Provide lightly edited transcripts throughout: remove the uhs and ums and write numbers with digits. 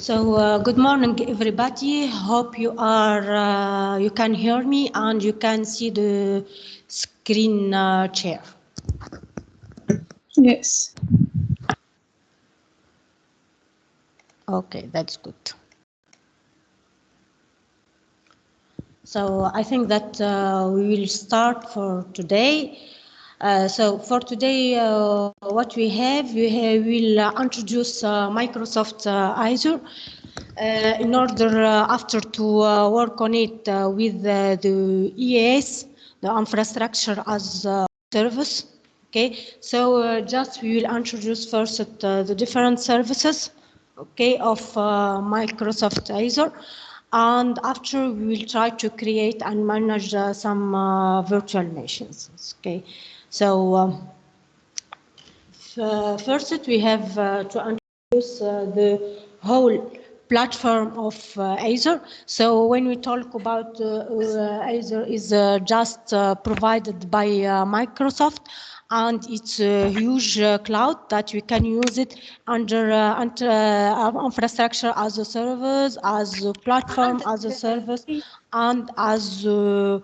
Good morning, everybody. Hope you are you can hear me and you can see the screen share. Yes. Okay, that's good. So I think that we will start for today. For today, what we have, will introduce Microsoft Azure. In order after to work on it with the EAS, the infrastructure as a service. Okay, so just we will introduce first the different services, okay, of Microsoft Azure, and after we will try to create and manage some virtual machines. Okay, so first we have to introduce the whole platform of Azure. So when we talk about Azure is just provided by Microsoft, and it's a huge cloud that we can use it under infrastructure as a service, as a platform as a service, and as a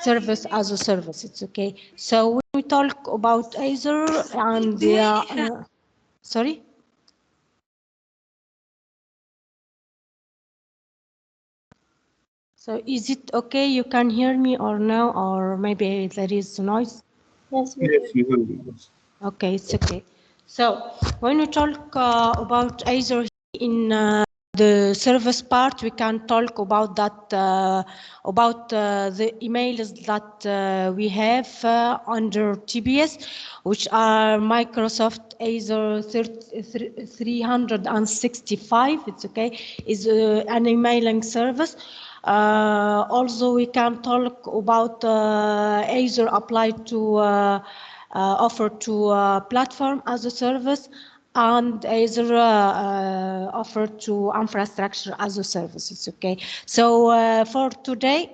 service as a service. It's okay. So when we talk about Azure and sorry. So is it okay? You can hear me or no? Or maybe there is noise? Yes, you will be. Okay, it's okay. So when we talk about Azure in the service part, we can talk about that, about the emails that we have under TBS, which are Microsoft Azure 365. It's okay. Is an emailing service. Also, we can talk about Azure applied to offered to platform as a service, and Azure offered to infrastructure as a service. It's okay. So for today,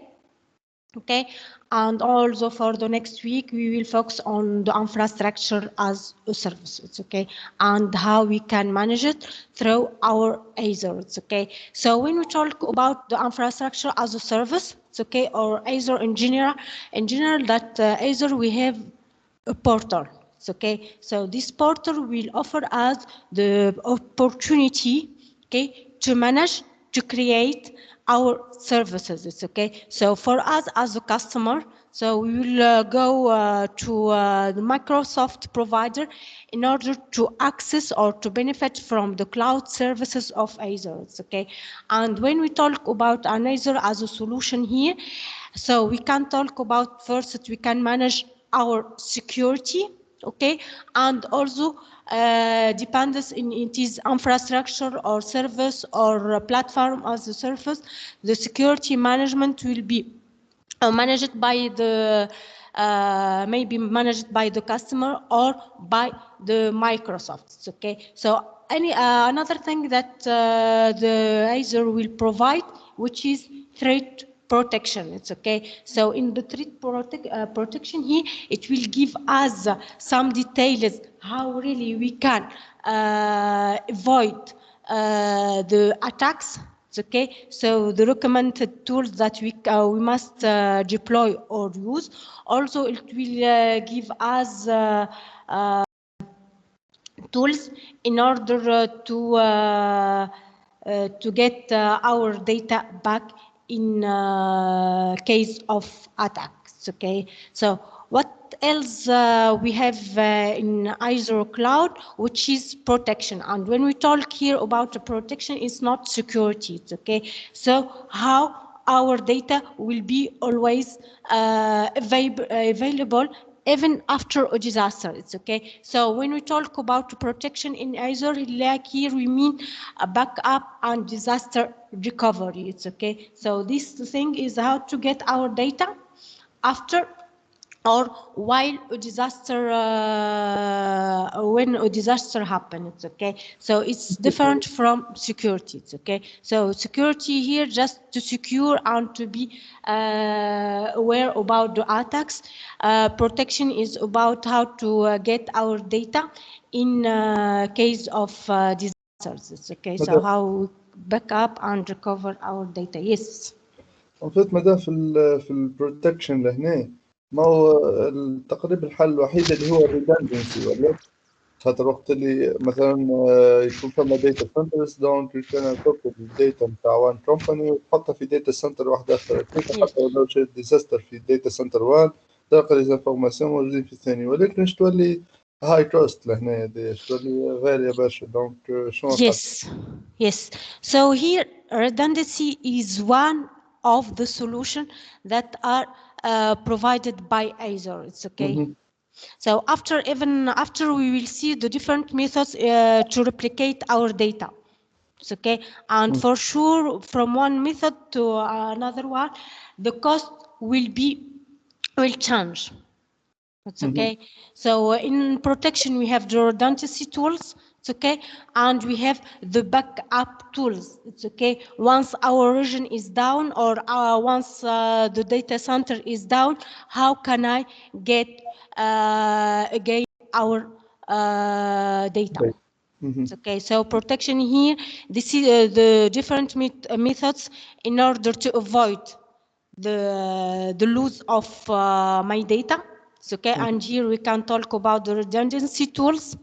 okay, and also for the next week, we will focus on the infrastructure as a service. It's okay, and how we can manage it through our Azure. It's okay. So when we talk about the infrastructure as a service, it's okay, or Azure in general, that Azure we have a portal. It's okay. So this portal will offer us the opportunity, okay, to manage, to create our services. It's okay. So for us as a customer, so we will go to the Microsoft provider in order to access or to benefit from the cloud services of Azure. It's okay. And when we talk about an Azure as a solution here, so we can talk about first that we can manage our security, okay, and also depends in it is infrastructure or service or platform as a service. The security management will be managed by the maybe managed by the customer or by the Microsoft. It's okay. So any another thing that the Azure will provide, which is threat protection. It's okay. So in the threat protection here, it will give us some details how really we can avoid the attacks. It's okay. So the recommended tools that we must deploy or use. Also, it will give us tools in order to get our data back in case of attacks. Okay. So what else we have in Azure Cloud, which is protection. And when we talk here about the protection, it's not security. It's okay. So how our data will be always available even after a disaster. It's okay. So when we talk about protection in Azure, like here we mean a backup and disaster recovery. It's okay. So this thing is how to get our data after or while a disaster, when a disaster happens. It's okay. So it's different from security. It's okay. So security here just to secure and to be aware about the attacks. Protection is about how to get our data in case of disasters. It's okay. So how back up and recover our data. Yes. وفيت مدام في البروتكشن لهنا ما هو تقريبا الحل الوحيد اللي هو الريدندنسي ولا خاطر وقت اللي مثلا يكون فما داتا سنترز دونك يمكن تاخذ الداتا نتاع وان كومباني وتحطها في داتا سنتر واحده اخرى حتى لو شيء ديزاستر في داتا سنتر 1 تلقى لي انفورماسيون موجودين في الثاني ولكن اش تولي هاي كوست لهنا اش تولي غاليه برشا دونك شنو Yes. So here redundancy is one of the solution that are provided by Azure. It's okay. So after we will see the different methods to replicate our data. It's okay. And for sure, from one method to another one, the cost will change. It's okay. So in protection, we have the redundancy tools. It's okay. And we have the backup tools. It's okay. Once our region is down or once the data center is down, how can I get again our data? It's okay. So protection here, this is the different methods in order to avoid the loss of my data. It's okay. And here we can talk about the redundancy tools.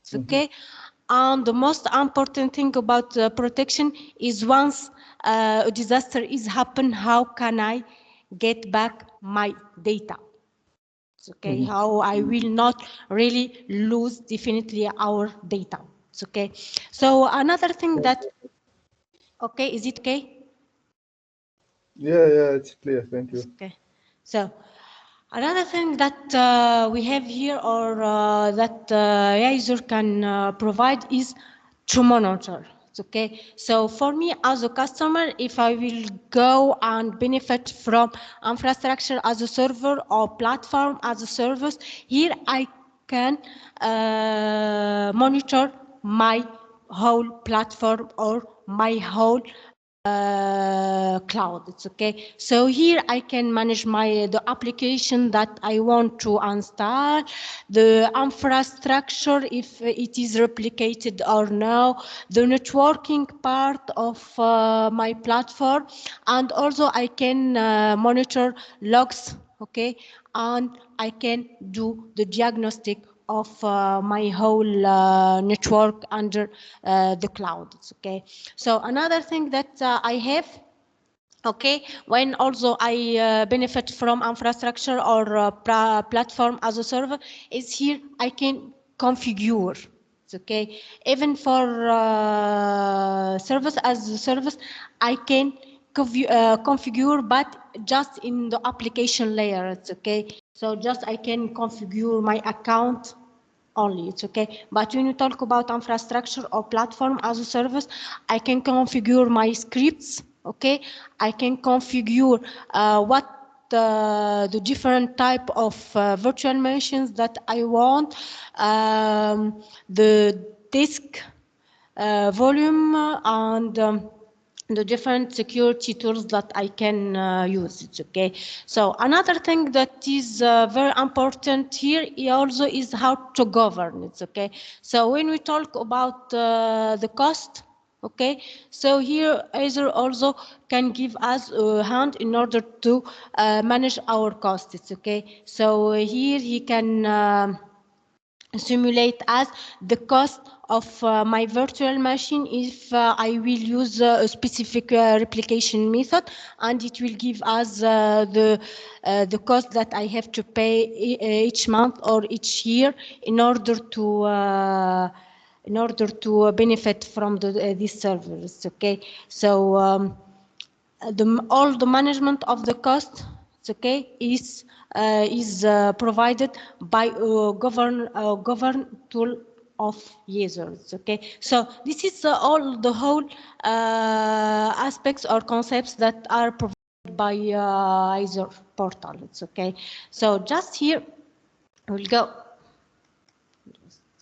It's okay. And the most important thing about protection is once a disaster is happen, how can I get back my data? It's okay. How I will not really lose definitely our data. It's okay. So another thing that, okay, is it okay? Yeah, it's clear. Thank you. Okay. So another thing that we have here or that Azure can provide is to monitor. It's okay. So for me as a customer, if I will go and benefit from infrastructure as a server or platform as a service, here I can monitor my whole platform or my whole cloud. It's okay. So here I can manage the application that I want to install, the infrastructure if it is replicated or no, the networking part of my platform, and also I can monitor logs. Okay, and I can do the diagnostic of my whole network under the cloud. It's okay. So another thing that I have, okay, when also I benefit from infrastructure or platform as a server, is here I can configure. It's okay. Even for service as a service, I can configure, but just in the application layer. It's okay. So just I can configure my account only. It's okay. But when you talk about infrastructure or platform as a service, I can configure my scripts. Okay, I can configure what the different type of virtual machines that I want, the disk volume, and the different security tools that I can use. It's okay. So another thing that is very important here also is how to govern. It's okay. So when we talk about the cost, okay, so here Azure also can give us a hand in order to manage our costs. It's okay. So here he can simulate as the cost of my virtual machine if I will use a specific replication method, and it will give us the cost that I have to pay each month or each year in order to benefit from these servers. Okay, so all the management of the cost, it's okay, is provided by govern tool of users. Okay, so this is all the whole aspects or concepts that are provided by Azure portal. It's okay. So just here we'll go.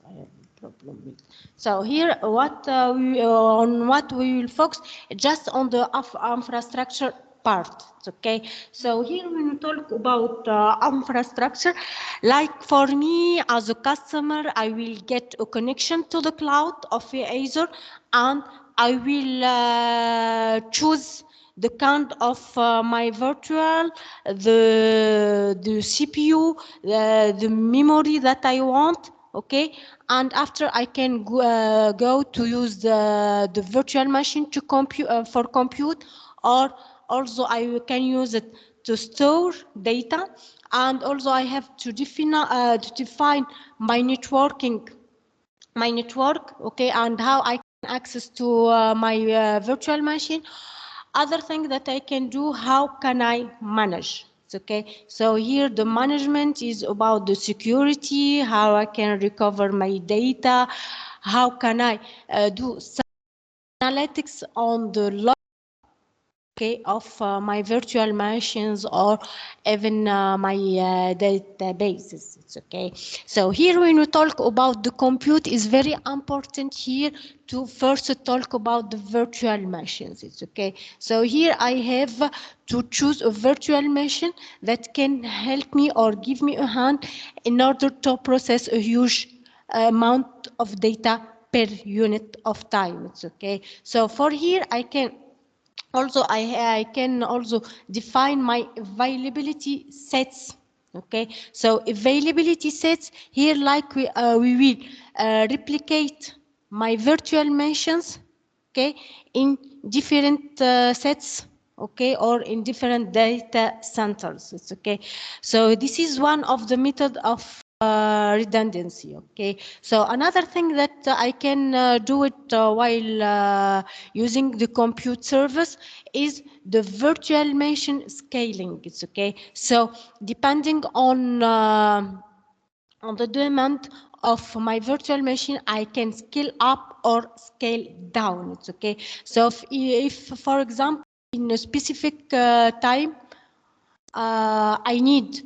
I have a problem with. So here, on what we will focus just on the infrastructure part. Okay. So here when we talk about infrastructure, like for me as a customer, I will get a connection to the cloud of Azure, and I will choose the kind of my virtual, the CPU, the memory that I want, okay? And after I can go to use the virtual machine to compute for compute, or also I can use it to store data, and also I have to define my network, okay, and how I can access to my virtual machine. Other thing that I can do, how can I manage? Okay, so here the management is about the security, how I can recover my data, how can I do some analytics on the log, okay, of my virtual machines, or even my databases. It's okay. So here when we talk about the compute, is very important here to first talk about the virtual machines. It's okay. So here I have to choose a virtual machine that can help me or give me a hand in order to process a huge amount of data per unit of time. It's okay. So for here I can also I can also define my availability sets. Okay, so availability sets here, like we will replicate my virtual machines, okay, in different sets, okay, or in different data centers. It's okay. So this is one of the method of redundancy. Okay, so another thing that I can do it while using the compute service is the virtual machine scaling. It's okay. So depending on the demand of my virtual machine, I can scale up or scale down. It's okay. So if for example, in a specific time, I need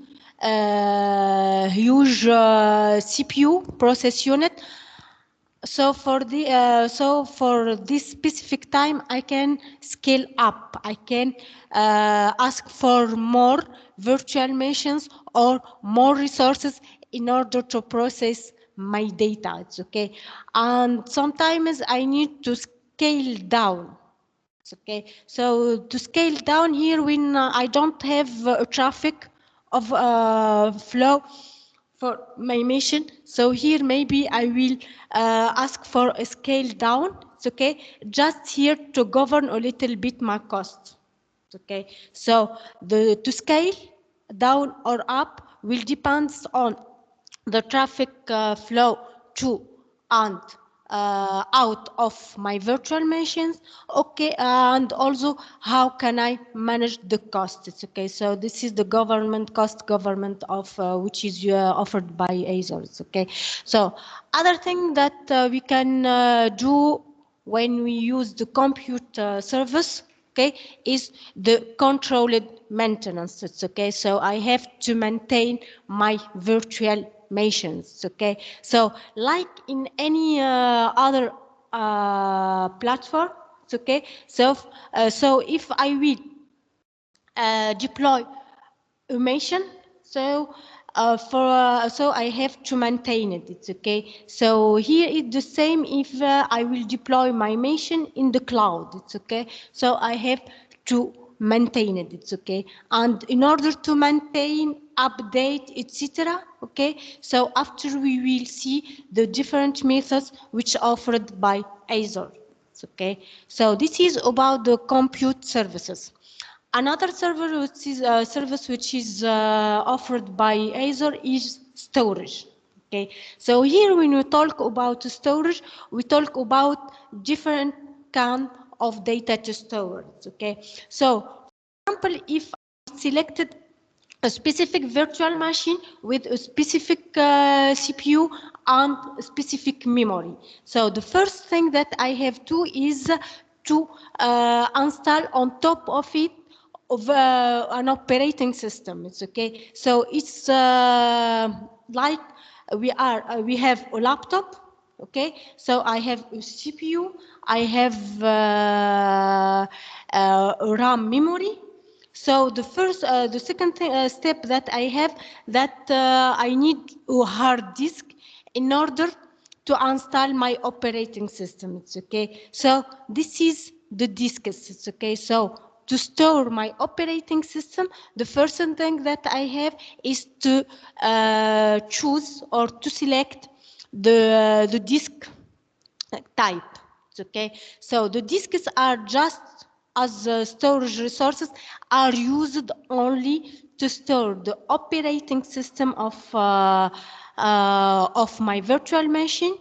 huge CPU process unit. So for this specific time, I can scale up. I can ask for more virtual machines or more resources in order to process my data. It's okay. And sometimes I need to scale down. Okay, so to scale down here, when I don't have traffic of flow for my mission, so here maybe I will ask for a scale down. It's okay, just here to govern a little bit my cost. Okay, so to scale down or up will depends on the traffic flow to and out of my virtual machines, okay, and also how can I manage the costs. Okay, so this is the government of which is offered by Azure. Okay, so other thing that we can do when we use the compute service, okay, is the controlled maintenance. It's okay. So I have to maintain my virtual machines. Okay. So like in any other platform, it's okay. So if I will deploy a machine, so so I have to maintain it. It's okay. So here it's the same if I will deploy my machine in the cloud. It's okay. So I have to maintain it. It's okay. And in order to maintain, update, etc. Okay. So after we will see the different methods which are offered by Azure. It's okay. So this is about the compute services. Another service which is offered by Azure is storage. Okay, so here when we talk about storage, we talk about different kind of data to store. Okay, so for example, if I selected a specific virtual machine with a specific CPU and a specific memory. So the first thing that I have to is to install on top of it of an operating system. It's okay. So it's like we have a laptop. Okay. So I have a CPU. I have RAM memory. So the second step that I have, that I need a hard disk in order to install my operating system. It's okay. So this is the disks. It's okay. So to store my operating system, the first thing that I have is to choose or to select the disk type. It's okay. So the disks are just as storage resources are used only to store the operating system of my virtual machine,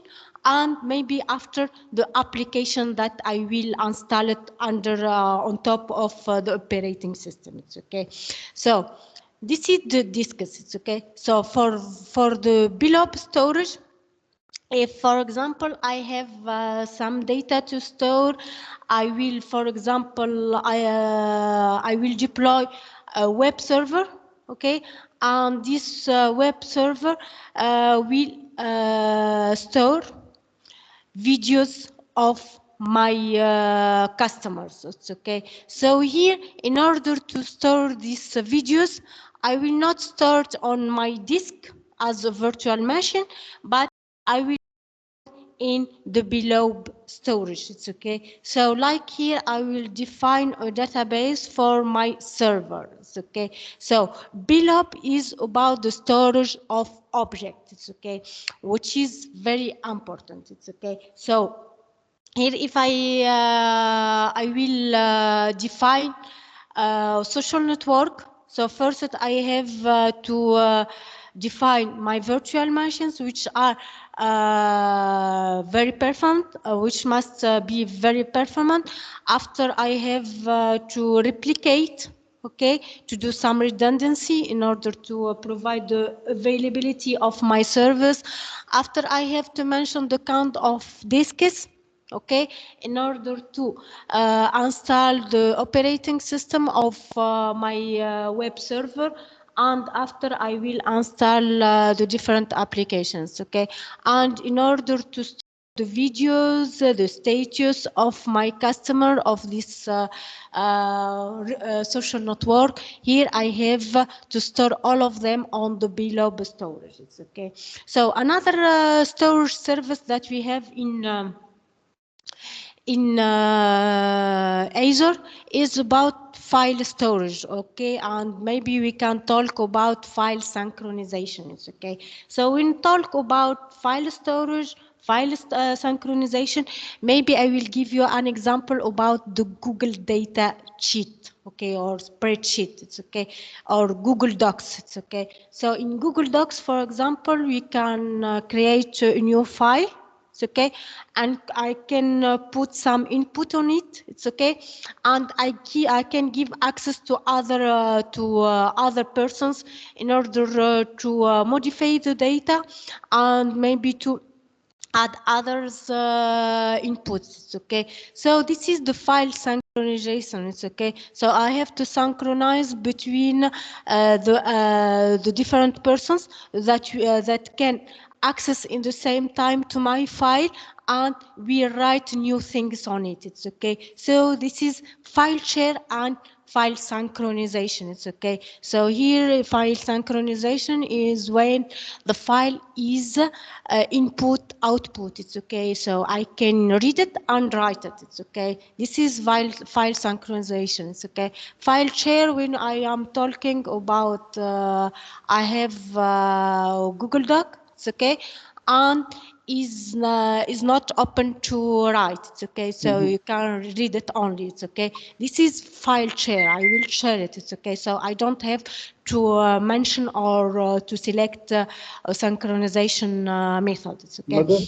and maybe after the application that I will install it under on top of the operating system. It's okay. So this is the disks. It's okay. So for the below storage, if, for example, I have some data to store, I will, for example, I will deploy a web server, okay, and this web server will store videos of my customers. It's okay. So here, in order to store these videos, I will not store it on my disk as a virtual machine, but I will in the below storage. It's okay. So like here, I will define a database for my server. It's okay. So below is about the storage of objects. It's okay, which is very important. It's okay. So here, if I will define social network. So first I have to define my virtual machines, which are very performant, which must be very performant. After I have to replicate, okay, to do some redundancy in order to provide the availability of my service. After I have to mention the count of disks, okay, in order to install the operating system of my web server, and after I will install the different applications, okay, and in order to store the videos, the status of my customer of this social network, here I have to store all of them on the below storage. It's okay. So another storage service that we have in Azure is about file storage, okay, and maybe we can talk about file synchronization. It's okay. So when talk about file storage, file synchronization, maybe I will give you an example about the Google data sheet, okay, or spreadsheet. It's okay, or Google Docs. It's okay. So in Google Docs, for example, we can create a new file. It's okay, and I can put some input on it. It's okay, and I can give access to other persons in order to modify the data and maybe to add others inputs. It's okay. So this is the file synchronization. It's okay. So I have to synchronize between the different persons that can access in the same time to my file, and we write new things on it. It's okay. So this is file share and file synchronization. It's okay. So here file synchronization is when the file is input output. It's okay. So I can read it and write it. It's okay. This is file synchronization. It's okay. File share, when I am talking about I have Google Doc. It's okay, and is not open to write. It's okay. So you can read it only. It's okay. This is file share. I will share it. It's okay. So I don't have to mention or to select a synchronization method. It's okay. مدام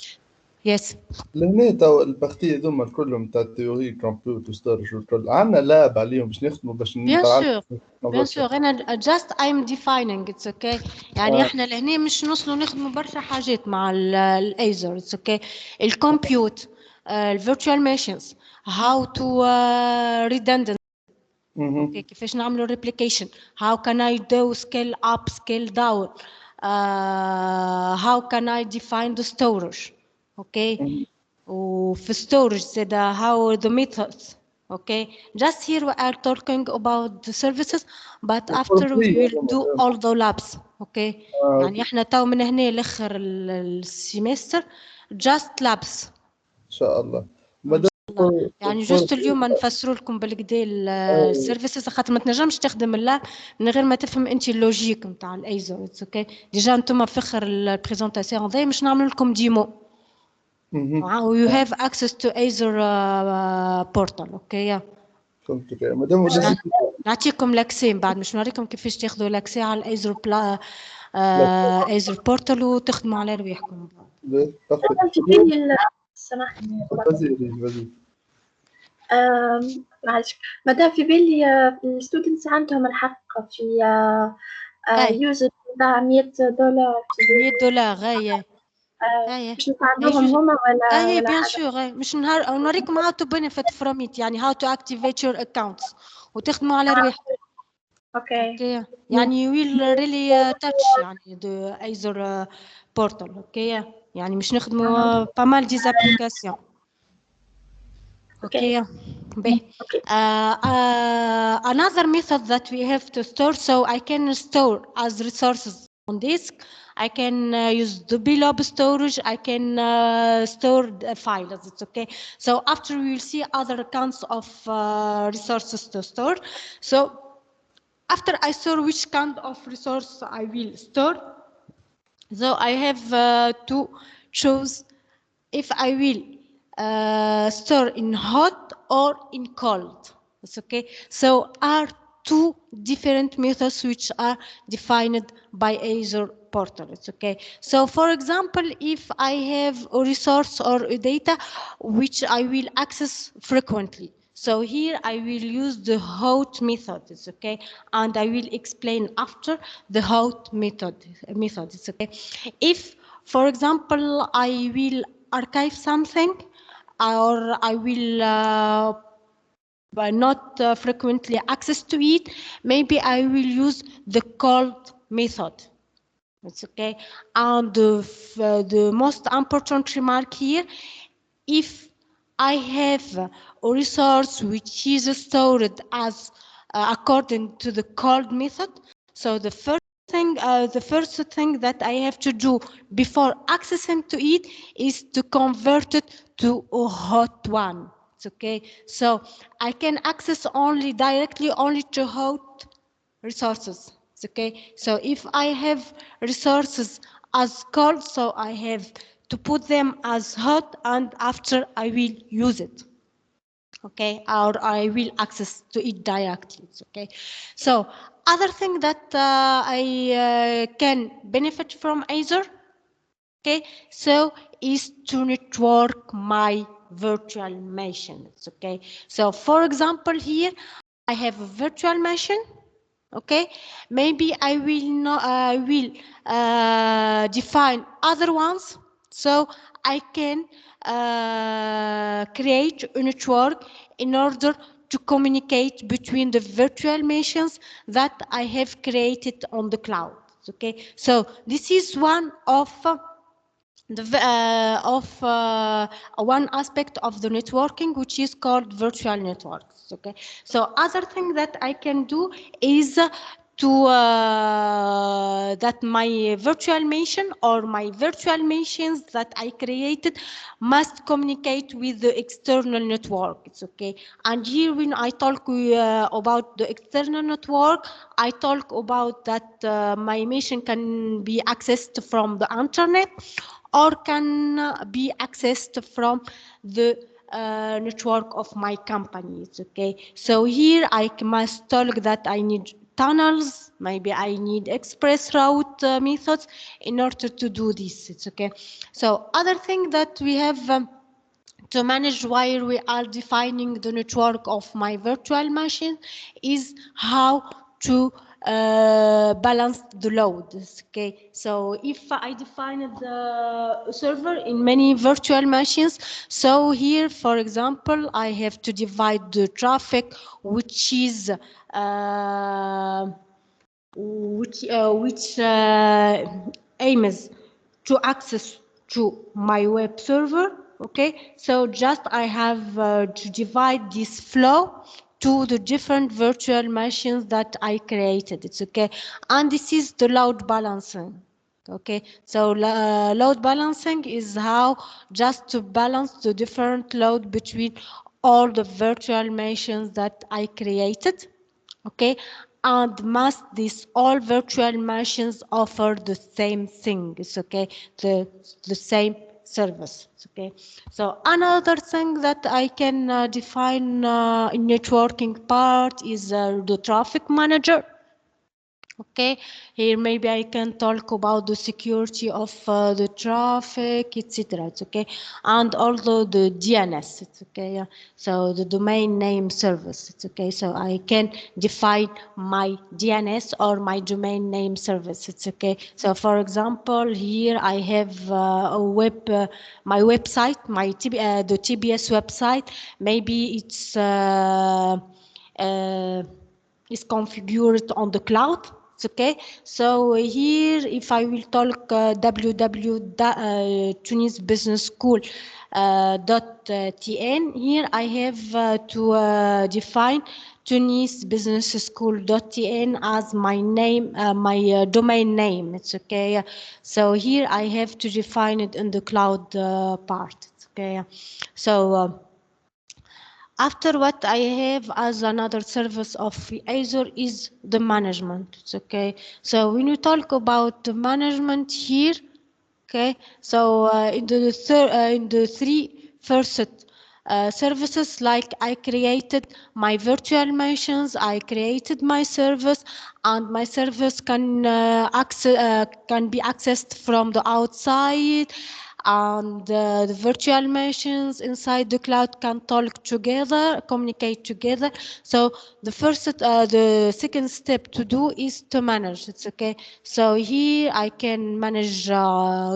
Yes. لهنا تو البختية ذوما كلهم تاع التيوري كومبيوتر ستورج والكل عندنا لاب عليهم باش نخدموا باش Bien نتعلموا. sûr. Bien sûr. أنا just I'm defining. It's okay. يعني إحنا لهنا مش نوصلوا نخدموا برشا حاجات مع الأيزر. It's okay. الكمبيوت, virtual machines, how to redundant. Okay. كيفاش نعملوا replication. How can I do scale up, scale down. How can I define the storage. Okay. وفي storage said how the methods. Okay, just here we are talking about the services, but after we will do all the labs. Okay, يعني احنا تو من هنا لاخر السيمستر just labs. ان شاء الله. مدام يعني جوست اليوم نفسروا لكم بالكدا السيرفيسز، خاطر ما تنجمش تخدم اللاب من غير ما تفهم انت اللوجيك نتاع الايزو. اوكي ديجا انتم في اخر البريزونطاسيون هذه مش نعمل لكم ديمو. You have access to Azure portal. اوكي فهمتك يا مدام. نعطيكم لاكسي بعد، مش نوريكم كيفاش تاخذوا لاكسي على الايزر ايزر بورتال وتخدموا على رواحكم. سامحني معلش مادام في بالي الستودنتس عندهم الحق في يوزر تاع $100. غاية باش نساعدوهم هما ولا بيان سور. مش نوريكم how to benefit from it، يعني how to activate your accounts وتخدموا على رواحكم. اوكي يعني we'll really touch يعني the Azure portal. اوكي يعني مش نخدموا pas mal des applications. Okay. Another method that we have to store, so I can store as resources on disk. I can use the blob storage. I can store the files. It's okay. So after we will see other accounts of resources to store. So after I store which kind of resource I will store. So I have to choose if I will store in hot or in cold. It's okay. So are two different methods which are defined by Azure portal. It's okay. So for example, if I have a resource or a data which I will access frequently, so here I will use the hot method. It's okay, and I will explain after the hot method. It's okay. If for example I will archive something, or I will not frequently access to it, maybe I will use the cold method. It's okay. And the most important remark here, if I have a resource which is stored as according to the cold method, so the first thing that I have to do before accessing to it is to convert it to a hot one. It's okay. So I can access directly only to hot resources. It's okay. So if I have resources as cold, so I have to put them as hot, and after I will use it. Okay, or I will access to it directly. It's okay. So other thing that I can benefit from Azure, okay, so is to network my virtual machine. It's okay. So for example, here I have a virtual machine. Okay, maybe I will define other ones, so I can create a network in order to communicate between the virtual machines that I have created on the cloud. Okay, so this is one of one aspect of the networking, which is called virtual networks. Okay, so other thing that I can do is to that my virtual machine or my virtual machines that I created must communicate with the external network. It's okay. And here when I talk about the external network, I talk about that my machine can be accessed from the internet or can be accessed from the network of my company. It's okay. So here I must talk that I need tunnels, maybe I need express route methods in order to do this. It's okay. So other thing that we have to manage while we are defining the network of my virtual machine is how to balance the load. Okay, so if I define the server in many virtual machines, so here for example I have to divide the traffic which is aims to access to my web server. Okay, so just I have to divide this flow to the different virtual machines that I created. It's okay, and this is the load balancing. Okay, so load balancing is how just to balance the different load between all the virtual machines that I created. Okay, and must these all virtual machines offer the same thing? It's okay, the same service. Okay, so another thing that I can define in networking part is the traffic manager. Okay, here maybe I can talk about the security of the traffic, etc. It's okay, and also the DNS. It's okay. Yeah. So the domain name service. It's okay. So I can define my DNS or my domain name service. It's okay. So for example, here I have my website, the TBS website. Maybe it's is configured on the cloud. It's okay. So here, if I will talk www.tunisbusinessschool.tn, here I have to define tunisbusinessschool.tn as my name, my domain name. It's okay. So here I have to define it in the cloud part. It's okay. So. After what I have as another service of Azure is the management. It's okay. So when you talk about the management here, okay. So in the three first services, like I created my virtual machines, I created my service, and my service can can be accessed from the outside, and the virtual machines inside the cloud can talk together, communicate together. So the second step to do is to manage. It's okay. So here I can manage,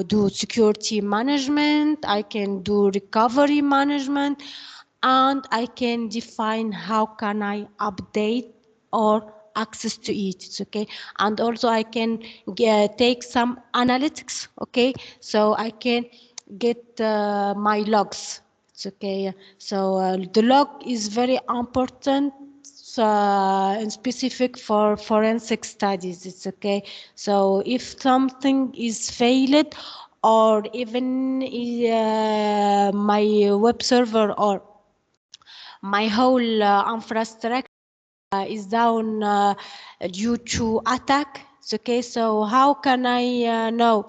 do security management, I can do recovery management, and I can define how can I update or access to it. It's okay. And also I can take some analytics. Okay, so I can get my logs. It's okay. So the log is very important and specific for forensic studies. It's okay. So if something is failed, or even my web server or my whole infrastructure is down due to attack. It's okay. So how can I know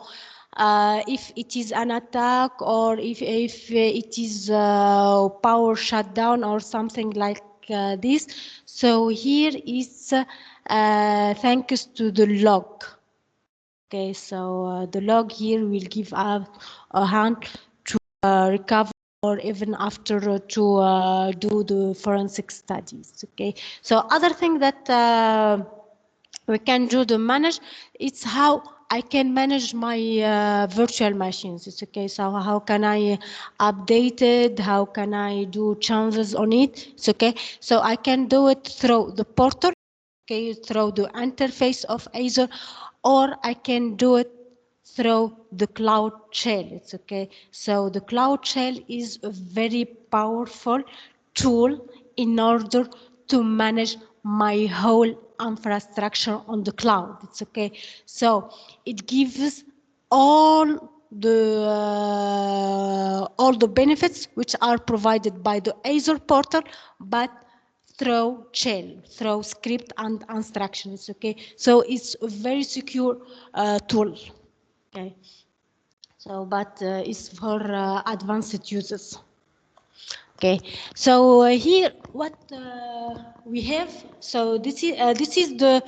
if it is an attack, or if it is power shutdown or something like this? So here is thanks to the log. Okay, so the log here will give us a hand to recover, or even after to do the forensic studies. Okay, so other thing that we can do to manage, it's how I can manage my virtual machines. It's okay. So how can I update it? How can I do changes on it? It's okay. So I can do it through the portal, okay, through the interface of Azure, or I can do it through the cloud shell. It's okay. So the cloud shell is a very powerful tool in order to manage my whole infrastructure on the cloud. It's okay. So it gives all the benefits which are provided by the Azure portal, but through shell, through script and instructions. Okay, so it's a very secure tool. Okay, so but it's for advanced users. Okay, so here what we have. So this is the.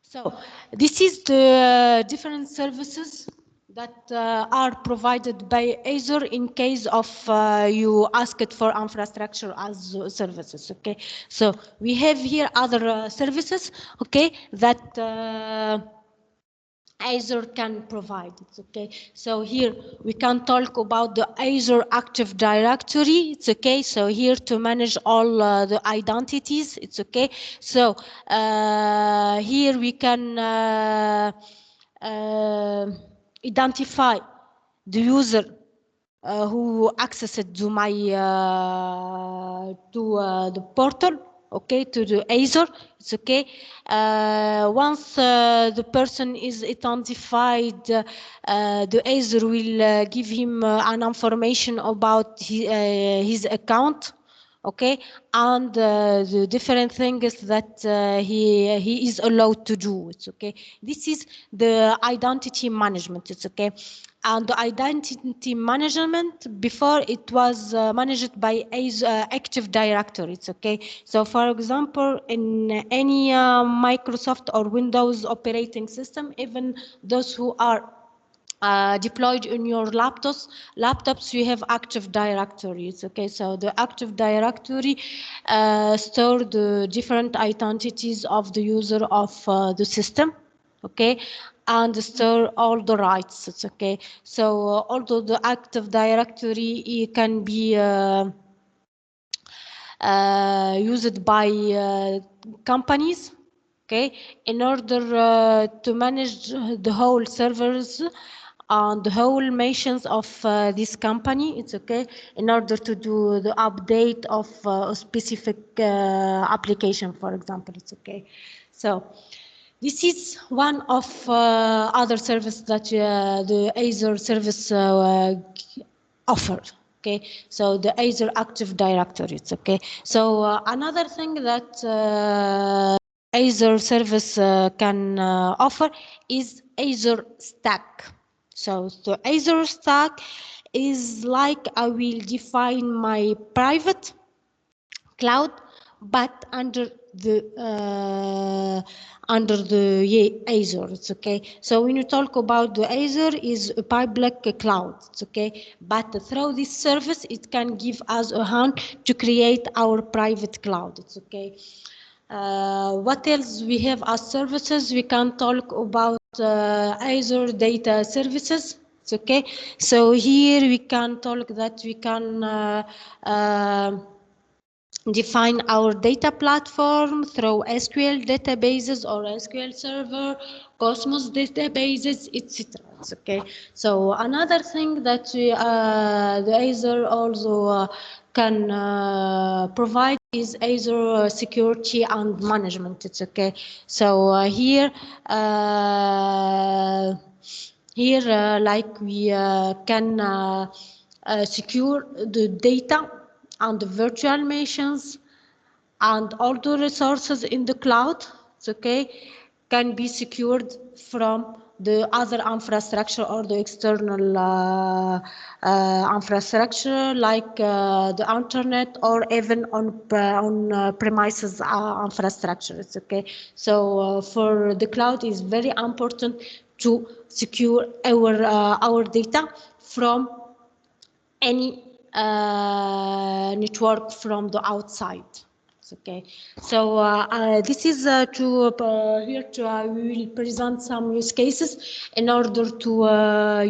So this is the different services that are provided by Azure in case of you ask it for infrastructure as services. Okay, so we have here other services. Okay, that Azure can provide. It's okay. So here we can talk about the Azure Active Directory. It's okay. So here to manage all the identities. It's okay. So here we can identify the user who accessed to my the portal. okay, to the Azure. It's okay. Once the person is identified, the Azure will give him an information about his account, okay, and the different things that he is allowed to do. It's okay. This is the identity management. It's okay. And the identity management, before it was managed by Active Directory. It's okay. So for example, in any Microsoft or Windows operating system, even those who are deployed in your laptops, you have Active Directory. It's okay. So the Active Directory store the different identities of the user of the system, okay, and store all the rights. It's okay. So although the Active Directory can be used by companies, okay, in order to manage the whole servers and the whole machines of this company. It's okay, in order to do the update of a specific application, for example. It's okay. So this is one of other service that the Azure service offered. Okay, so the Azure Active Directory. It's okay. So another thing that Azure service can offer is Azure Stack. So the Azure Stack is like I will define my private cloud, but under the Azure. It's okay. So when you talk about the Azure is a public cloud. It's okay. But through this service, it can give us a hand to create our private cloud. It's okay. What else we have as services? We can talk about Azure Data Services. It's okay. So here we can talk that we can define our data platform through SQL databases or SQL Server, Cosmos databases, etc. It's okay. So another thing that the Azure also can provide is Azure security and management. It's okay. So here like we can secure the data and the virtual machines and all the resources in the cloud. It's okay, can be secured from the other infrastructure or the external infrastructure like the internet or even on premises infrastructure. It's okay. So for the cloud is very important to secure our data from any network from the outside. It's okay. So this is here we will present some use cases in order to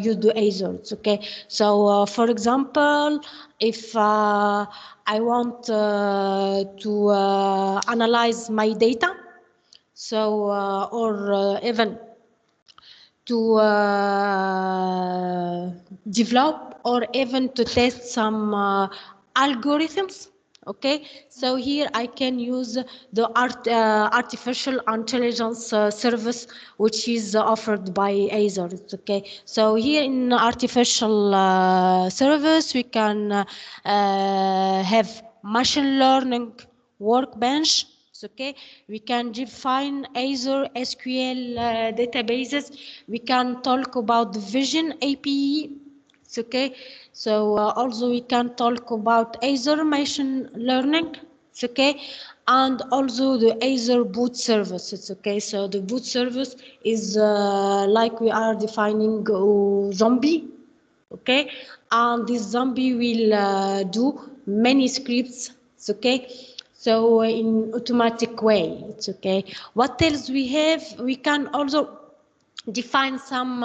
use the Azure. It's okay. So for example, if I want to analyze my data, so or even to develop or even to test some algorithms. Okay, so here I can use the artificial intelligence service which is offered by Azure. It's okay. So here in artificial service we can have machine learning workbench. It's okay. We can define Azure SQL databases. We can talk about the Vision API. It's okay. So also we can talk about Azure machine learning. It's okay. And also the Azure boot service. It's okay. So the boot service is like we are defining zombie. Okay. And this zombie will do many scripts. It's okay. So in automatic way. It's okay. What else we have? We can also define some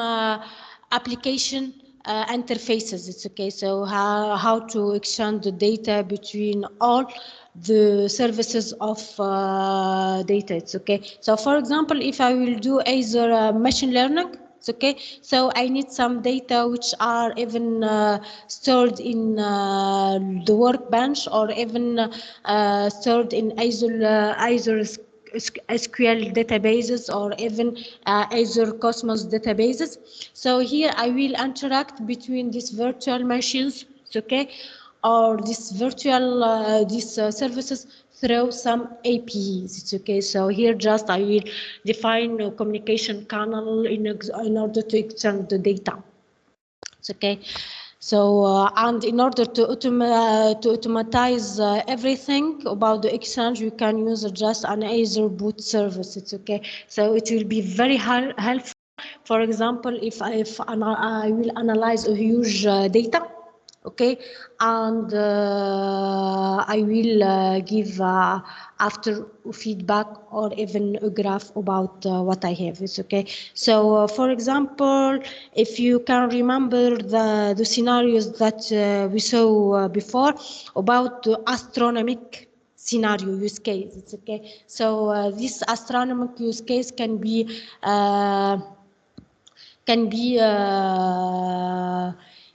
application interfaces. It's okay. So how to exchange the data between all the services of data. It's okay. So for example, if I will do Azure machine learning, It's okay. So I need some data which are even stored in the workbench, or even stored in Azure SQL databases, or even Azure Cosmos databases. So here I will interact between these virtual machines, okay, or this virtual these services through some APIs. It's okay. So here just I will define a communication channel in order to exchange the data. It's okay. So and in order to automatize everything about the exchange, you can use just an Azure boot service. It's okay. So it will be very helpful. For example, if I will analyze a huge data, okay, and I will give after feedback or even a graph about what I have. It's okay. So for example, if you can remember the scenarios that we saw before about the astronomic scenario use case, it's okay. So this astronomic use case can be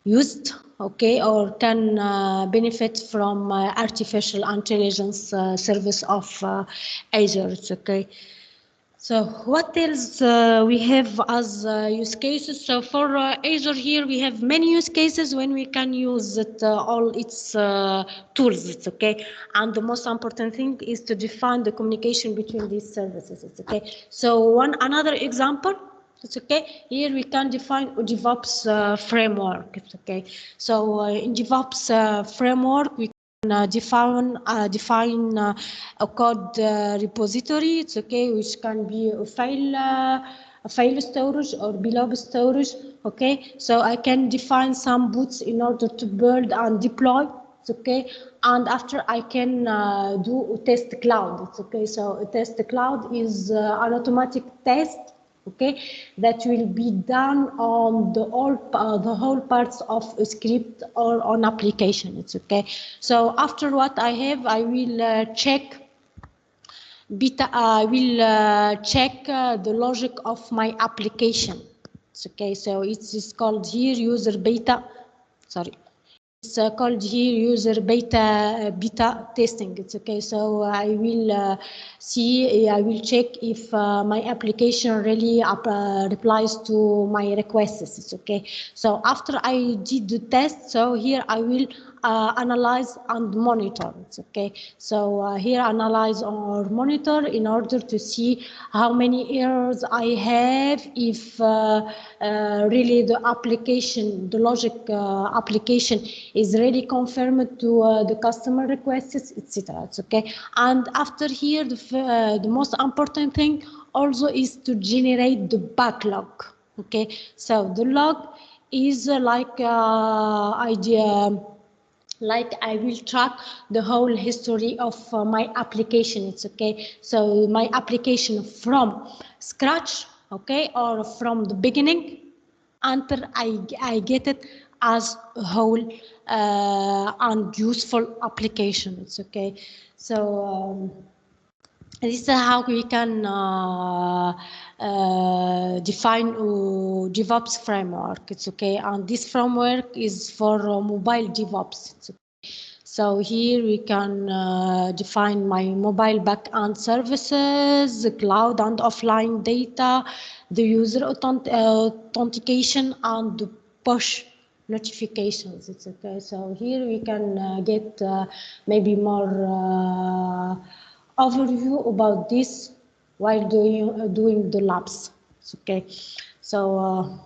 used, okay, or can benefit from artificial intelligence service of Azure. It's okay. So what else we have as use cases? So for Azure here, we have many use cases when we can use it, all its tools. It's okay. And the most important thing is to define the communication between these services. It's okay. So another example. It's okay. Here we can define a DevOps framework. It's okay. So in DevOps framework, we can define a code repository. It's okay, which can be a file storage or below storage. Okay. So I can define some boots in order to build and deploy. It's okay. And after I can do a test cloud. It's okay. So a test cloud is an automatic test, okay, that will be done on the whole parts of a script or on application. It's okay. So after what I have, I will check beta. I will check the logic of my application. It's okay. So it's called here user beta. Sorry. It's called here user beta testing. It's okay. So I will see, I will check if my application really replies to my requests. It's okay. So after I did the test, so here I will analyze and monitor. It's okay. So here analyze or monitor in order to see how many errors I have, if really the application, the logic application is really confirmed to the customer requests, etc. It's okay. And after here, the most important thing also is to generate the backlog. Okay. So the log is like I will track the whole history of my application. It's okay. So my application from scratch, okay, or from the beginning until I get it as a whole and useful application. It's okay. So this is how we can define a DevOps framework. It's okay. And this framework is for mobile DevOps. It's okay. So here we can define my mobile backend services, the cloud and offline data, the user authentication, and the push notifications. It's okay. So here we can get maybe more overview about this while doing the labs. It's okay. So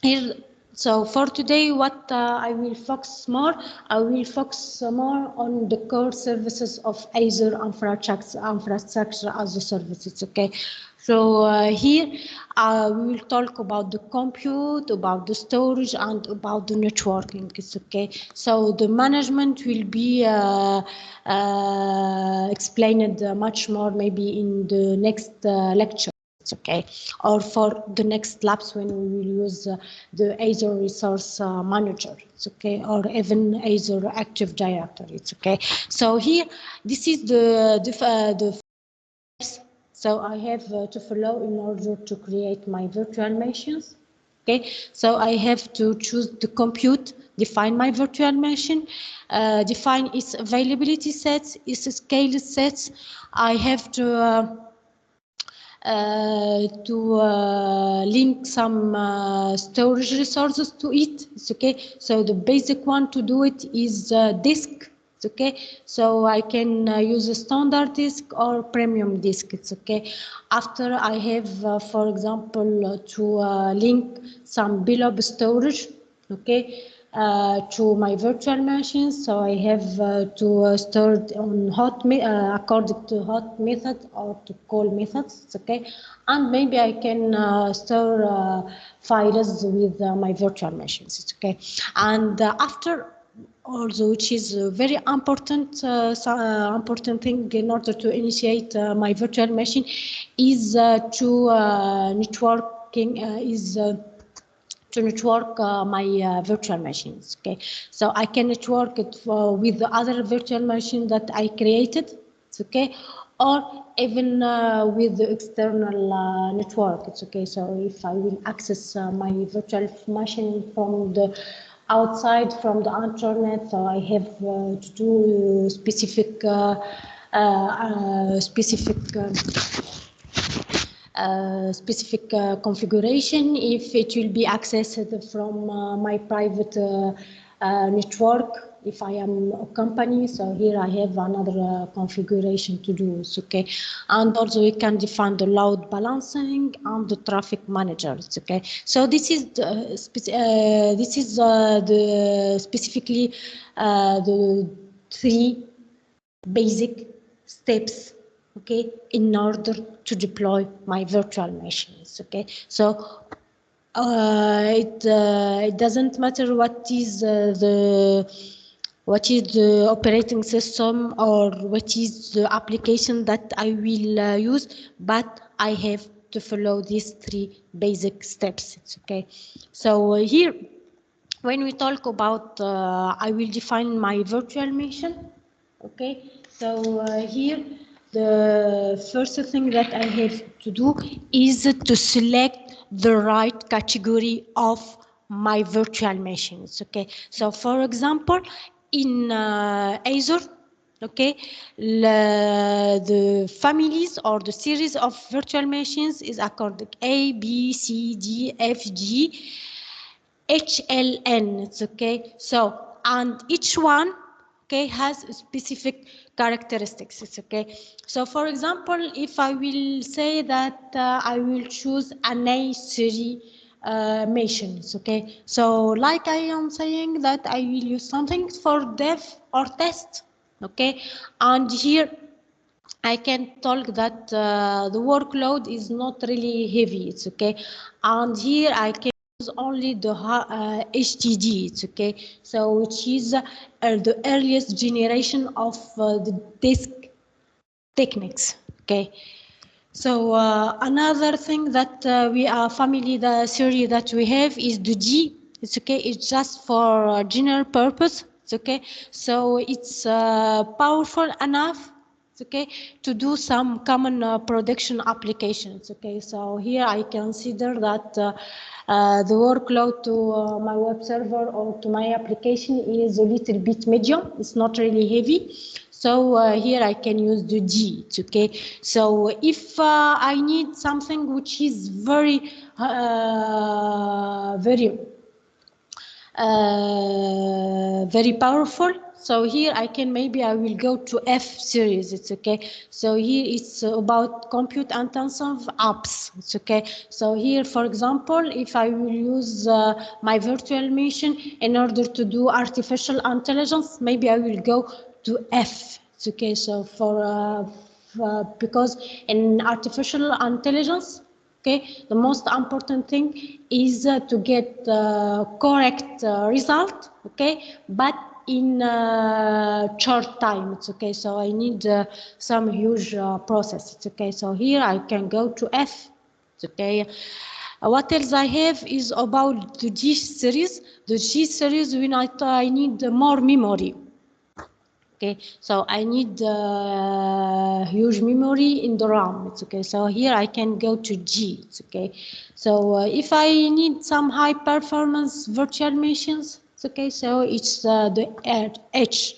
here. So for today, what I will focus more, I will focus more on the core services of Azure infrastructure as a service. It's okay. So here we will talk about the compute, about the storage, and about the networking. It's okay. So the management will be explained much more maybe in the next lecture. It's okay, or for the next labs when we will use the Azure Resource Manager. It's okay, or even Azure Active Directory. It's okay. So here, this is the So I have to follow in order to create my virtual machines. Okay, so I have to choose the compute, define my virtual machine, define its availability sets, its scale sets. I have to link some storage resources to it. It's okay. So the basic one to do it is disk. It's okay. So I can use a standard disk or premium disk. It's okay. After I have, for example, to link some blob storage. Okay. To my virtual machines, so I have to store it on according to hot method or to cold methods. It's okay, and maybe I can store files with my virtual machines. It's okay, and after also, which is a very important important thing in order to initiate my virtual machine, is to networking to network my virtual machines. Okay, so I can network it with the other virtual machine that I created. It's okay, or even with the external network. It's okay. So if I will access my virtual machine from the outside, from the internet, so I have to do specific configuration if it will be accessed from my private network. If I am a company, so here I have another configuration to do. Okay, and also we can define the load balancing and the traffic managers. Okay, so this is the specifically the three basic steps, okay, in order to deploy my virtual machines. Okay, so it doesn't matter what is the operating system or what is the application that I will use, but I have to follow these three basic steps. It's okay. So here, when we talk about, I will define my virtual machine. Okay, so here the first thing that I have to do is to select the right category of my virtual machines. Okay, so for example, in Azure, okay, the families or the series of virtual machines is according A, B, C, D, F, G, HLN. It's okay. So, and each one, okay, has specific characteristics. It's okay. So, for example, if I will say that I will choose an A series machines. Okay. So, like I am saying that I will use something for dev or test. Okay, and here I can talk that the workload is not really heavy. It's okay, and here I can use only the HDD. It's okay, so which is the earliest generation of the disk techniques. Okay, so another thing that we are family, the theory that we have is the G. It's okay, it's just for general purpose. It's okay, so it's powerful enough, it's okay, to do some common production applications. Okay, so here I consider that the workload to my web server or to my application is a little bit medium. It's not really heavy. So here I can use the G. It's okay. So if I need something which is very very powerful, so here I can, maybe I will go to F series. It's okay. So here it's about compute intensive apps. It's okay. So here, for example, if I will use my virtual machine in order to do artificial intelligence, maybe I will go to F. It's okay. So because in artificial intelligence, okay, the most important thing is to get correct result, okay, but in short time. It's okay. So I need some huge process. It's okay. So here I can go to F. It's okay. What else I have is about the G series. The G series, when I need more memory. okay. So I need huge memory in the RAM. It's okay. So here I can go to G. It's okay. So if I need some high performance virtual machines, it's okay. So it's the H.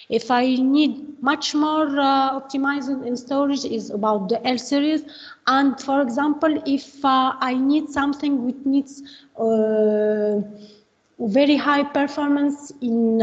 If I need much more optimized in storage, is about the L series. And for example, if I need something which needs very high performance in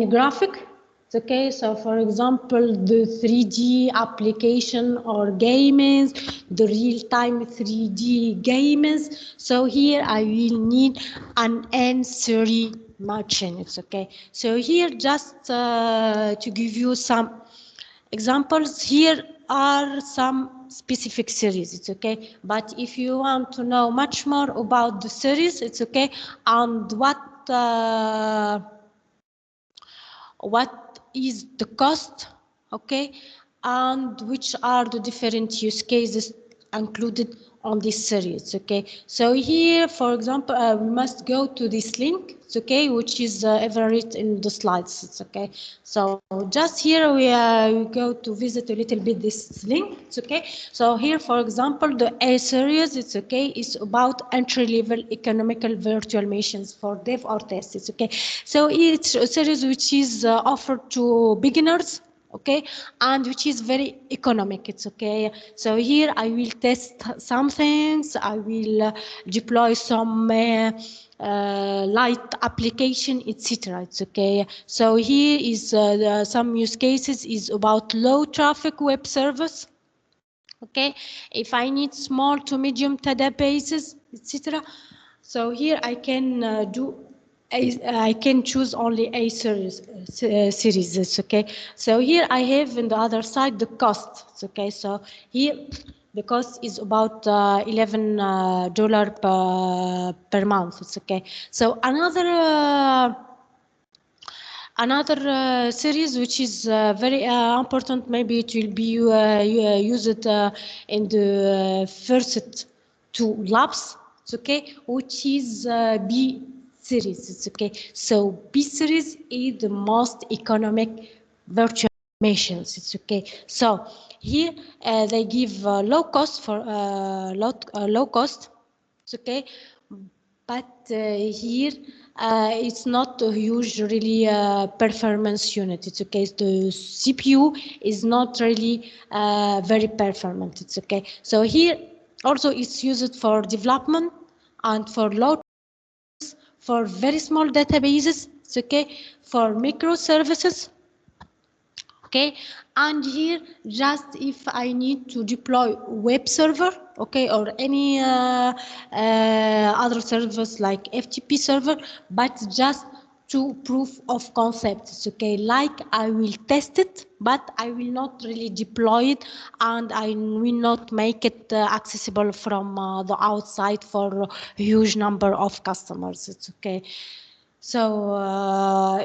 graphic, okay. So for example, the 3D application or games, the real-time 3D games. So here I will need an N series machine. It's okay. So here just to give you some examples, here are some specific series. It's okay. But if you want to know much more about the series, it's okay. And what is the cost, okay, and which are the different use cases included on this series, okay. So here, for example, we must go to this link, it's okay, which is ever written in the slides, it's okay. So just here we go to visit a little bit this link, it's okay. So here, for example, the A series, it's okay, is about entry-level economical virtual machines for dev or test, it's okay. So it's a series which is offered to beginners, okay, and which is very economic, it's okay. So here I will test some things, I will deploy some light application, etc. It's okay. So here is some use cases is about low traffic web service, okay. If I need small to medium databases, etc. So here I can I can choose only A series. It's okay. So here I have on the other side the cost. It's okay. So here the cost is about $11 per month. It's okay. So another series which is very important, maybe it will be used in the first two labs, it's okay, which is B series, it's okay. So B series is the most economic virtual machines, it's okay. So here they give low cost for low cost, it's okay. But here it's not a huge really performance unit. It's okay. The CPU is not really very performant. It's okay. So here also it's used for development and for load, for very small databases. It's okay. For microservices. Okay, and here just if I need to deploy web server, okay, or any other service like FTP server, but just to proof of concept, it's okay. Like I will test it, but I will not really deploy it, and I will not make it accessible from the outside for a huge number of customers. It's okay. So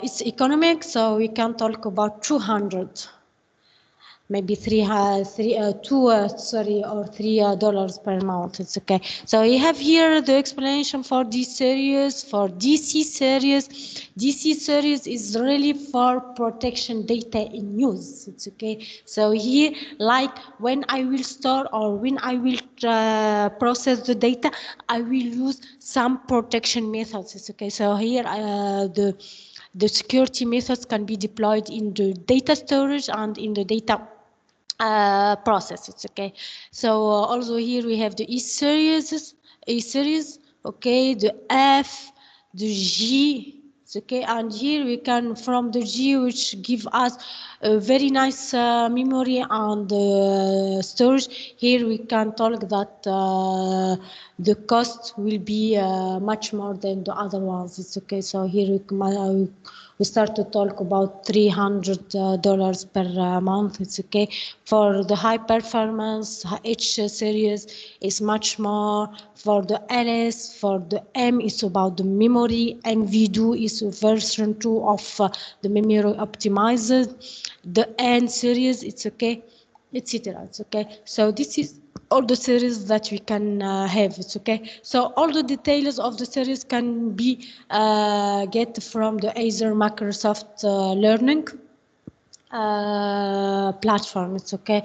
it's economic, so we can talk about 200, maybe $3 per month. It's okay. So you have here the explanation for this series, for DC series. DC series is really for protection data in use. It's okay. So here, like when I will store or when I will process the data, I will use some protection methods. It's okay. So here the security methods can be deployed in the data storage and in the data process. It's okay. So also here we have the E series, okay, the F, the G. It's okay, and here we can from the G, which give us a very nice memory and storage. Here we can talk that the cost will be much more than the other ones. It's okay. So here we start to talk about $300 per month. It's okay. For the high performance H series is much more. For the LS, for the M is about the memory. NV2 is version 2 of the memory optimized. The N series, it's okay, etc. It's okay. So this is all the series that we can have. It's okay. So all the details of the series can be get from the Azure Microsoft Learning platform. It's okay.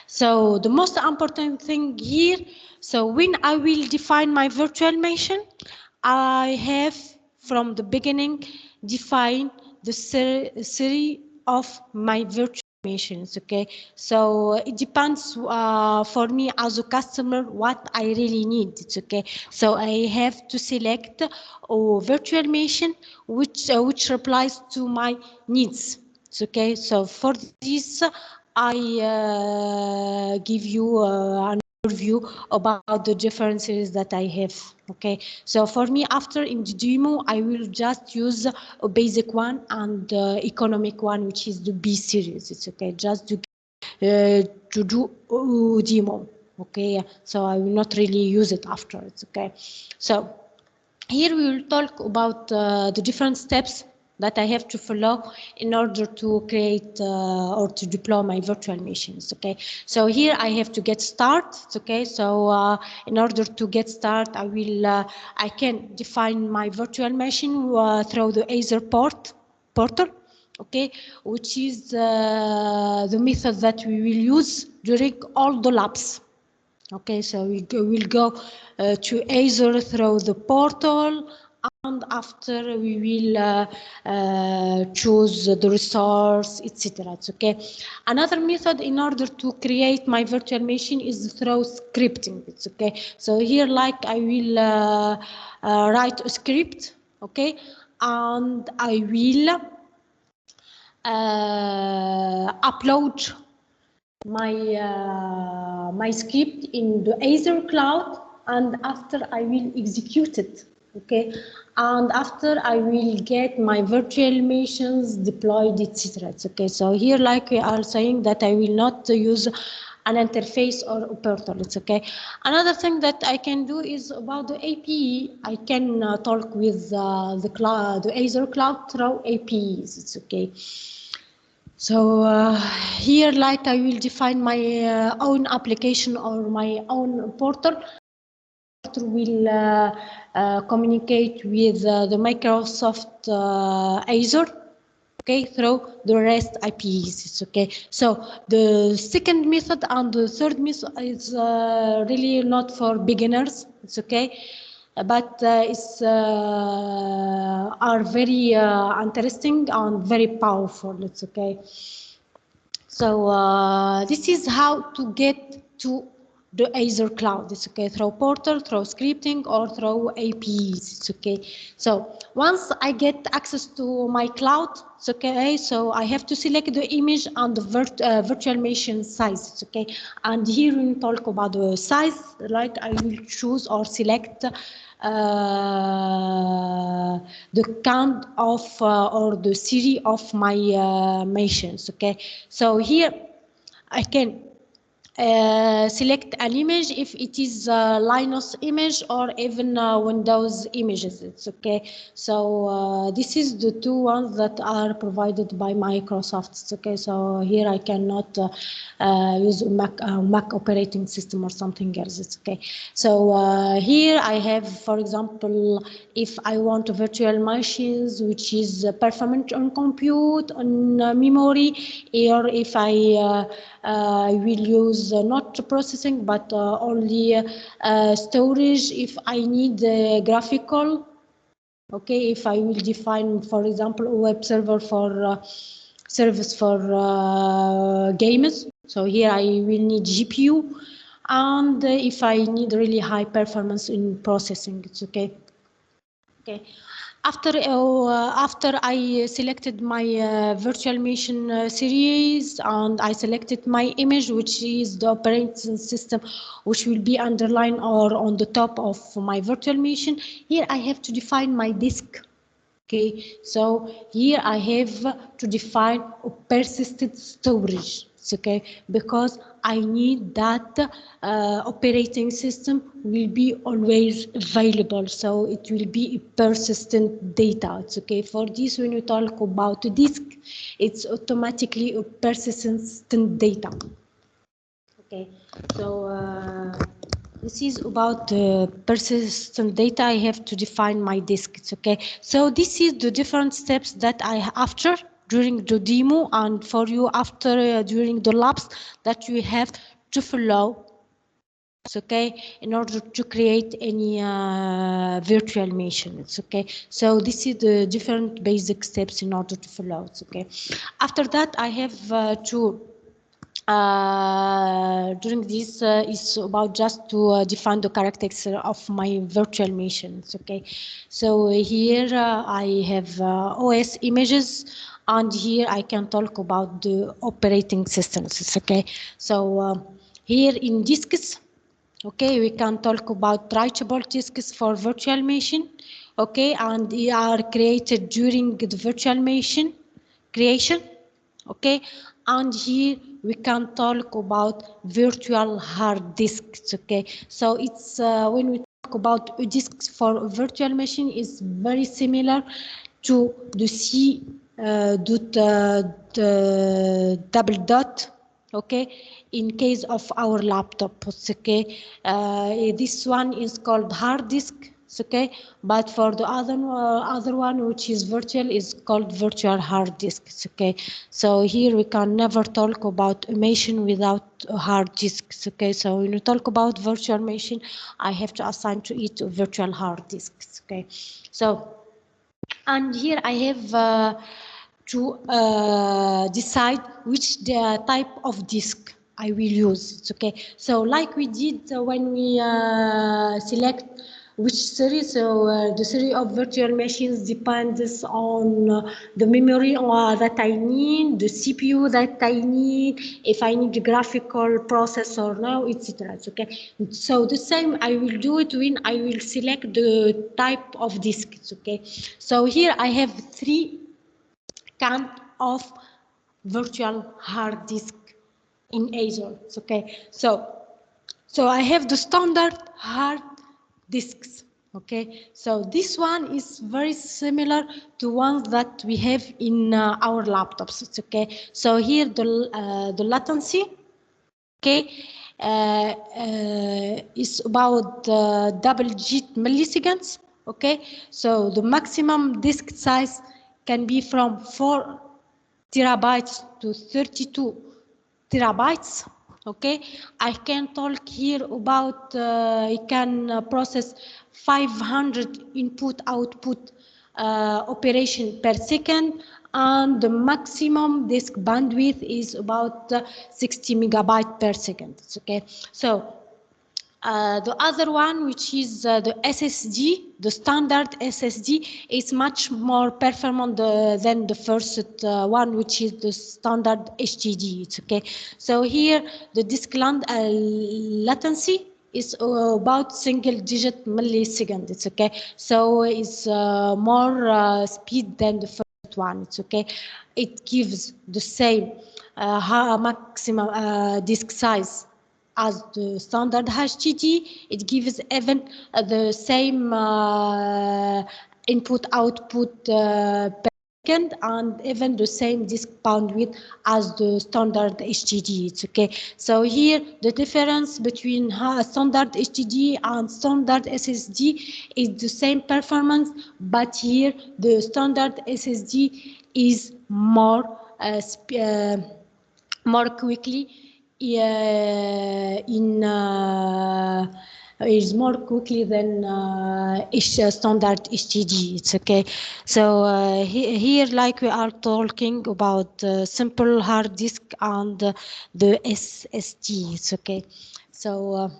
So the most important thing here, so when I will define my virtual machine, I have from the beginning define the series of my virtual machines. Okay, so it depends for me as a customer what I really need. It's okay. So I have to select a virtual machine which replies to my needs. It's okay. So for this, I give you an overview about the differences that I have. Okay. So for me, after in the demo, I will just use a basic one and economic one, which is the B series. It's okay. Just to do demo. Okay. So I will not really use it after. It's okay. So here we will talk about the different steps that I have to follow in order to create or to deploy my virtual machines. Okay, so here I have to get started. Okay, so in order to get started, I can define my virtual machine through the Azure portal. Okay, which is the method that we will use during all the labs. Okay, so we'll go to Azure through the portal, and after we will choose the resource, etc. It's okay. Another method in order to create my virtual machine is through scripting. It's okay. So here, like I will write a script, okay, and I will upload my script in the Azure cloud, and after I will execute it. Okay, and after I will get my virtual machines deployed, etc. It's okay. So here, like we are saying, that I will not use an interface or a portal. It's okay. Another thing that I can do is about the API. I can talk with the cloud, the Azure cloud through APIs. It's okay. So here, like I will define my own application or my own portal. Will communicate with the Microsoft Azure, okay, through the REST IPs. It's okay. So the second method and the third method is really not for beginners. It's okay. But it's are very interesting and very powerful. It's okay. So this is how to get to the Azure cloud. It's okay, through portal, through scripting, or through APIs. It's okay. So once I get access to my cloud, it's okay. So I have to select the image and the virtual machine size. It's okay. And here we talk about the size. Like I will choose or select the count of or the series of my machines. Okay. So here I can select an image if it is Linux image or even Windows images. It's okay. So this is the two ones that are provided by Microsoft. It's okay. So here I cannot use Mac operating system or something else. It's okay. So here I have, for example, if I want virtual machines which is performant on compute, on memory, or if I will use not processing but only storage, if I need graphical. Okay, if I will define, for example, a web server for service for games. So here I will need GPU, and if I need really high performance in processing, it's okay. Okay. After I selected my virtual machine series, and I selected my image, which is the operating system, which will be underlined or on the top of my virtual machine. Here I have to define my disk. Okay, so here I have to define a persistent storage. Okay, because I need that operating system will be always available, so it will be persistent data. It's okay. For this, when you talk about disk, it's automatically a persistent data. Okay. So this is about persistent data. I have to define my disk. It's okay. So this is the different steps that I after during the demo and for you after during the labs that you have to follow. It's okay, in order to create any virtual machine. It's okay. So this is the different basic steps in order to follow. It's okay. After that, I have to during this is about just to define the characteristics of my virtual machines. Okay, so here I have OS images, and here I can talk about the operating systems. It's okay. So here in disks, okay, we can talk about writable disks for virtual machine. Okay, and they are created during the virtual machine creation. Okay, and here we can talk about virtual hard disks. Okay, so it's when we talk about disks for virtual machine is very similar to the C double dot. Okay, in case of our laptops. Okay, this one is called hard disk. Okay, but for the other one, which is virtual, is called virtual hard disks. Okay, so here we can never talk about a machine without a hard disks. Okay, so when you talk about virtual machine, I have to assign to it a virtual hard disks. Okay, so and here I have to decide which the type of disk I will use. It's okay. So like we did when we select which series, so the series of virtual machines depends on the memory that I need, the CPU that I need, if I need the graphical processor now, etc. Okay. So the same I will do it when I will select the type of disk. It's okay. So here I have three kind of virtual hard disk in Azure. It's okay. So I have the standard hard disks. Okay. So this one is very similar to ones that we have in our laptops. It's okay. So here the latency. Okay. Is about double-digit milliseconds. Okay, so the maximum disk size can be from 4 terabytes to 32 terabytes. Okay, I can talk here about I can process 500 input-output operation per second, and the maximum disk bandwidth is about 60 megabytes per second. Okay, so the other one, which is the SSD, the standard SSD, is much more performant than the first one, which is the standard HDD. It's okay. So here the disk latency is about single-digit millisecond. It's okay. So it's more speed than the first one. It's okay. It gives the same maximum disk size as the standard HDD. It gives even the same input-output per second, and even the same disk bandwidth as the standard HDD. It's okay. So here the difference between standard HDD and standard SSD is the same performance, but here the standard SSD is more quickly is more quickly than standard HDD. It's okay. So here, like we are talking about simple hard disk and the SSD. It's okay. So.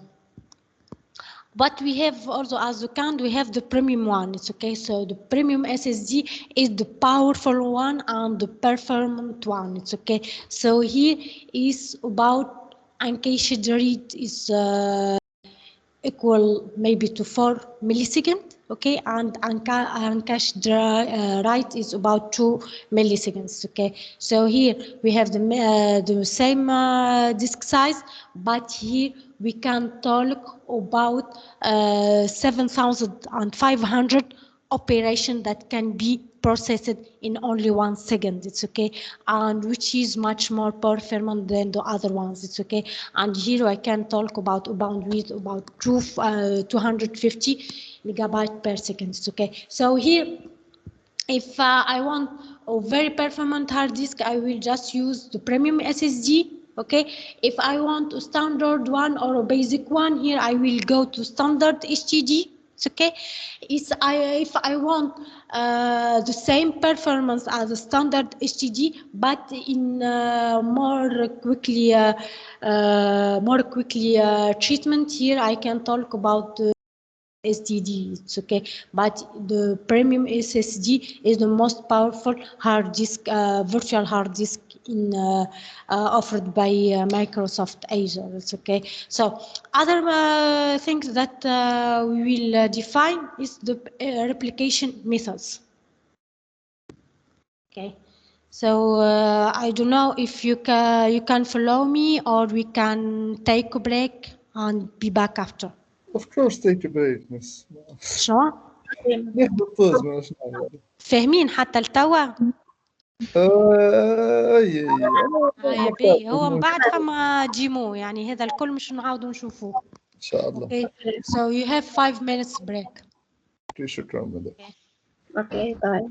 But we have also, as you can, we have the premium one. It's okay. So the premium SSD is the powerful one and the performant one. It's okay. So here is about uncached read is equal maybe to 4 milliseconds. Okay, and uncached write is about 2 milliseconds. Okay, so here we have the same disk size, but here we can talk about 7,500 operation that can be process it in only 1 second. It's okay, and which is much more performant than the other ones. It's okay, and here I can talk about bandwidth about 250 megabyte per second. It's okay. So here, if I want a very performant hard disk, I will just use the premium SSD. Okay, if I want a standard one or a basic one, here I will go to standard HDD. It's okay. If I want the same performance as a standard HDD, but in more quickly treatment, here I can talk about SSD. It's okay, but the premium SSD is the most powerful hard disk, virtual hard disk in offered by Microsoft Azure. It's okay. So other things that we will define is the replication methods. Okay. So I don't know if you can follow me, or we can take a break and be back after. Of course take a break miss. شو؟ ناخذ بوز مالناش دعوة. فاهمين حتى لتوا؟ اي يا بي هو من بعد فما جيمو، يعني هذا الكل مش نعاودوا نشوفوه. ان شاء الله. Okay, so you have 5 minutes break. شكرا مدام. اوكي باي.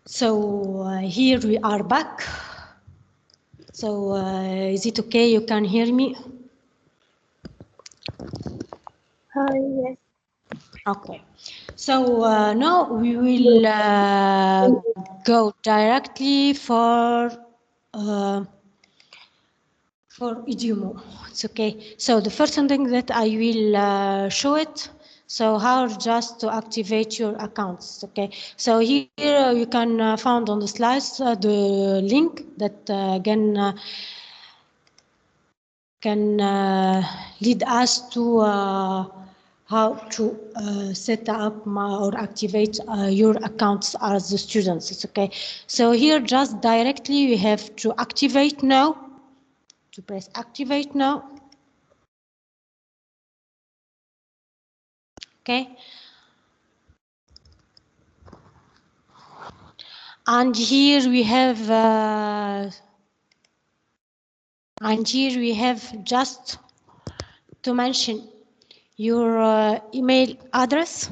So here we are back. So is it okay? You can hear me? Yes. Okay. So now we will go directly for Idiumo. It's okay. So the first thing that I will show it. So how just to activate your accounts. Okay. So here you can find on the slides the link that can lead us to how to set up or activate your accounts as the students. It's okay. So here just directly you have to activate now. To press activate now. Okay. And here we have just to mention your email address,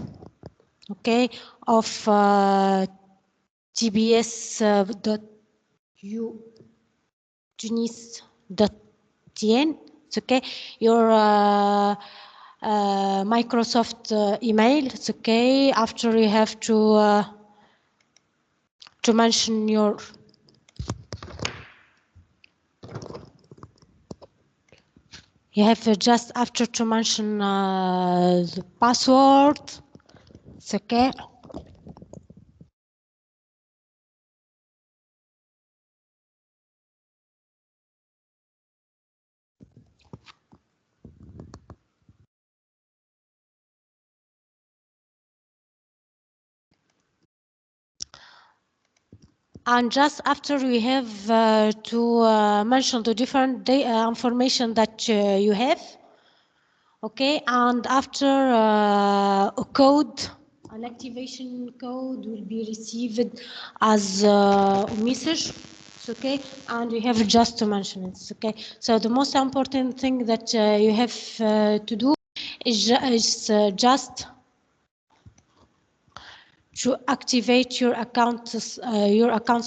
okay, of tbs.utunis.tn. It's okay. Your Microsoft email. It's okay. After you have to mention your you have just after to mention the password. It's okay. And just after we have to mention the different information that you have, okay, and after a code, an activation code will be received as a message, it's okay, and we have just to mention it, it's okay. So the most important thing that you have to do is just to activate your accounts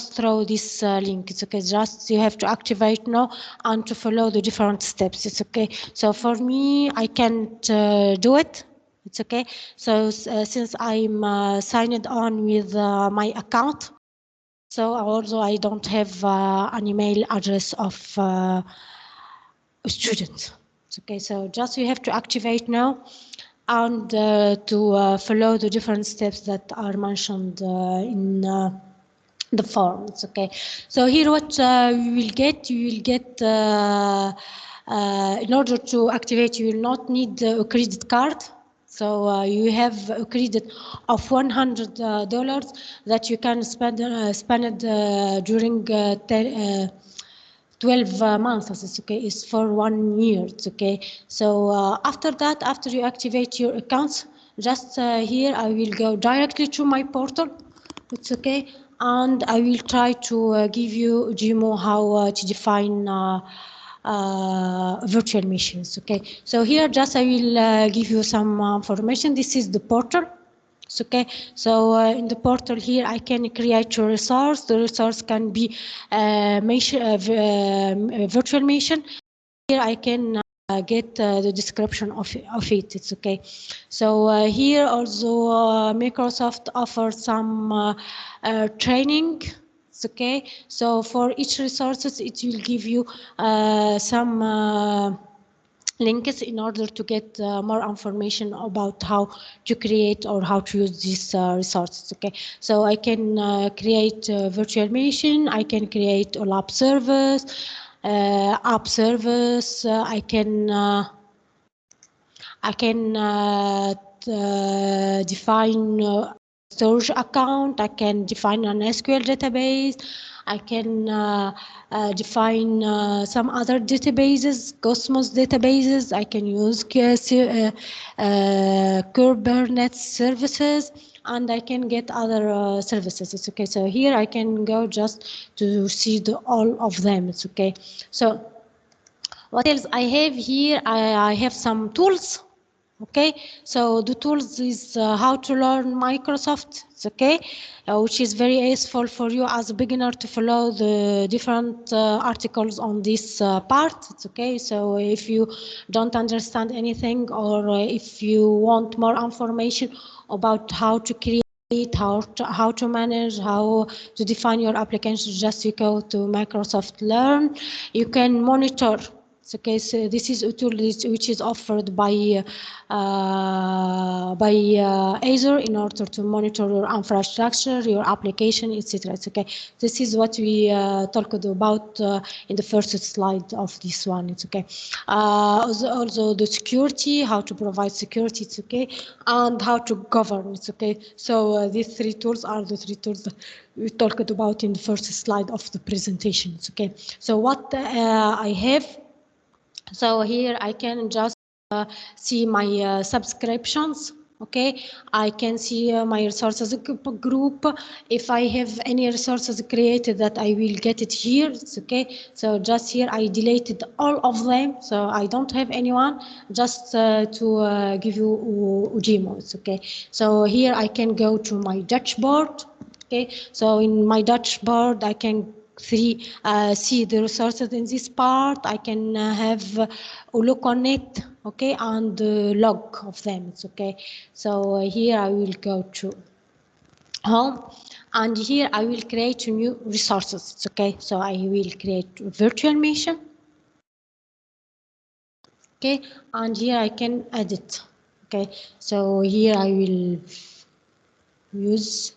through this link. It's okay. Just you have to activate now and to follow the different steps. It's okay. So for me, I can't do it. It's okay. So since I'm signed on with my account, so also I don't have an email address of students. It's okay. So just you have to activate now and to follow the different steps that are mentioned in the form. It's okay. So here what you will get in order to activate, you will not need a credit card. So you have a credit of $100 that you can spend during 12 months, it's okay, it's for 1 year, it's okay. So after that, after you activate your accounts, just here I will go directly to my portal, it's okay, and I will try to give you a demo how to define virtual machines, okay. So here just I will give you some information. This is the portal. It's okay. So in the portal here, I can create a resource. The resource can be virtual machine. Here I can get the description of it. It's okay. So here also Microsoft offers some training. It's okay. So for each resources, it will give you some links in order to get more information about how to create or how to use these resources. Okay, so I can create a virtual machine, I can create a lab service, app service, I can define storage account, I can define an SQL database, I can define some other databases, Cosmos databases, I can use Kubernetes services, and I can get other services. It's okay. So here I can go just to see all of them. It's okay. So what else I have here? I have some tools. Okay, so the tools is how to learn Microsoft. It's okay, which is very useful for you as a beginner to follow the different articles on this part. It's okay. So if you don't understand anything, or if you want more information about how to create, how to manage, how to define your applications, just you go to Microsoft Learn. You can monitor. Okay, so this is a tool which is offered by Azure in order to monitor your infrastructure, your application, etc. It's okay. This is what we talked about in the first slide of this one. It's okay. Also the security, how to provide security. It's okay, and how to govern. It's okay. So these three tools are the three tools that we talked about in the first slide of the presentation. It's okay. So what I have. So here I can just see my subscriptions. Okay, I can see my resources group. If I have any resources created, that I will get it here. It's okay. So just here I deleted all of them, so I don't have anyone. Just to give you Ujimo. It's okay. So here I can go to my dashboard. Okay, so in my dashboard I can see the resources in this part. I can have a look on it, okay, and log of them. It's okay. So here I will go to home, and here I will create new resources. It's okay. So I will create a virtual machine. Okay, and here I can edit. Okay, so here I will use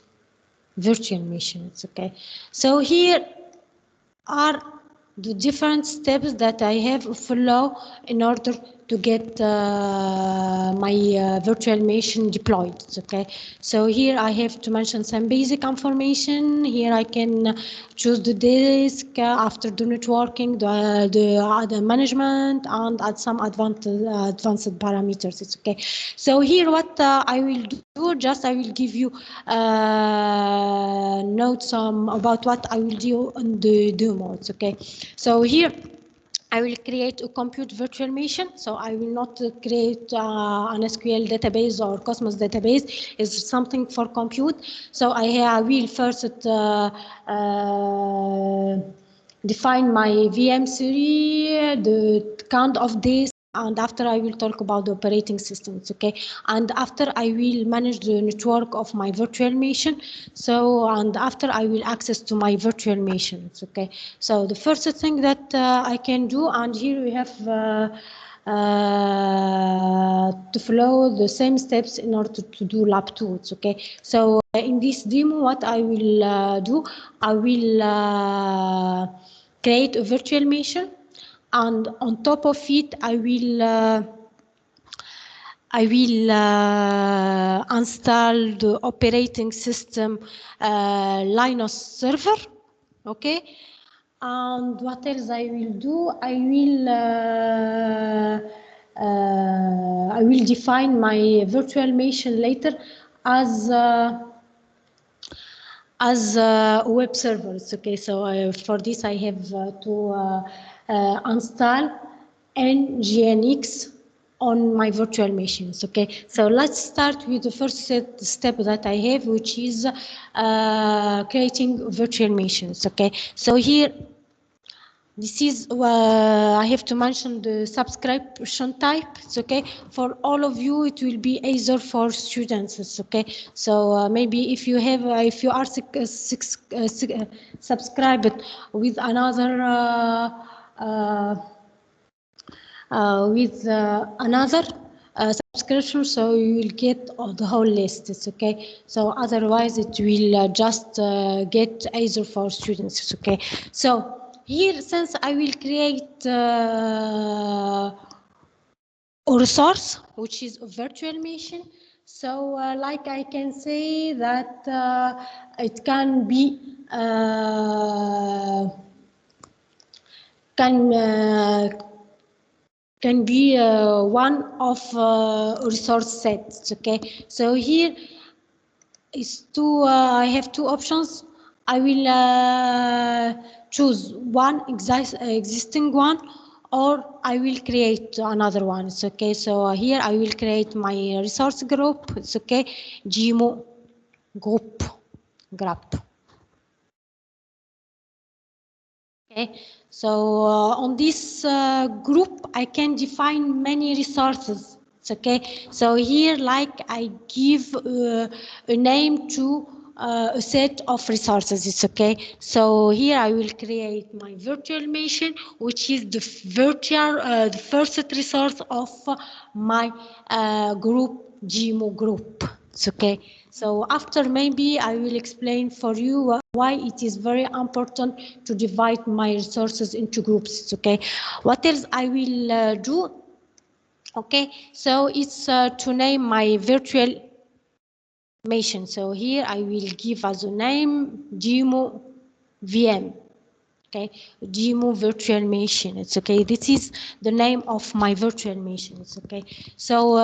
virtual machine. It's okay. So here are the different steps that I have to follow in order to get my virtual machine deployed. Okay, so here I have to mention some basic information. Here I can choose the disk after the networking, the management, and add some advanced parameters. It's okay. So here what I will do, just I will give you notes about what I will do on the demo. It's okay. So here I will create a compute virtual machine. So I will not create an SQL database or Cosmos database. It's something for compute. So I will first define my VM series, the count of days, and after I will talk about the operating systems, okay? And after I will manage the network of my virtual machine. So, and after I will access to my virtual machines, okay? So the first thing that I can do, and here we have to follow the same steps in order to do lab 2, it's okay? So in this demo, what I will do, I will create a virtual machine, and on top of it, I will install the operating system Linux server, okay? And what else I will do? I will define my virtual machine later as web servers. Okay, so for this I have to install nginx on my virtual machines. Okay, so let's start with the first step that I have, which is creating virtual machines. Okay, so here this is I have to mention the subscription type. It's okay for all of you. It will be either for students. It's okay. So maybe if you have, if you are subscribed with another subscription, so you will get the whole list. It's okay. So otherwise, it will just get either for students. It's okay. So here, since I will create a resource, which is a virtual machine, so like I can say that it can be one of resource sets. Okay, so here is I have two options. I will choose one existing one, or I will create another one. It's okay. So here I will create my resource group. It's okay. GMO group. Okay. So on this group, I can define many resources. It's okay. So here, like I give a name to a set of resources. It's okay. So here I will create my virtual machine, which is the the first resource of my group, GMO group. It's okay. So after maybe I will explain for you why it is very important to divide my resources into groups. It's okay. What else I will do? Okay. So it's to name my virtual machine. So here I will give as a name GMO VM. Okay, GMO virtual machine. It's okay. This is the name of my virtual machine. It's okay. So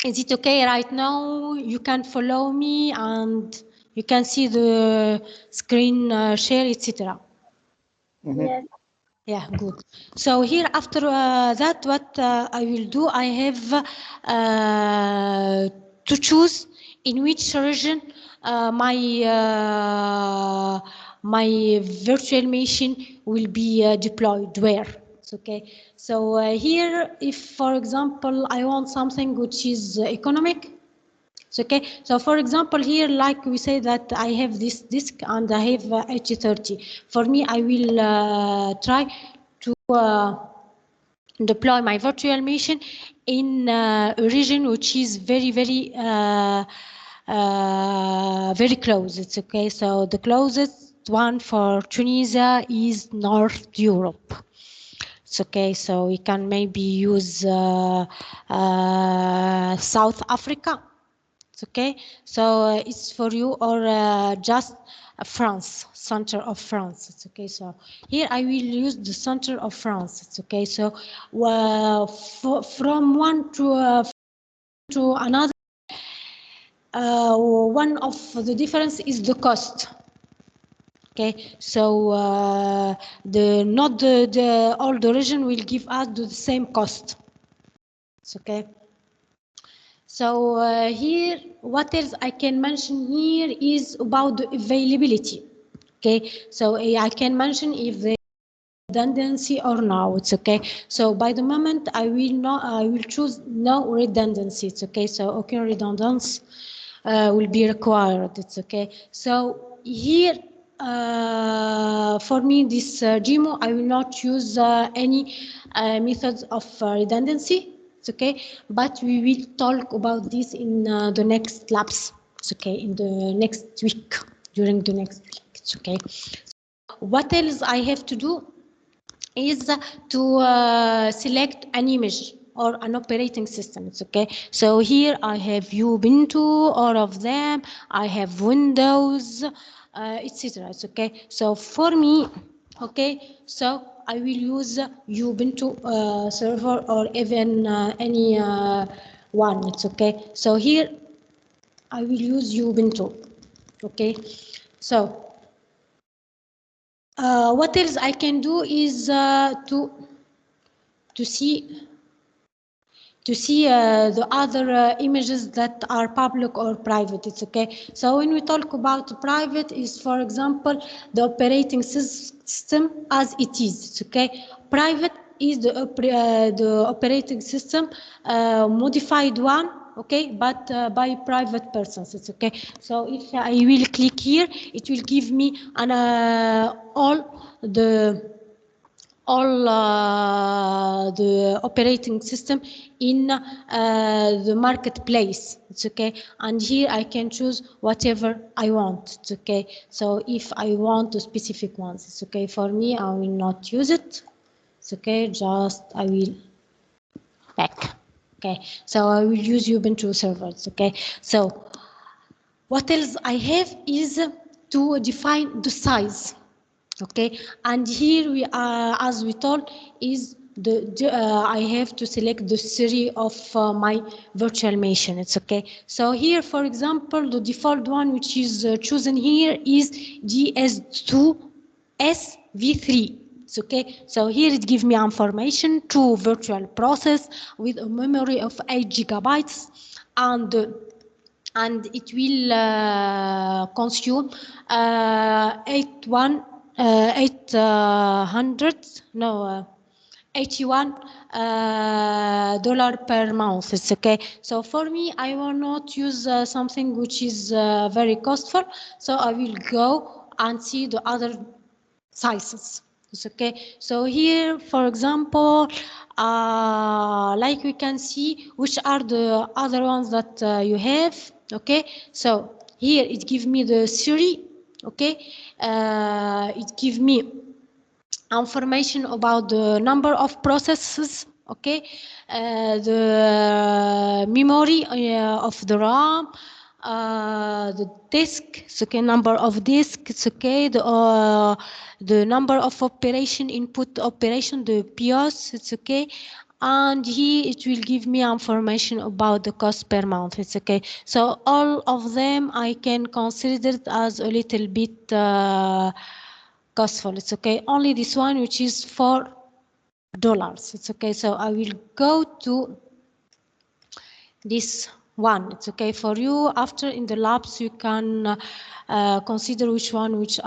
is it okay right now? You can follow me and you can see the screen share, etc. Yes. Yeah, good. So here after that, what I will do, I have to choose in which region my virtual machine will be deployed, where. It's okay. So here, if for example I want something which is economic, it's okay. So for example, here, like we say that I have this disk and I have H30. For me, I will try to deploy my virtual machine in a region which is very, very, very close. It's okay. So the closest one for Tunisia is North Europe. It's okay. So we can maybe use South Africa. It's okay. So it's for you, or just France, center of France. It's okay. So here I will use the center of France. It's okay. So from one to another, one of the difference is the cost. Okay, so not the all the region will give us the same cost. It's okay. So here, what else I can mention here is about the availability. Okay, so I can mention if the redundancy or no. It's okay. So by the moment I will choose no redundancy. It's okay. So okay, redundancy will be required. It's okay. So here. For me, this GMO, I will not use any methods of redundancy. It's okay, but we will talk about this in the next labs. It's okay, in the next week, during the next week. It's okay. What else I have to do is to select an image or an operating system. It's okay. So here I have Ubuntu, all of them. I have Windows, etc. It's okay. So for me, okay, so I will use Ubuntu server or even any one. It's okay. So here I will use Ubuntu. Okay. So what else I can do is to see the other images that are public or private. It's okay. So when we talk about private, is for example the operating system as it is. It's okay. Private is the operating system modified one. Okay, but by private persons. It's okay. So if I will click here, it will give me all the operating system in the marketplace. It's okay. And here I can choose whatever I want. It's okay. So if I want the specific ones, it's okay. For me, I will not use it. It's okay. Just I will back. Okay. So I will use Ubuntu servers. Okay. So what else I have is to define the size. Okay, and here we are, as we told, is I have to select the series of my virtual machine. It's okay. So here, for example, the default one which is chosen here is GS2 SV3. It's okay. So here it gives me information to virtual process with a memory of 8 gigabytes, and it will consume 81 $81 per month. It's okay. So for me, I will not use something which is very costful. So I will go and see the other sizes. It's okay. So here, for example, like we can see which are the other ones that you have. Okay. So here it gives me the series. Okay. It gives me information about the number of processes, okay, the memory of the RAM, the disk, it's okay, number of disks, it's okay, the number of input operation, the BIOS, it's okay, and here it will give me information about the cost per month. It's okay. So all of them I can consider it as a little bit costful. It's okay. Only this one, which is $4. It's okay. So I will go to this one. It's okay for you. After in the labs, you can consider which one which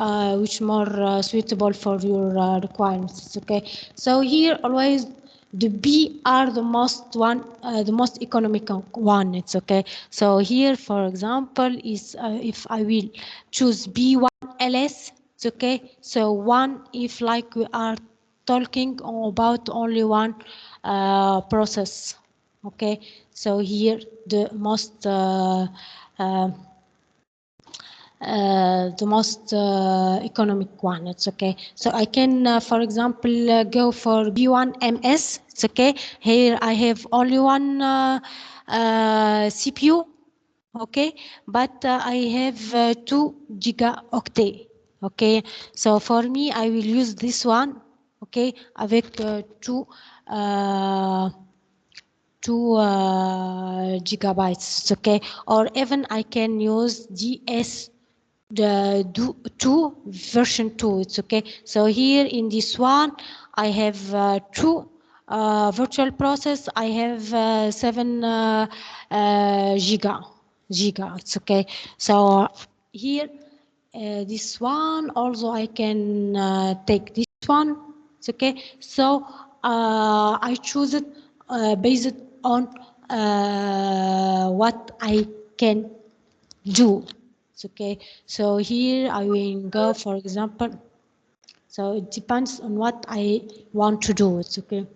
more suitable for your requirements. It's okay. So here always the B are the most economical one. It's okay. So here, for example, is if I will choose B1 LS. It's okay. So one, if like we are talking about only one process. Okay, so here the most economic one. It's okay. So I can, for example, go for B1 MS. It's okay. Here I have only one CPU. Okay, but I have 2 gigaoctet. Okay, so for me I will use this one. Okay, avec 2 gigabytes. Okay, or even I can use the 2 version 2. It's okay. So here in this one I have 2 virtual process. I have 7 giga. It's okay. So here this one also I can take this one. It's okay. So I choose it based on what I can do. It's okay. So here I will go, for example. So it depends on what I want to do. It's okay.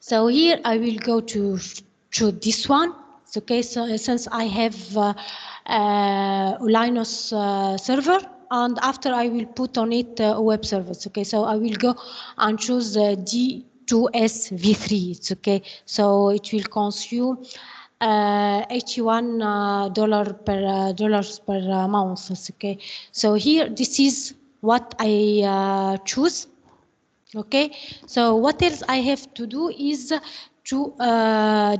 So here I will go to this one. It's okay. So since I have Linux server, and after I will put on it a web service. Okay. So I will go and choose D2S V3. It's okay. So it will consume $81 per month. It's okay. So here this is what I choose. Okay, so what else I have to do is to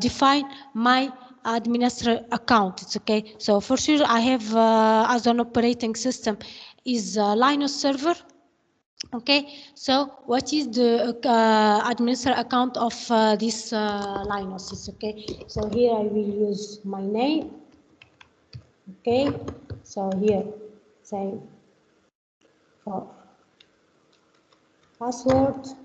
define my administrator account. It's okay. So for sure I have as an operating system is Linux server. Okay, so what is the administrator account of this Linux? It's okay. So here I will use my name. Okay, so here say for password.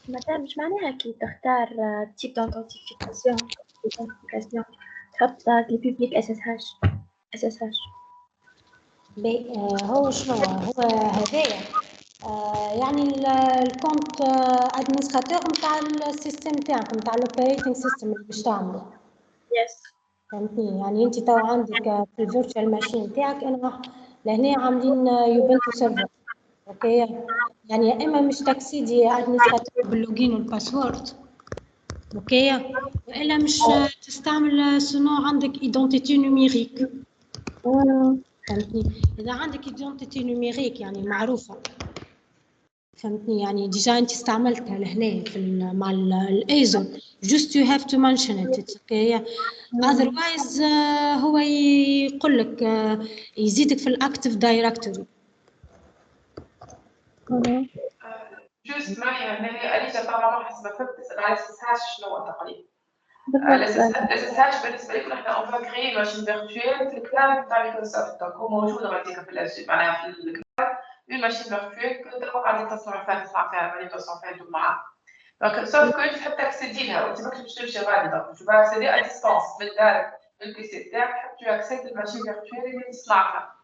مادام مش معناها كي تختار تيب d'authentification تحط البيبليك SSH. هو شنو هو هذايا يعني الكونت ادمنستراتور نتاع السيستم تاعك نتاع الاوبريتنج سيستم اللي باش تعمله. يس فهمتني؟ يعني انت تو عندك في الفيرتشوال ماشين تاعك انا لهنا عاملين يوبنتو سيرفر. اوكي يعني يا اما مش تاكسيدي ادمنستراتور باللوجين والباسورد اوكي والا مش تستعمل سنو عندك ايدنتيتي نوميريك فهمتني اذا عندك ايدنتيتي نوميريك يعني معروفه فهمتني يعني ديجا انت استعملتها لهنا في مع الايزو just you have to mention it it's okay otherwise هو يقول لك يزيدك في الاكتيف دايركتوري جوست ماريا هنا أليجا طالما حسب ما فهمت تسأل على الساش شنو هو التقليد الساش بالنسبة لكم احنا اون فا كريي ماشين فيرتويال في الكلاود تاع مايكروسوفت دونك هو موجود غاديك في الأجهزة معناها في الكلاود اون ماشين فيرتويال تبقى غادي تصنع فيها مانيبيولاسيون فيها معاها دونك سوف كو تحب تاكسيدي لها وانت ماكش باش تمشي غادي دونك tu vas accéder à distance من دارك من البيسي تاعك تحب tu accèdes للماشين فيرتويال اللي تصنعها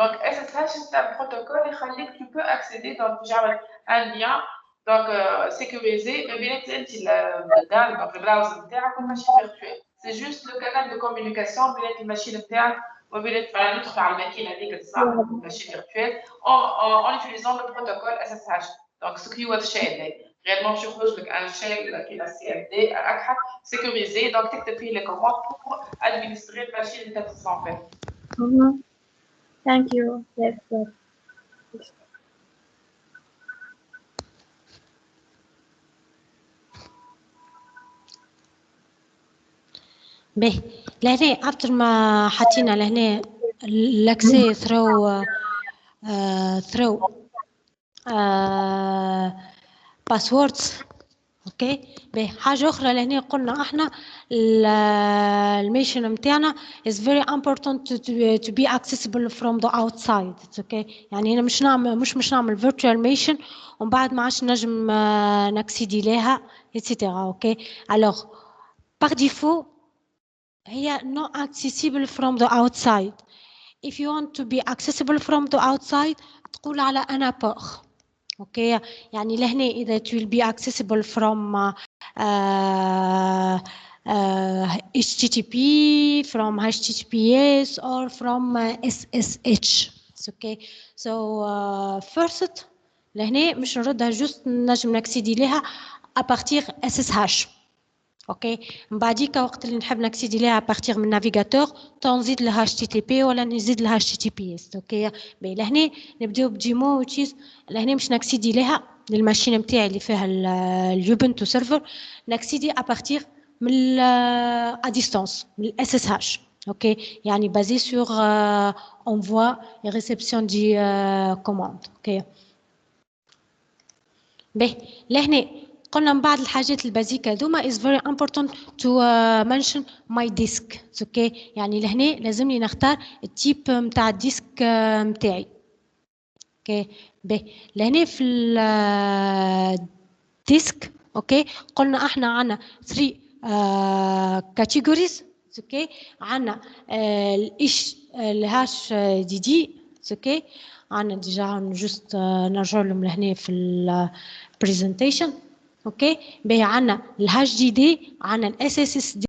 donc SSH c'est un protocole يخليك tu peux accéder donc جعل un lien donc sécurisé بين انت الدار donc البراوزر نتاعك والماشين فيرتويال c'est juste le canal de communication بين الماشين نتاعك وبين فعلا ندخل على الماكينه هذيك تصنع الماشين فيرتويال en utilisant le protocole SSH donc secure shell réellement باش يخرج لك un shell qui est CMD اكحل sécurisé donc تكتب فيه les commandes pour administrer الماشين اللي تصنع فيها. Thank you. Yes, sir. باهي لهنا after ما حطينا لهنا الاكسي through passwords اوكي باهي حاجه اخرى لهنا قلنا احنا الميشن نتاعنا is very important to be accessible from the outside اوكي يعني هنا مش نعمل virtual mission ومن بعد ما عادش نجم نكسيدي لها اتسيتيرا اوكي alors par défaut هي not accessible from the outside if you want to be accessible from the outside تقول على أنا باخ اوكي يعني لهنا إذا it will be accessible from HTTP from HTTPS or from SSH okay so first لهنا مش نردها جست نجم نكسيدي لها à partir SSH اوكي من بعديك وقت اللي نحب نكسيدي لها بارتيغ من نافيغاتور تنزيد لها HTTP ولا نزيد لها HTTPS اوكي باهي لهنا نبداو بديمو وتشيز لهنا مش نكسيدي لها للماشين نتاعي اللي فيها اليوبنتو سيرفر نكسيدي ابارتيغ من ا ديستانس من الاس اس اتش اوكي يعني بازي سور انفوا اي ريسبسيون دي كوموند اوكي باهي لهنا قلنا من بعض الحاجات البازيكة هذوما is very important to mention my disk okay يعني لهنا لازمني نختار التيب متاع الديسك متاعي اوكي باهي لهنا في الديسك اوكي قلنا احنا عنا 3 categories اوكي عنا الهاش دي دي اوكي عنا ديجا جوست نرجع لهم لهنا في البريزنتيشن اوكي باهي عندنا الهاش دي دي عندنا الاس اس اس دي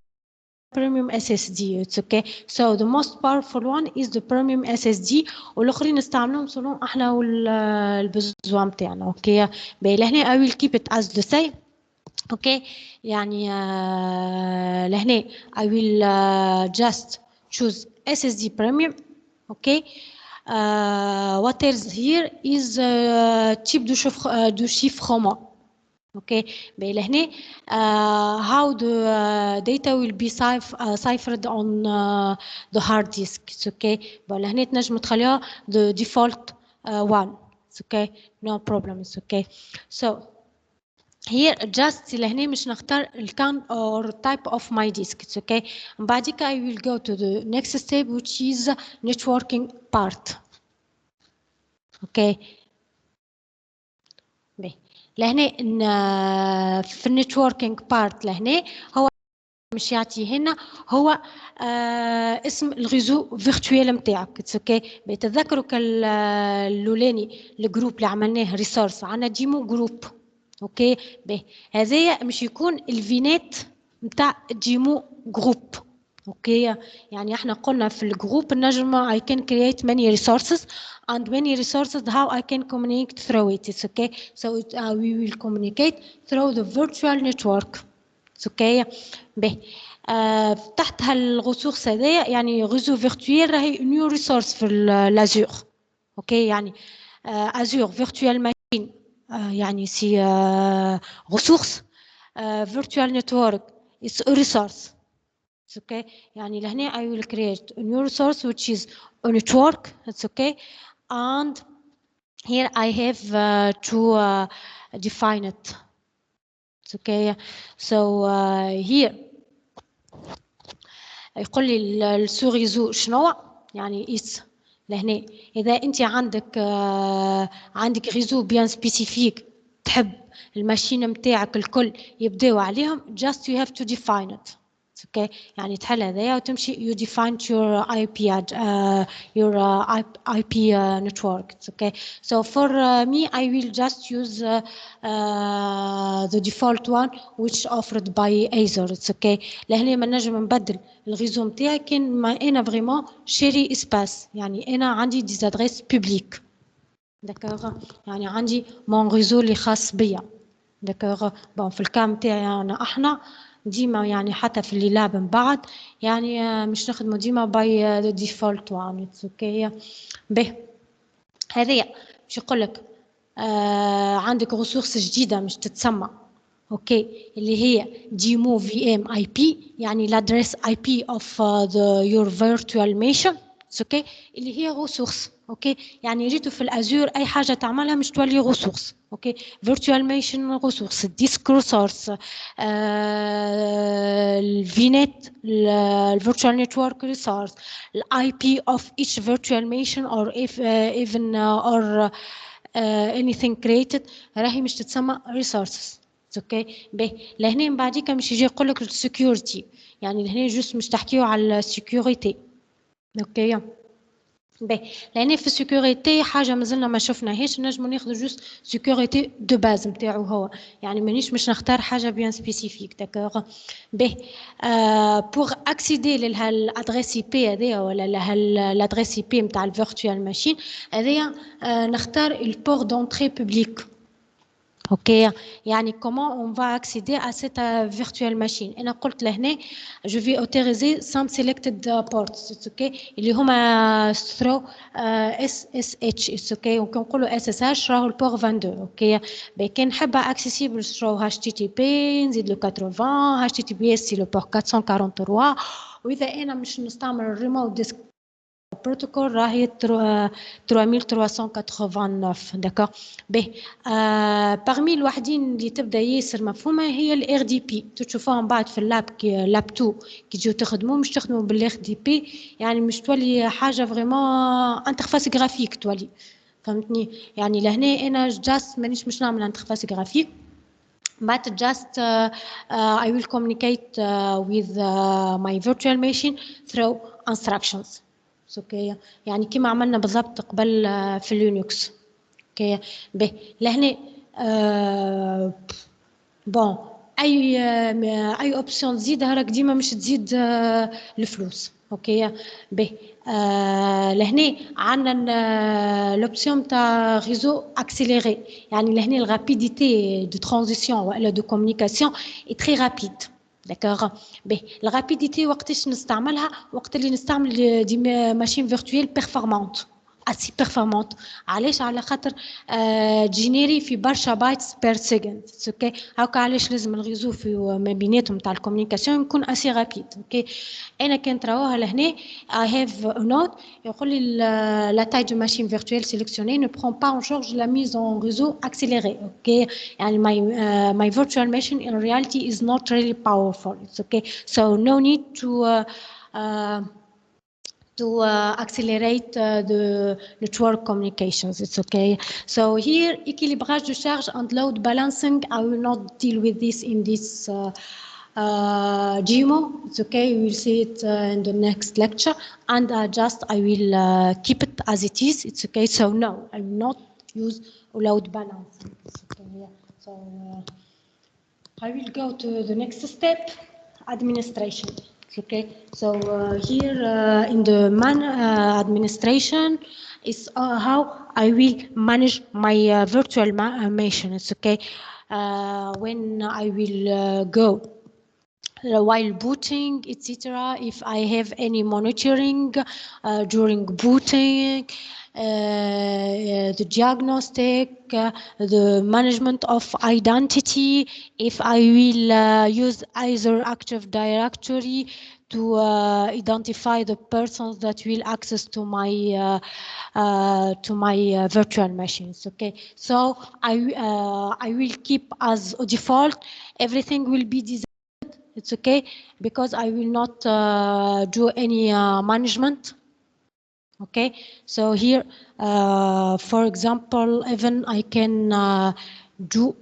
premium SSD it's okay so the most powerful one is the premium SSD والاخرين نستعملهم سلون احنا والبزوام تاعنا اوكي باهي لهنا I will keep it as the same اوكي يعني لهنا I will just choose SSD premium اوكي what else here is type de chiffrement okay باهي لهنا how the data will be ciphered on the hard disk it's okay باهي لهنا تنجم تخليها the default one it's okay no problem it's okay so here just لهنا مش نختار الكان or type of my disk it's okay من بعديك I will go to the next step which is networking part okay باهي لهنا في النتوركينج بارت لهنا هو مش يعطي هنا هو اسم الريزو فيرتويال نتاعك اوكي بتذكروا الاولاني الجروب اللي عملناه ريسورس عندنا ديمو جروب اوكي باهي هذايا مش يكون الفينات نتاع ديمو جروب اوكي يعني احنا قلنا في الجروب نجم I can create many resources and many resources how I can communicate through it. It's okay. So we will communicate through the virtual network. It's okay. به تحت هالغسوخ هذايا يعني غزو فيرتويال راهي نيو ريسورس في الازور. اوكي يعني ازور فيرتوال ماشين يعني سي ressource virtual network is a resource. It's okay. يعني لهنا I will create a new resource which is a network. It's okay. And here I have to define it. It's okay. So here يقول لي السوريزو شنو يعني is لهنا إذا أنت عندك ريزو بيان سبيسيفيك تحب الماشين متاعك الكل يبداو عليهم just you have to define it. Okay. يعني تحل هذايا وتمشي you define your IP network. Okay. So for me I will just use the default one which offered by Acer. It's okay. لهنا ما نجم نبدل الريزو متاعي كان ما انا فريمون شيري اسباس يعني انا عندي دي ادريس بوبليك داكوغ يعني عندي مون ريزو اللي خاص بيا داكوغ بون في الكام تاعي احنا ديما يعني حتى في اللي لاب من بعد يعني مش نخدمو ديما باي ذا ديفولت وان اوكي به هذيا باش يقول لك عندك ريسورس جديده مش تتسمى اوكي اللي هي ديمو في ام اي بي يعني الادريس اي بي اوف يور فيرتوال ماشين اوكي اللي هي ريسورس اوكي يعني ريتو في الازور اي حاجه تعملها مش تولي ريسورس اوكي فيرتوال ماشين ريسورس ديسك ريسورس الفينت الفيرتوال نتورك ريسورس الاي بي اوف each virtual machine or if even or anything created راهي مش تتسمى resources. اوكي به لهنا من بعديك مش يجي يقول لك السكيورتي يعني لهنا جوست مش تحكيو على السكيورتي اوكي به لهنا في السكيورتي حاجه مازلنا ما شفناهاش نجمو ناخذ جوست سكيورتي دو باز نتاعو هو يعني مانيش مش نختار حاجه بيان سبيسيفيك داكوغ به بور اكسيدي للادريس اي بي هذايا ولا لادريس اي بي نتاع الفيرتوال ماشين هذايا نختار البور دونتري بوبليك. اوكي يعني comment on va accéder à cette virtual machine انا قلت لهنا je vais autoriser some selected ports اوكي اللي هما through SSH اوكي وكنقولوا SSH راهو البور 22 اوكي كان نحبها accessible through HTTP نزيد له 80 HTTPS سي لو بور 443 واذا انا مش نستعمل الريموت ديسك بروتوكول راهي 3389 داكوغ به باغمي الوحدين اللي تبدا ياسر مفهومه هي الار دي بي تشوفوهم بعد في اللاب لاب 2 كي تجيو تخدموا مش تخدموا بالار دي بي يعني مش تولي حاجه فريمون انترفاس جرافيك تولي فهمتني يعني لهنا انا جاست مانيش مش نعمل انترفاس جرافيك but just I will communicate with my virtual machine through instructions. اوكي يعني كما عملنا بالضبط قبل في اليونكس اوكي به لهنا بون اي اوبسيون تزيدها راك ديما مش تزيد الفلوس اوكي به لهنا عندنا لوبسيون تاع ريزو اكسيليري يعني لهنا الرابيديتي دو ترانزيسيون ولا دو كومونيكاسيون اي تري رابيد داكوغ به الرابيديتي وقتاش نستعملها وقت اللي نستعمل دي ماشين فيرتويال بيرفورمانت اسي بيرفورمانت علاش على خاطر جينيري في برشا بايتس بير سكند اوكي هاكا علاش لازم الريزو في ما بيناتهم تاع الكومونيكاسيون يكون اسي رابيد اوكي انا كنت راوها لهنا اي هاف نوت يقول لي لا تاي دو ماشين فيرتويال سيليكسيوني نو برون با اون شارج لا ميز اون ريزو اكسيليري اوكي يعني my virtual machine in reality is not really powerful. It's okay. So no need to accelerate the network communications. It's okay. So here, équilibrage de charge and load balancing. I will not deal with this in this demo. It's okay. We will see it in the next lecture. And I will keep it as it is. It's okay. So no, I will not use load balancing. It's okay. So I will go to the next step, administration. Okay, so here in the administration is how I will manage my virtual machines. Okay, when I will go while booting, etc. If I have any monitoring during booting, the diagnostic, the management of identity, if I will use either Active Directory to identify the persons that will access to my virtual machines. Okay, so I will keep as default. Everything will be designed. It's okay because I will not do any management. Okay, so here, for example, even I can do.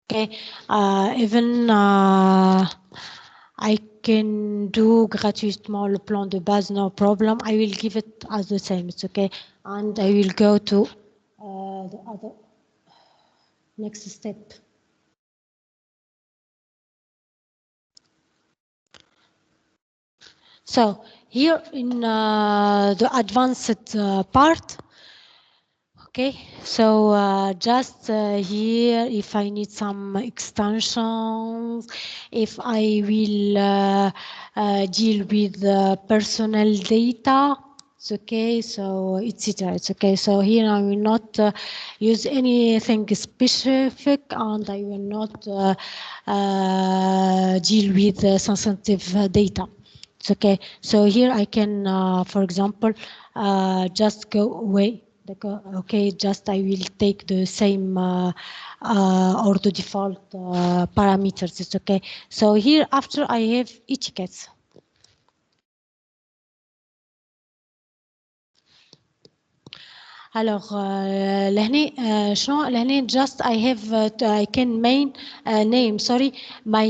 Okay, even I can do gratuitement le plan de base, no problem. I will give it as the same. It's okay, and I will go to the other next step. So here in the advanced part, okay, so just here, if I need some extensions, if I will deal with personal data, it's okay, so etc. It's okay. So here I will not use anything specific, and I will not deal with sensitive data. It's okay. So here I can, for example, just go away. Okay, just I will take the same or the default parameters. It's okay. So here after I have etiquettes. Alors, لهنا شنو لهنا just I have I can name my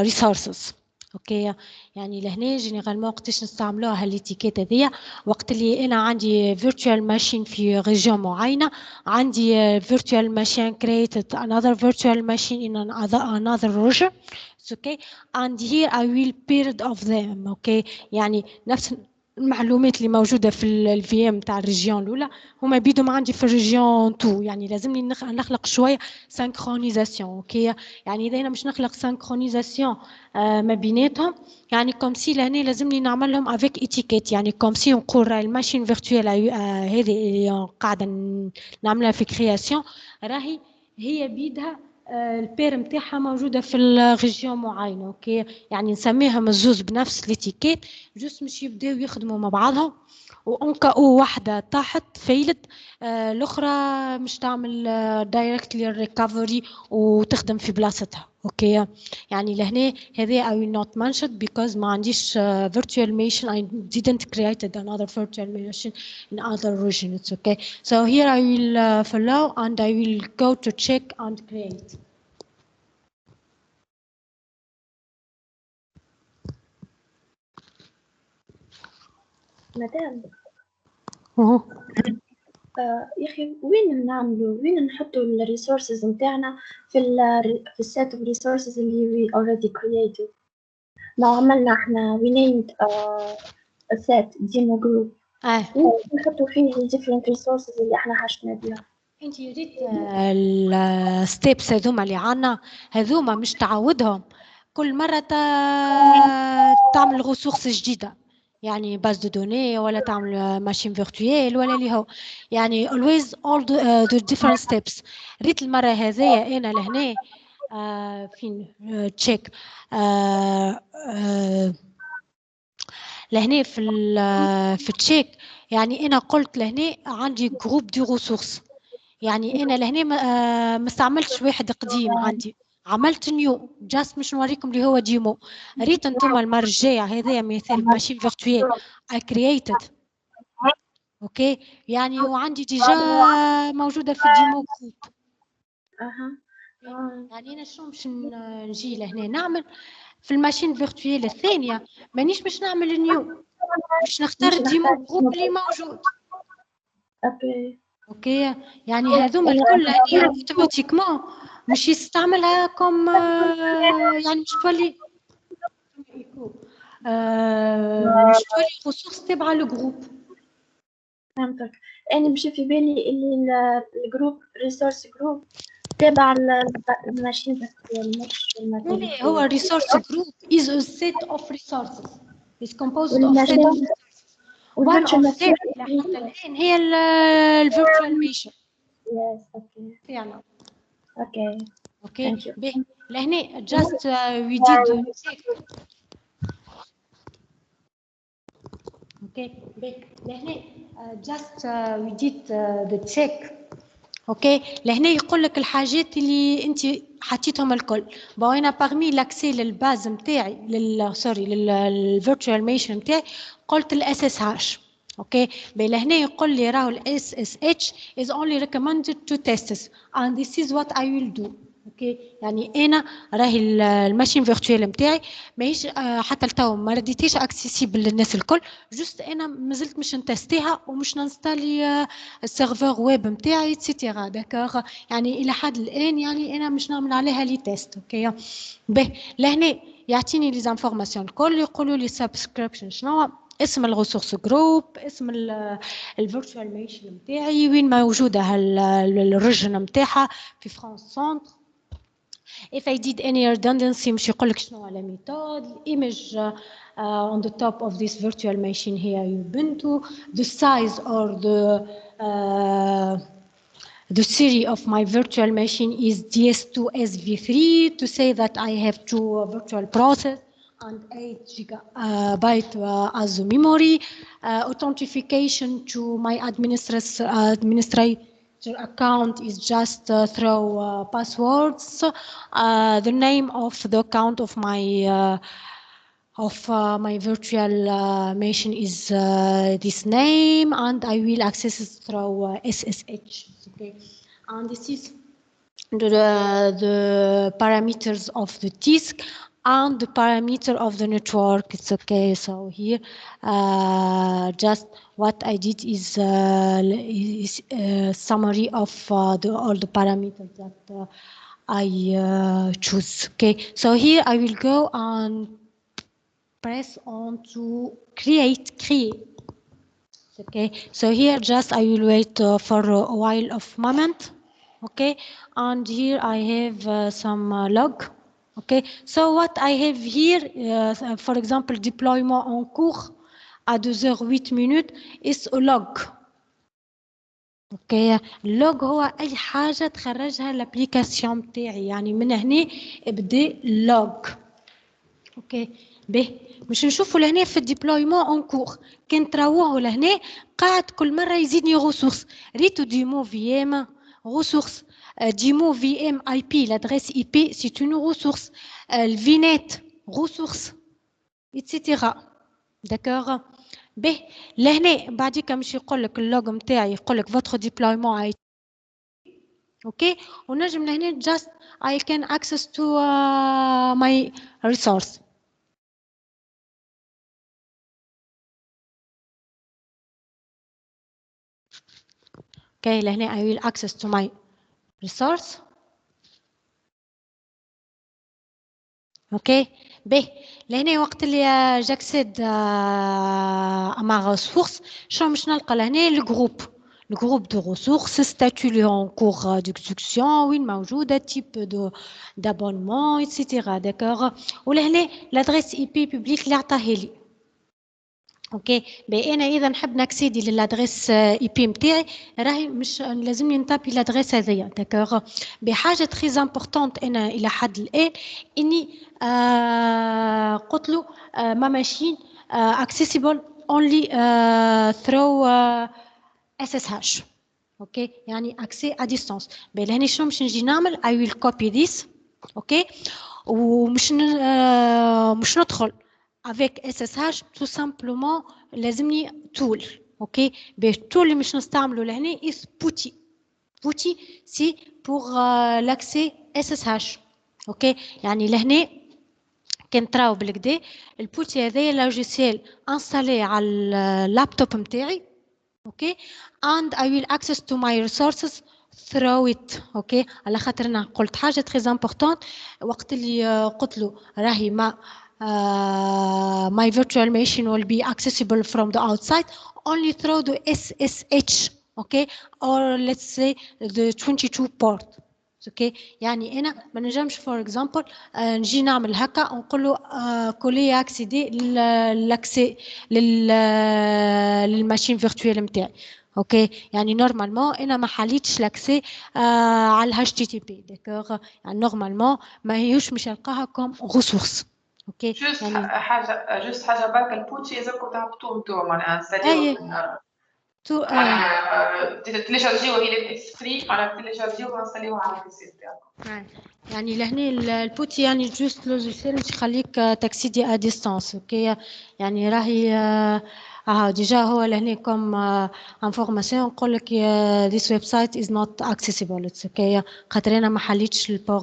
resources. اوكي يعني لهنا جينيرالمون وقتاش نستعملوها هالاتيكيت هذيا وقت اللي انا عندي virtual machine في ريجيون معينه عندي virtual machine created another virtual machine in another region. It's okay, and here I will build of them. Okay, يعني نفس المعلومات اللي موجوده في الفي ام تاع الريجيون الاولى هما بيدهم عندي في الريجيون 2. يعني لازمني نخلق شويه سانكرونيزاسيون. اوكي يعني اذا انا مش نخلق سانكرونيزاسيون ما بيناتهم يعني كوم سي لهنا لازمني نعمل لهم افيك اتيكيت. يعني كوم سي نقول راهي الماشين فيرتوال هذه اللي قاعده نعملها في كرياسيون راهي هي بيدها البير نتاعها موجوده في الريجيون معينه. اوكي يعني نسميهم الزوز بنفس الاتيكيت جوست مش يبداو يخدموا مع بعضهم وانكا او واحده طاحت فيلت الاخرى مش تعمل دايركتلي ريكفري وتخدم في بلاصتها. اوكي يعني لهنا هذه I will not mention because ما عنديش virtual machine. I didn't create another virtual machine in other region. It's okay. So here I will follow and I will go to check and create. مدام يا اخي وين نحطوا الريسورسز نتاعنا في السيت اوف ريسورسز اللي we already created. ما عملنا احنا we named a set demo group نحطوا فيه different resources اللي احنا حاجتنا بها. انت ريت الستيبس هذوما اللي عنا هذوما مش تعودهم كل مره تعمل ريسورس جديده يعني باز دو دوني ولا تعمل ماشين فيرتوال ولا اللي هو يعني always all the different steps. ريت المره هذيا انا لهنا فين تشيك لهنا في تشيك يعني انا قلت لهنا عندي جروب دي ريسورس. يعني انا لهنا ما استعملتش واحد قديم عندي عملت نيو جاست مش نوريكم اللي هو ديمو. ريت انتم المره الجايه هذا مثال ماشين فيرتوال I created. اوكي يعني وعندي ديجا موجوده في الديمو جروب. يعني انا شنو باش نجي لهنا نعمل في الماشين فيرتوال الثانيه مانيش باش نعمل نيو باش نختار الديمو جروب اللي موجود. اوكي اوكي يعني هذوما الكل اوتوماتيكمون مش يستعملها كم يعني مش تولي مش تولي ريسورس تبع الجروب. فهمتك. أنا مشي في بالي اللي الجروب ريسورس جروب تبع الماشين فيرتشوال مش لا هو ريسورس جروب is a set of resources is composed of set of resources. one of them حتى الآن هي الفيرتشوال ماشين. Yes, okay. فعلا. Okay. Okay. Thank you. لهنا just we did check. Okay. لهنا just we did the check. اوكي لهنا يقول لك الحاجات اللي انت حطيتهم الكل. انا باغمي لاكسي للباز نتاعي للفيرتشوال ماشين نتاعي قلت الاس اس هاش. اوكي لهنا يقول لي راهو الاس اس اتش is only recommended to testers and this is what I will do. اوكي يعني انا راهي الماشين فيرتشوال نتاعي ماهيش حتى لتو ما رديتيش اكسيسيبل للناس الكل، جوست انا مازلت مش نتستيها ومش ننستالي السيرفر ويب نتاعي اتسيتيرا. داكوغ يعني الى حد الان يعني انا مش نعمل عليها لي تيست. اوكي به لهنا يعطيني لي زانفورماسيون الكل، يقولوا لي سبسكريبشن شنو اسم الريسورس جروب، اسم الفيرتشوال ماشين نتاعي، وين موجوده الريجن نتاعها في فرانس سنتر. If I did any redundancy مش يقول لك شنو على ميثود. Image on the top of this virtual machine here Ubuntu. The size or the series of my virtual machine is DS2SV3 to say that I have 2 virtual process and 8 GB as memory. Authentication to my administrator account is just through passwords. The name of the account of my virtual machine is this name, and I will access it through SSH. Okay, and this is the parameters of the disk and the parameter of the network. It's okay. So here just what I did is summary of all the parameters that I choose. Okay, so here I will go and press on to create. Okay, so here just I will wait for a while of moment. Okay, and here I have some log. Okay, so what I have here, for example, déploiement en cours à 2h08 is a log. اوكي اللوج هو اي حاجه تخرجها الابليكاسيون بتاعي، يعني من هنا ابدا لوج. اوكي به مش نشوفوا لهنا في الديبلويمون اون كور كان تراوه لهنا قاعد كل مره يزيدني ريسورس ريتو ديمو في ام ريسورس ديمو في ام اي بي لادريس اي بي سي اون ريسورس الفينيت ريسورس اتسيتيرا. داكوغ به لهنا بعديك مش يقول لك اللوج نتاعي يقول لك فوتر ديبلويمون اي اوكي ونجم لهنا just I can access to my resource. اوكي لهنا I will access to my resource. اوكي به لهنا وقت اللي جاكسيد مع ريسورس شنو باش نلقى لهنا الجروب دو ريسورس ستاتيو لي اون كور ديكزيكسيون وين موجوده تيب دابونمون ايتترا. داكوغ ولهنا لادريس اي بي بوبليك اللي عطاه لي. اوكي بي انا اذا نحب ناكسيدي للادريس اي بي نتاعي راهي مش لازمني نتابي لادريس هذيا. داكوغ بحاجه تري امبورطونت انا الى حد الان اني قلت له ما ماشين accessible only through SSH. اوكي يعني access à distance. لهنا شنو باش نجي نعمل I will copy this. اوكي ومش مش ندخل avec SSH tout simplement لازمني tool. اوكي بالتول اللي مش نستعمله لهنا is PuTTY. PuTTY c'est pour l'accès SSH. اوكي يعني لهنا كان تراو بالكدا البوتي هذايا لوجيسيال انستالي على اللابتوب نتاعي. اوكي and I will access to my resources throw it اوكي على خاطر انا قلت حاجه très important وقت اللي قلت له راهي ما my virtual machine will be accessible from the outside only through the SSH okay or let's say the 22 port اوكي يعني انا ما نجمش فور اكزامبل نجي نعمل هكا ونقول له كولي اكسيدي للاكسي للماشين فيرتوال نتاعي اوكي يعني نورمالمون انا ما حليتش لاكسي على الاتش تي تي بي داكوغ يعني نورمالمون ما هيوش مش نلقاها كوم ريسورس اوكي جوست يعني حاجه برك البوتشي لازمكم تهبطوه انتوا معناها اي تو تليشارجيو هي فري معناها تليشارجيو ونستليوها على البيسي بتاعكم يعني لهنا البوتي يعني جوست لوجيسيال باش يخليك تاكسيدي ا ديستانس اوكي يعني راهي ديجا هو لهنا كوم انفورماسيون نقول لك this website is not accessible it's okay خاطر انا ما حليتش البور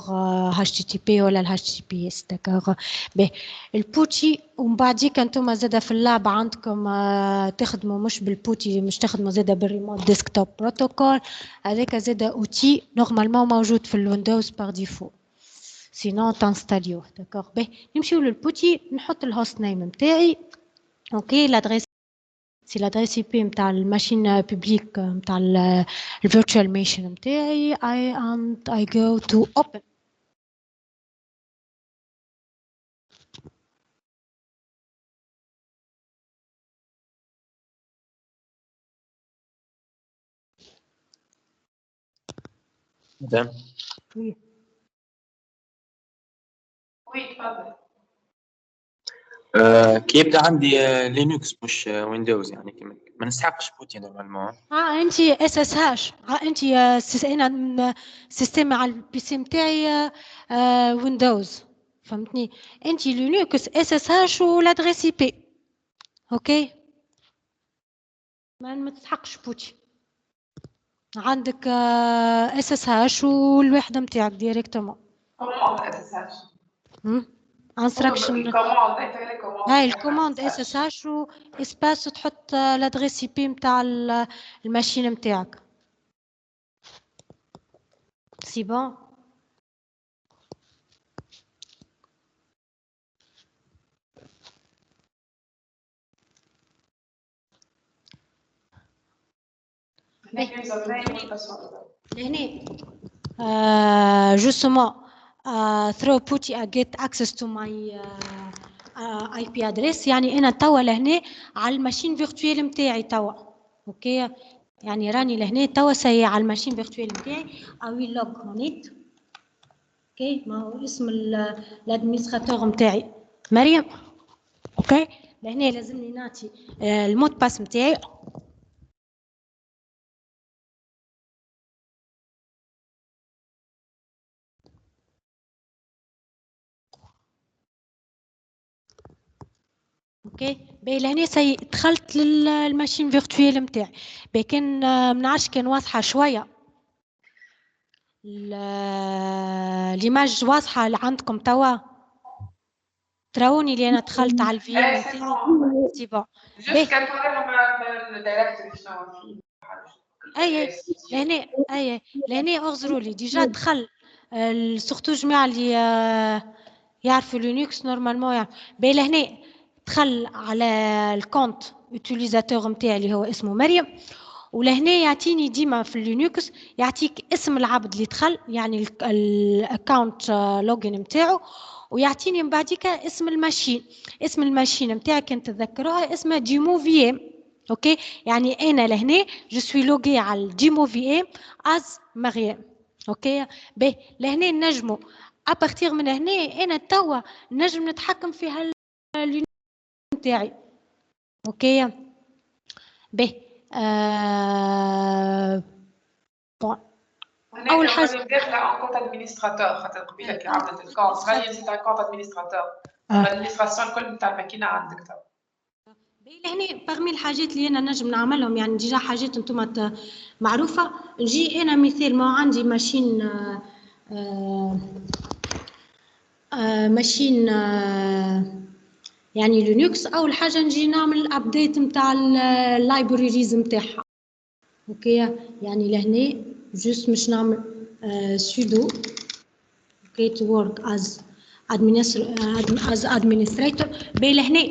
HTTP ولا HTTPS داكوغ باهي البوتي ومن بعديك انتم زاده في اللعبه عندكم تخدموا مش بالبوتي مش تخدموا زاده بالريموت ديسكتوب بروتوكول هذاك زاده اوتي نورمالمون موجود في الويندوز بار ديفو سينون تنستاليوه داكوغ باهي نمشيو للبوتي نحط الهوست نيم نتاعي اوكي لادريس سي لادريس اي بي نتاع الماشين بوبليك نتاع الفيرتشوال ماشين نتاعي I go to open تمام. وي تفضل كي يبدا عندي لينكس مش ويندوز يعني كيما ما نسحقش بوتي نورمالمون انت اس اس هاش انت انا سيستم على البي سي نتاعي ويندوز فهمتني انت لينكس اس اس هاش والادريس اي بي اوكي ما تسحقش بوتي عندك اس اس هاش والوحده نتاعك ديريكتومون كوموند اس اس انستراكشن الكوموند هاي الكوموند اس اس هاش و اسباس تحط الادريس اي بي نتاع الماشين نتاعك سي بون لهنا justement through putty I get access to my IP address يعني أنا توا لهنا على الماشين فيرتوال نتاعي توا أوكي يعني راني لهنا توا سي على الماشين فيرتوال نتاعي I will log on it أوكي ما هو اسم الادمنستراتور نتاعي مريم أوكي لهنا لازمني نعطي المود باس نتاعي اوكي باهي لهنا سي دخلت للماشين فيرتوال نتاعي باهي كان ما نعرفش كان واضحه شويه ليماج واضحه اللي عندكم توا تراوني اللي انا دخلت على الفي ام نتاعي سي بون جوست كان توريهم الدايركتوري شنو فيه اي لهنا اغزروا لي ديجا دخل سورتو جماعه اللي يعرفوا لينكس نورمالمون يعني باهي لهنا دخل على الكونت يوتيليزاتور نتاعي اللي هو اسمه مريم ولهنا يعطيني ديما في لينكس يعطيك اسم العبد اللي دخل يعني الاكونت لوجين نتاعو ويعطيني من بعديك اسم الماشين نتاعك كنت تذكروها اسمها ديمو في ام اوكي يعني انا لهنا جو سوي لوغي على الديمو في ام از مريم اوكي باهي لهنا نجمو ابارتيغ من هنا انا توا نجم نتحكم في هاللينكس نتاعي اوكي باهي اول حاجه داخله كونت ادمنستراتور خاطر قبيله كي عملت الكونت راني نزيد على كونت ادمنستراتور الادمنستراسيون الكل نتاع الماكينه عندك تو هنا برمي الحاجات اللي انا نجم نعملهم يعني ديجا حاجات انتم معروفه نجي انا مثال ما عندي ماشين يعني لينكس اول حاجه نجي نعمل ابديت نتاع اللايبراريز نتاعها اوكي يعني لهنا جوست مش نعمل sudo okay to work as administrator. باهي لهنا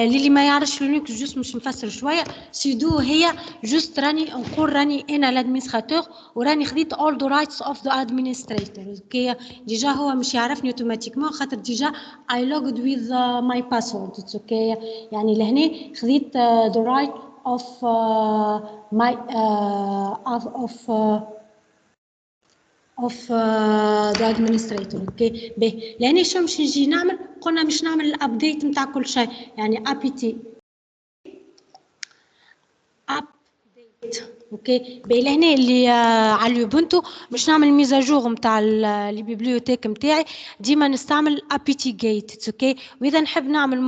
للي ما يعرفش لينكس جوست مش نفسر شويه. sudo هي جوست راني نقول راني انا الادمنستراتور وراني خديت all the rights of the administrator. اوكي ديجا هو مش يعرفني اوتوماتيكمون خاطر ديجا I logged with my password. It's okay. يعني لهنا خديت the right of my of the administrator. اوكي باهي لهنا شو مش نجي نعمل؟ قلنا مش نعمل الابديت نتاع كل شيء، يعني apt اوكي باهي لهنا اللي على اليوبونتو مش نعمل ميزاجور نتاع لي بيبليوتيك نتاعي، ديما نستعمل apt get. اوكي واذا نحب نعمل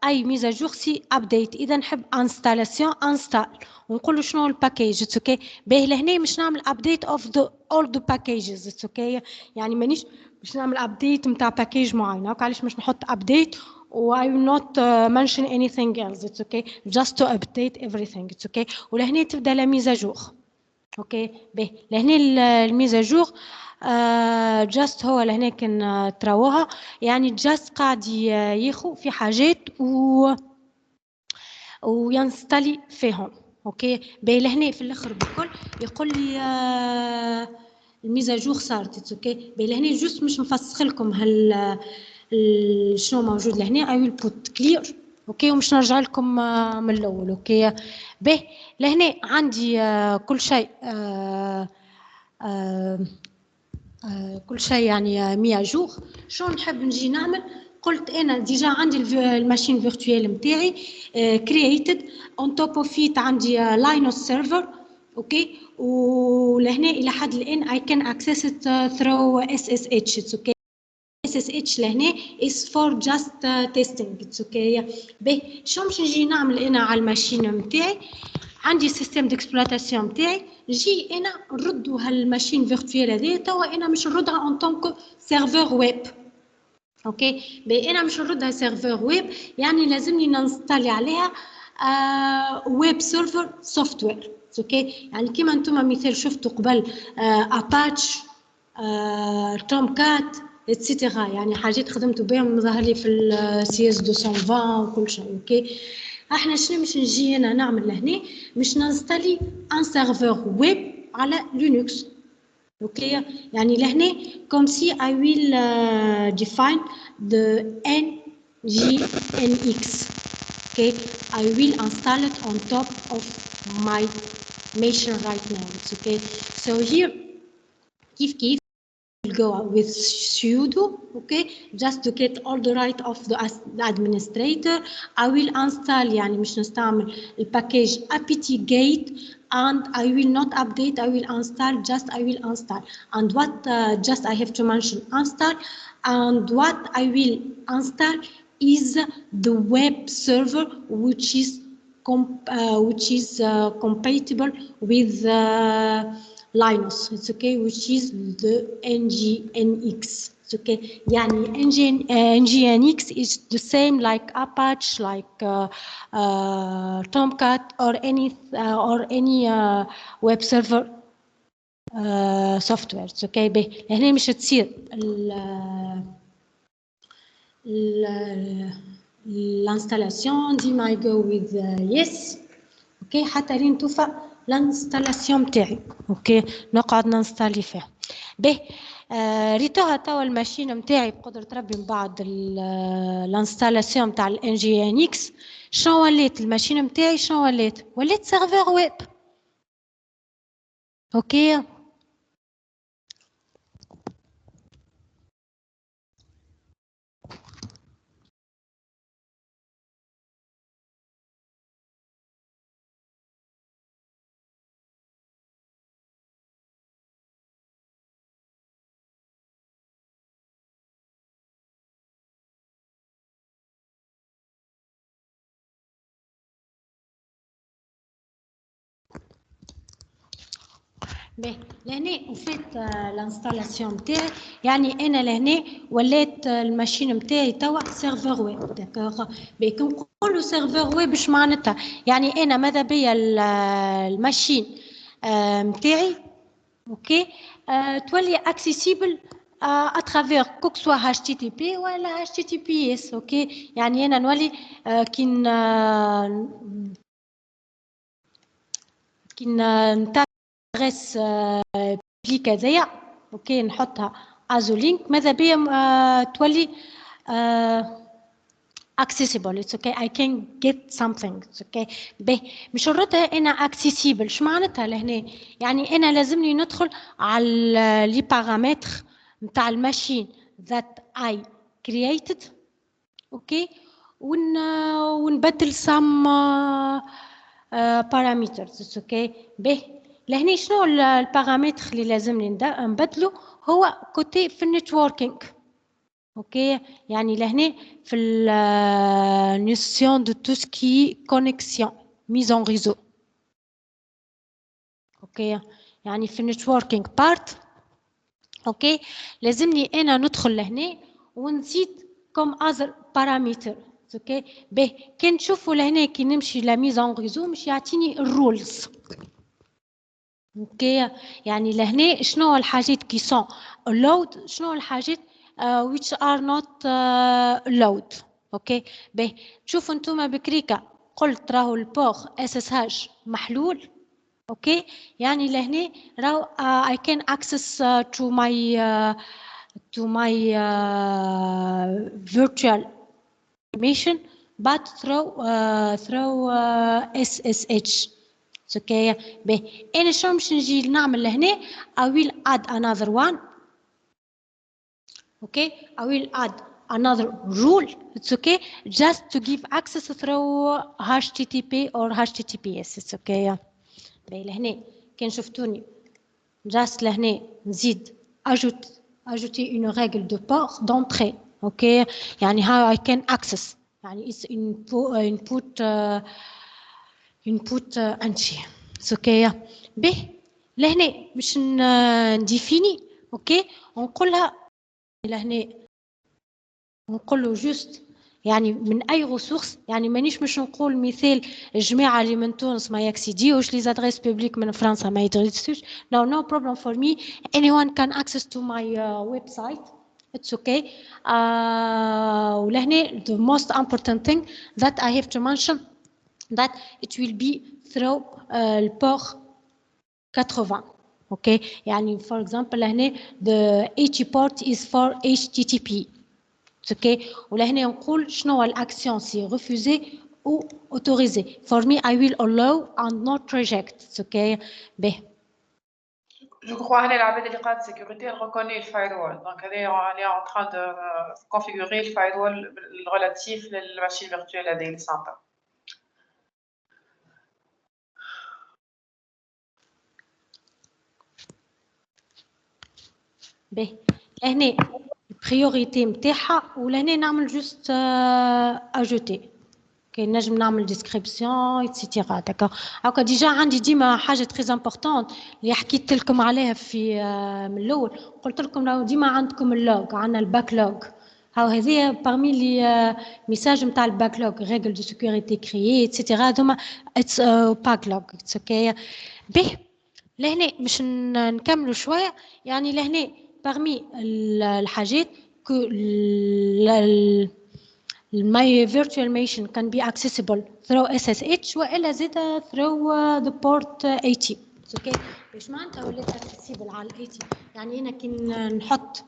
اي ميزاجور سي ابديت، اذا نحب انستالاسيون انستال ونقول له شنو الباكيج. اوكي باهي لهنا مش نعمل ابديت اوف ذا all the packages. اوكي يعني مانيش باش نعمل ابديت نتاع باكيج معين، هاك علاش مش نحط ابديت و I will not mention anything else. It's okay just to update everything. It's okay. ولهنا تبدا لا ميزاجور. اوكي باهي لهنا الميزاجور جاست هو لهنا كان تراوها يعني جاست قاعد ياخو في حاجات وينستالي فيهم. اوكي باهي لهنا في الاخر بكل يقول لي الميزاجور صارت. اوكي باهي لهنا جوست مش نفسخ لكم شنو موجود لهنا. I will put clear. اوكي ومش نرجع لكم من الاول. اوكي باهي لهنا عندي كل شيء كل شيء يعني ميا جور. شو نحب نجي نعمل؟ قلت انا ديجا عندي الماشين فيرتوال نتاعي created on top of it عندي Linux server. اوكي ولهنا الى حد الان I can access it through SSH. It's okay. SSH لهنا is for just testing. It's okay. باهي شو مش نجي نعمل انا على الماشين نتاعي؟ عندي سيستم ديكسبلواتاسيون نتاعي، نجي انا نردو هالماشين فيرتوال هذه توا انا مش نردها اون طونك سيرفور ويب. اوكي باهي انا مش نردها سيرفور ويب، يعني لازمني ننستالي عليها ويب سيرفر سوفتوير. اوكي يعني كيما انتم مثال شفتوا قبل اباتش توم كات اتسيتيرا، يعني حاجات خدمتوا بهم ظهر لي في السي اس 220 وكل شيء. اوكي احنا شنو مش نجي هنا نعمل لهنا؟ مش ننستالي ان سيرفور ويب على لينكس. اوكي يعني لهنا comme si I will define the nginx. okay I will install it on top of my machine right now. It's okay. So here كيف go with sudo. okay just to get all the right of the administrator. I will install يعني مش نستعمل الباكيج apt get and I will not update. I will install just I will install and what just I have to mention install and what I will install is the web server which is compatible with Linux. It's okay, which is the nginx. It's okay. يعني nginx is the same like Apache, like Tomcat or any web server software. It's okay. باهي هنا مش تصير l'installation ديما I go with yes. اوكي حتى لين توفى الانستالاسيون نتاعي. اوكي نقعد ننستالي فيها. باهي ريتوها توا الماشين نتاعي بقدرة ربي من بعد الانستالاسيون نتاع الان جي ان اكس. شنو ولات الماشين نتاعي؟ شنو ولات سيرفور ويب. اوكي باهي لهنا وفات الانستالاسيون نتاعي، يعني انا لهنا ولات الماشين نتاعي توا سيرفور ويب. داكوغ باهي كي نقولوا سيرفور ويب اش معناتها؟ يعني انا ماذا بيا الماشين نتاعي اوكي تولي accessible à travers que soit HTTP ولا HTTPS اوكي يعني انا نولي كي نتغرس بليك هذايا اوكي نحطها ازو لينك ماذا بيا تولي accessible it's okay I can get something it's okay به مش شرطها انا accessible شو معناتها لهنا يعني انا لازمني ندخل على لي بارامتر نتاع الماشين that I created اوكي ونبدل some parameters it's okay به لهنا شنو البارامتر اللي لازمني نبدله هو كوتي في النتوركينج اوكي يعني لهنا في النوسيون دو تو سكي كونيكسيون ميز اون ريزو اوكي يعني في النتوركينج بارت اوكي لازمني انا ندخل لهنا ونزيد كوم اذر بارامتر اوكي به كي نشوفوا لهنا كي نمشي لا ميز اون ريزو مش يعطيني الرولز اوكي يعني لهنا شنو الحاجات كي سون اللود شنو الحاجات which are not allowed اوكي به تشوفوا انتم بكريكا قلت راهو البور SSH محلول اوكي يعني لهنا راهو I can access to my virtual information but through SSH اوكي به انا شنو باش نجي نعمل لهنا I will add another one okay I will add another rule it's okay just to give access through HTTP or HTTPS it's okay باهي لهنا كان شفتوني just لهنا نزيد ajouter une règle de port d'entrée okay يعني how I can access يعني it's input entry it's okay باهي لهنا باش نديفيني اوكي ونقولها لهنا نقول له جوست يعني من اي ريسورس يعني مانيش مش نقول مثال الجماعه اللي من تونس ما يكسيديوش لي زادريس بوبليك من فرنسا ما يدرسوش no problem for me anyone can access to my website it's okay ولهنا the most important thing that I have to mention that it will be through البور 80 okay يعني for example لهنا the 80 port is for HTTP okay ولهنا نقول شنو الاكسيون سي ريفوزي او اوتوريزي for me I will allow and not reject okay به جو كخوا هنا العباد اللي قاعد سيكوريتي ريكوني الفايروال دونك هذا علي ان تران دو كونفيغوري الفايروال ريلاتيف للماشين فيرتوال هذه اللي سانتا به هنا البريوريتي نتاعها ولهنا نعمل جوست اجوتي كي نجم نعمل ديسكريبسيون ايتترا داكا هاكا ديجا عندي ديما حاجه تري امبورطون اللي حكيت لكم عليها في من الاول قلت لكم راهو ديما عندكم اللوغ عندنا الباك لوغ هاو هذه بارمي لي ميساج نتاع الباك لوغ ريغل دو سيكوريتي كريي ايتترا هذوما اتس باك لوغ اتس اوكي به لهنا باش نكملوا شويه يعني لهنا parmi الحاجات que my virtual machine can be accessible through SSH وإلا زيدا through the port 80 okay باش معناتها ولات accessible على 80 يعني أنا كي نحط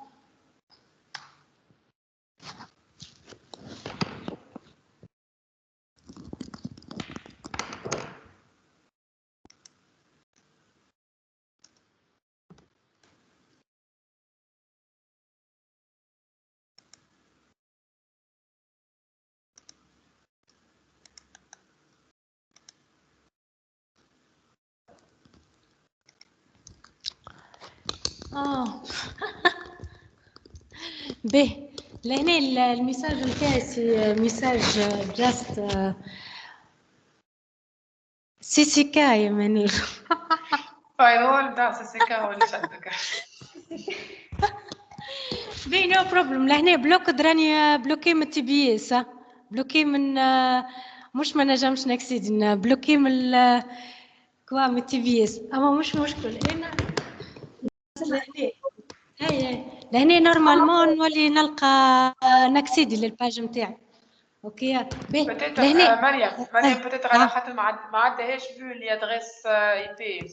به لهنا الميساج نتاعي سي ميساج جاست سي سي كا يا منير فايروال دا سي سي كا هو اللي شدك بي نو بروبلم لهنا بلوك دراني بلوكي من تي بي اس بلوكي من مش ما نجمش نكسيد بلوكي من كوا من تي بي اس اما مش مشكل انا لهنا لهنا نورمالمون نولي نلقى نكسيدي للباج نتاعي. اوكي بتيتر لهنا مريم بتيتر على خاطر ما عندهاش فيو لي ادريس اي بي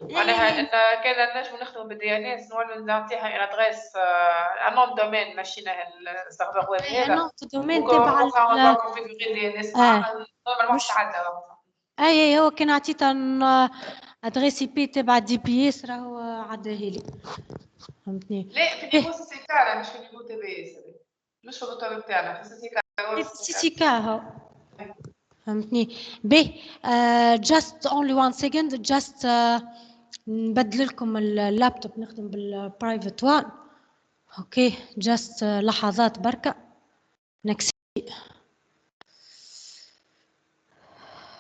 معناها ان كان نجمو نخدمو بالدي ان اس نولو نعطيها ان ادريس ان نون دومين ماشينا السيرفر ويب هذا نون دومين تبع كونفيغوري دي ان اس نورمالمون تعدى وقتها. اي هو كان عطيته ادريس اي بي تبع دي بي اس راهو عداها لي فهمتني. لا في نيفو سي سي كا مش في نيفو تي بي اس مش في الطلب تاعنا في سي كا سي كا هو فهمتني. به just only one second just نبدل لكم اللابتوب نخدم بالبرايفت وان. اوكي just لحظات بركة نكسي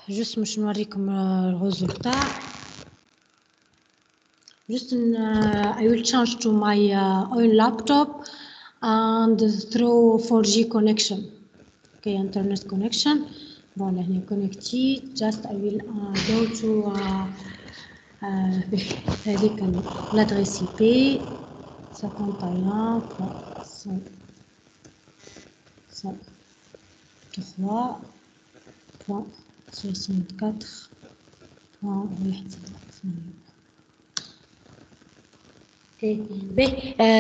جست مش نوريكم الريزولتا. Just I will change to my own laptop and through 4G connection. Okay, internet connection. Bon, là, on est connecté. Just I will go to l'adresse IP 51.63.64.1. اوكي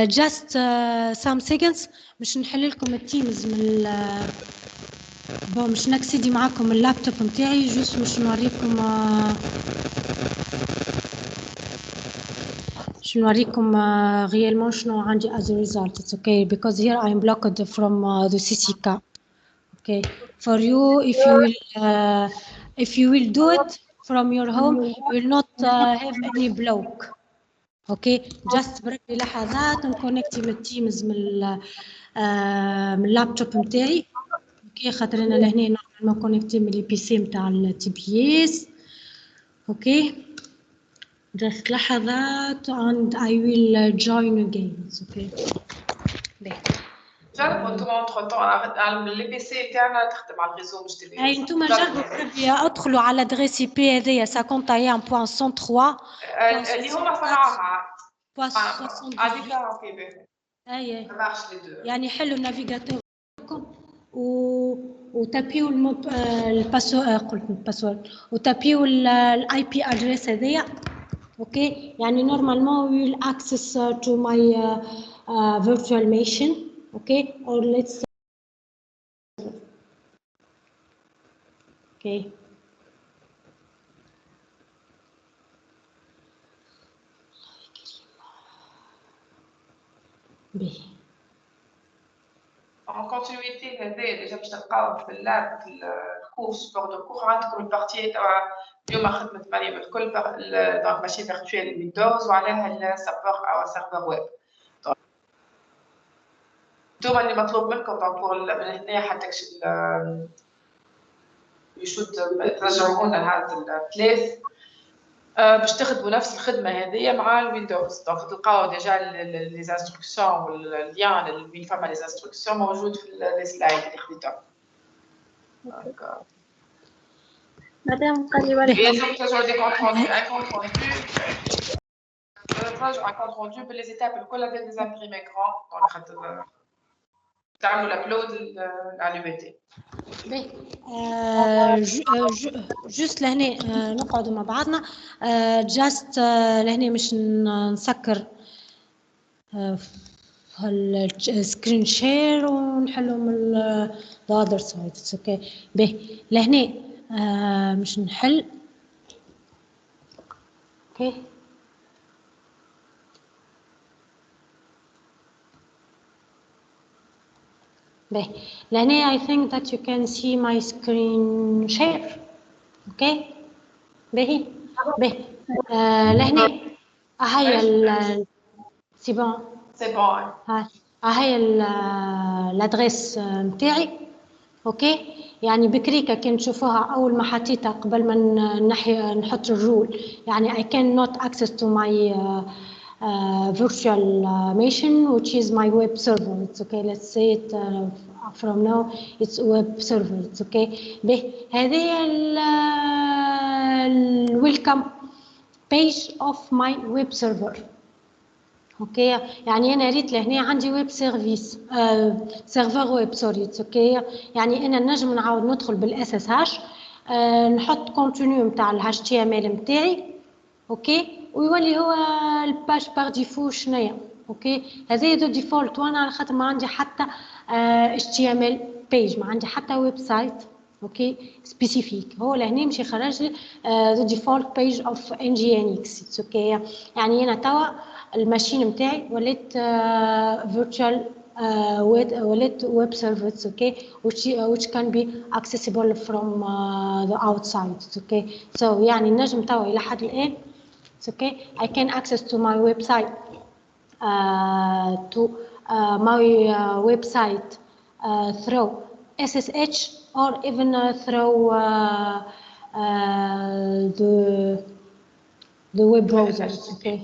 just some seconds باش نحل لكم التيمز من بون مش نكسيدي معاكم اللابتوب نتاعي جوست مش نوريكم غيالمون شنو عندي as a result. It's okay because here I am blocked from the CCK. Okay, for you if you will do it from your home you will not have any block. اوكي جاست برك لحظات نكونكتي من التيمز من اللابتوب نتاعي. اوكي خاطر انا لهنا نورمالمون كونكتي من البي بي سي نتاع التي بي اس. اوكي جاست لحظات and I will join again. اوكي جربوا انتم اونتر طون على البي بي سي تاعنا تخدم على الريزو مش تبي. اي انتم جربوا بربي ادخلوا على ادريس اي بي هذيا 51.1.3 اللي هما صنعوها هذيك. اوكي اي مارش لي دو يعني حلوا النافيغاتور وتابيو قلت الباسورد وتابيو الاي بي ادريس هذيا. اوكي يعني نورمالمون ويل اكسس تو ماي فيرتوال ماشين. اوكي اور ليتس اوكي باهي en continuité هذا ديجا باش تلقاو في اللاب في الكور سبور دو كور عندكم البارتي تاع اليوم خدمت مريم الكل دونك ماشي فيرتوال ويندوز وعليها السيرفر او سيرفر ويب. انتوما اللي مطلوب منكم دونك من هنا حتى يشوت ترجعوا لنا هذا الثلاث باش تخدموا نفس الخدمه هذه مع الويندوز. دونك تلقاو ديجا لي انستركسيون والليان اللي وين فما لي انستركسيون موجود في لي سلايد اللي خديتهم. مادام قال لي ولا لازم ترجعوا دي كونت روندو ترجعوا كونت روندو باللي زيتاب الكل avec des imprimés grands دونك خاطر تعملوا الابلود على اليو تي. جوست لهنا نقعدوا مع بعضنا جاست لهنا مش نسكر السكرين شير ونحلوا من the other side. اوكي باهي لهنا مش نحل. اوكي باهي لهنا I think that you can see my screen share. اوكي باهي لهنا هاي سي بون هاي الادريس نتاعي. اوكي يعني بكريكه كي نشوفوها اول ما حطيتها قبل ما نحط الرول يعني I cannot access to my virtual machine which is my web server. It's okay, let's say it from now it's web server. It's okay. هذه welcome page of my web server. اوكي يعني انا ريت لهنا عندي ويب سيرفيس سيرفر ويب سوري اوكي يعني انا نجم نعاود ندخل بالاس اس هاش نحط كونتينيو نتاع الاتش تي ام ال نتاعي اوكي ويولي هو الباج باغ ديفو شنيا اوكي هذا دو ديفولت وانا على خاطر ما عندي حتى اتش تي ام ال بيج ما عندي حتى ويب سايت اوكي سبيسيفيك هو لهنا مشي خرج لي ذا ديفولت بيج اوف ان جي ان اكس اوكي يعني انا توا الماشين نتاعي ولات فيرتشوال ولات ويب سيرفيس اوكي which can be accessible from the outside okay so يعني النجم توا الى حد الان okay I can access to my website to my website through SSH or even through the web browser okay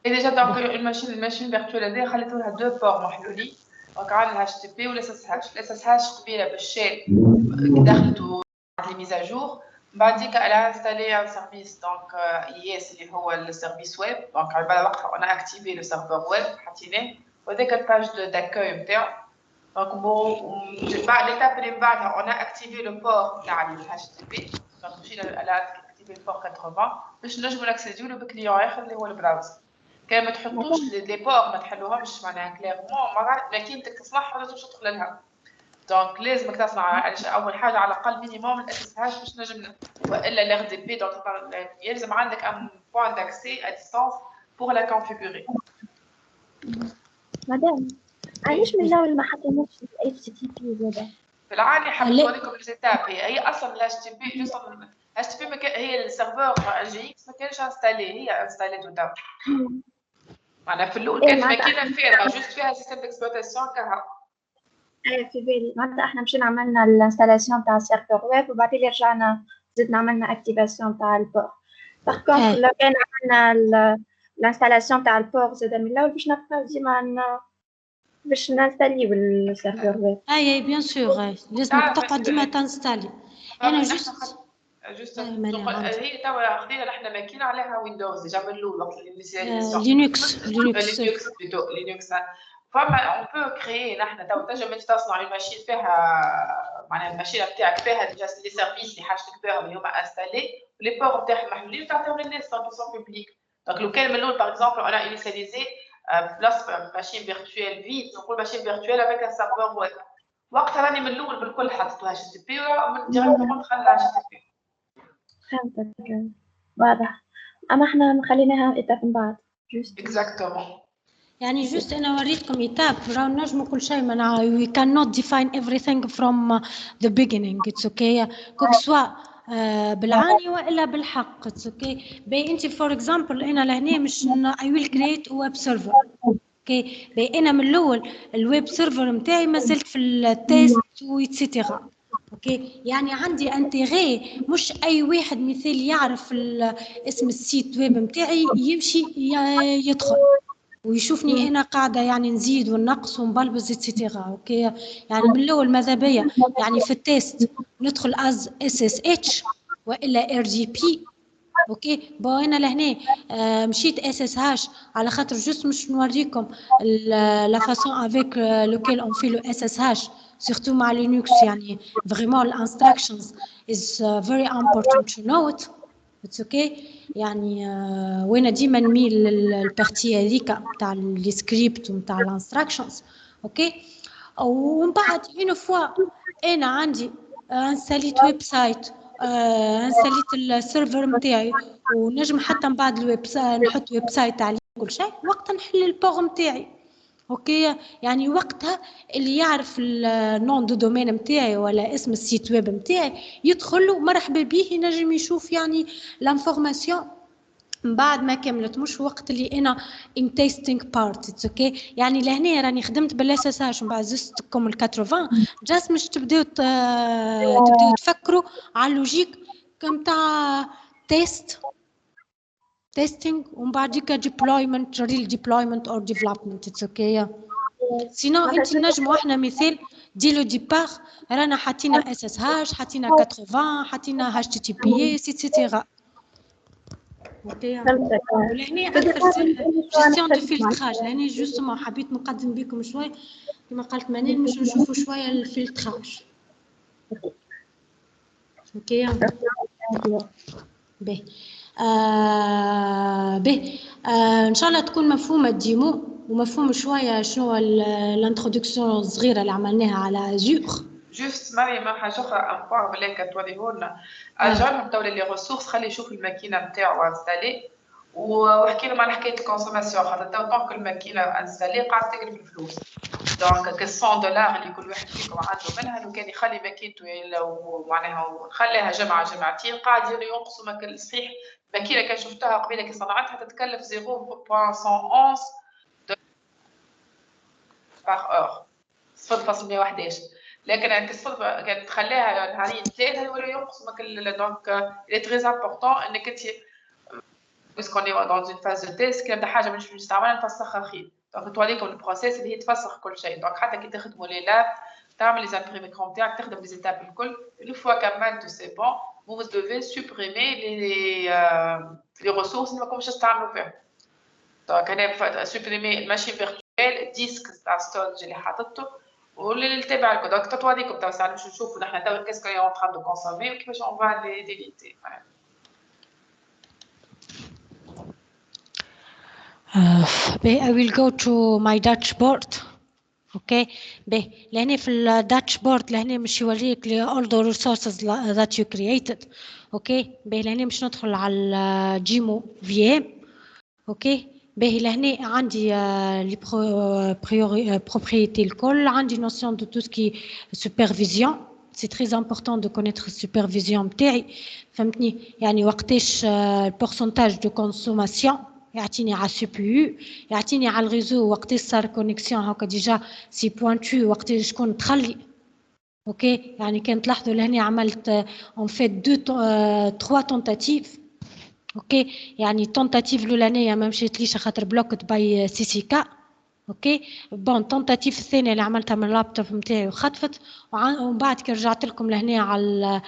Et déjà donc une machine virtuelle هذه خليت لها دو بور محلولين دونك عندنا الاتش تي بي والاس اس هاش الاس اس هاش قبيله بالشيل كي دخلتو لي ميزاجور بعديك على انستالي ان سيرفيس دونك يس اللي هو السيرفيس ويب دونك على بالي وقتها انا اكتيفي لو سيرفر ويب حطيناه وهذاك الباج دو داكوي نتاعو دونك بون بعد ليتاب اللي من بعدها انا اكتيفي لو بور تاع الاتش تي بي دونك مشينا على اكتيفي البور 80 باش نجمو ناكسيديو له بكليون اخر اللي هو البراوزر كان ما تحطوش لي بور ما تحلوهمش معناها كليرمون لكن تصنعها لازم تدخل لها دونك لازمك تصنع اول حاجه على الاقل مينيموم الاساس باش نجم والا الار دي بي دونك يلزم عندك ان بوين داكسي ا ديستانس بور لا كونفيغوري مدام علاش من الاول ما حطيناش ال HTTP زاده في العادي حبيت نوريكم ليزيتاب هي اصلا الاتش تي بي جوست الاتش تي بي هي السيرفر جي اكس ما كانش انستالي هي انستالي تو داون معناها في الاول كانت ماكينه فارغه جوست فيها سيستم ديكسبلوتاسيون كهرباء في بالي معناتها احنا مشينا عملنا الانستالاسيون تاع السيرفر ويب وبعدين رجعنا زدنا عملنا اكتيفاسيون تاع البور باغ كونطخ لو كان عملنا الانستالاسيون تاع البور زاد من الاول باش نبقاو ديما باش نانستاليو السيرفر ويب اي بيان سور لازمك تقعد ديما تنستالي انا جوست هي توا خدينا نحن ماكينه عليها ويندوز ديجا من الاول وقت الانيسياليزاسيون لينكس فما اون بو كريي نحن توا تنجم انت تصنع اون ماشين فيها معناها الماشين نتاعك فيها ديجا لي سيرفيس اللي حاجتك بهم اللي هما انستالي ولي بور نتاعهم محلولين تعطيهم للناس دونك سون بوبليك دونك لو كان من الاول باغ اكزومبل انا انيسياليزي بلاص ماشين فيرتوال فيت نقول ماشين فيرتوال افيك ان سيرفر ويب وقتها راني من الاول بالكل حطيتها اتش تي بي ومن ديريكتومون دخلنا اتش تي بي فهمتك واضح اما احنا خليناها ايتاب من بعد جوست اكزاكتومون يعني جوست انا وريتكم ايتاب راهو نجموا كل شيء معناها we cannot define everything from the beginning it's okay كوك سواء بالعاني والا بالحق it's okay باي انت فور اكزامبل انا لهنا مش I will create a web server اوكي باي انا من الاول الويب سيرفر نتاعي ما زلت في التيست ويتسيتيرا اوكي يعني عندي انتيغي مش اي واحد مثال يعرف اسم السيت ويب نتاعي يمشي يدخل ويشوفني انا قاعده يعني نزيد ونقص ونبلبز اتسيتيرا اوكي يعني من الاول ماذا بيا يعني في التيست ندخل از اس اس اتش والا ار جي بي اوكي بو انا لهنا مشيت اس اس هاش على خاطر جوست مش نوريكم لا فاسون افيك لوكيل اون في لو اس اس هاش surtout مع لينكس يعني vraiment the instructions is very important to know it it's okay يعني وانا ديما نميل للبارتي هذيك تاع السكريبت وتاع الانستراكشنز اوكي ومن بعد اون فوا انا عندي انستاليت ويب سايت انستاليت السيرفر نتاعي ونجم حتى من بعد الويب سايت نحط ويب سايت عليه كل شيء وقتها نحل البوغ نتاعي اوكي يعني وقتها اللي يعرف النون دو دومين نتاعي ولا اسم السيت ويب نتاعي يدخل له مرحبا به ينجم يشوف يعني لانفورماسيون من بعد ما كملت مش وقت اللي انا ان تيستينغ بارت اوكي يعني لهنا راني خدمت بالاس اس اش ومن بعد زدتكم ال 80 جاست مش تبداو تفكروا على اللوجيك كم تاع testing ومن بعد deployment real deployment or development it's okay سينو انت نجموا احنا مثال دي لو ديبار رانا حطينا اس اس هاش حطينا 80 حطينا اتش تي بي اس اتسيتيرا اوكي فهمتك. ولهنا اكثر جيستيون دو فلتراج. لهنا جوستومون حبيت نقدم بكم شويه كما قالت منال باش نشوفوا شويه الفلتراج. اوكي باهي باهي ان شاء الله تكون مفهومه الديمو ومفهوم شويه شنو الانتروداكسيون الصغيره اللي عملناها على ازور. جوست مريم حاجه اخرى ان بوان بلاك توريه لنا اجرهم تو لي ريسورس خلي يشوف الماكينه نتاعو انستالي واحكي لهم على حكايه الكونسوماسيون خاطر تو طونك الماكينه انستالي قاعد تقلب الفلوس دونك ك 100 دولار اللي كل واحد فيكم عنده منها لو كان يخلي ماكينته لو معناها نخليها جمعه جمعتين قاعد ينقصوا ماكل صحيح. ماكينه كان شفتها قبيله كي صنعتها تتكلف 0.111 بار اور 0.111 لكن كانت تخليها نهارين ثلاثه ولا ينقصوا ماكل. دونك il est très important انك انت باسكو ني دون اون فاز دو تيست كي نبدا حاجه مش نستعملها نفسخها خير. دونك تواليكم البروسيس اللي هي تفسخ كل شيء. دونك حتى كي تخدموا لي لاب تعمل لي زامبريمي كروم تاعك تخدم لي زيتاب الكل اون فوا كملتو سي بون vous devez supprimer les ressources اللي ما كنتوش تستعملوا فيهم. دونك انا سوبريمي الماشين فيرتوال ديسك تاع ستورج اللي حاطته واللي تابع لكم. دونك تواليكم تو باش نشوفوا نحن تو كيسكو اون تران دو كونسومي وكيفاش اون فا لي ديليتي. I will go to my dashboard. Okay. لهنا في الداشبورد لهنا مش يوريك all the resources that you created. Okay. لهنا مش ندخل على جيمو VM. Okay. لهنا عندي les propriétés الكل عندي notion de tout ce qui est supervision. C'est très important de connaître supervision بتاعي فهمتني يعني وقتاش البورسنتاج de consommation يعطيني على السي بي يو يعطيني على الريزو وقتاش صار كونيكسيون هكا ديجا سي بوينتو وقتاش شكون تخلي. اوكي يعني كان تلاحظوا لهنا عملت اون فيت 3 تونتاتيف. اوكي يعني التونتاتيف الاولانيه ما مشيتليش خاطر بلوكت باي سي سي كا. اوكي بون التونتاتيف الثانيه اللي عملتها من اللابتوب نتاعي وخطفت ومن بعد كي رجعت لكم لهنا على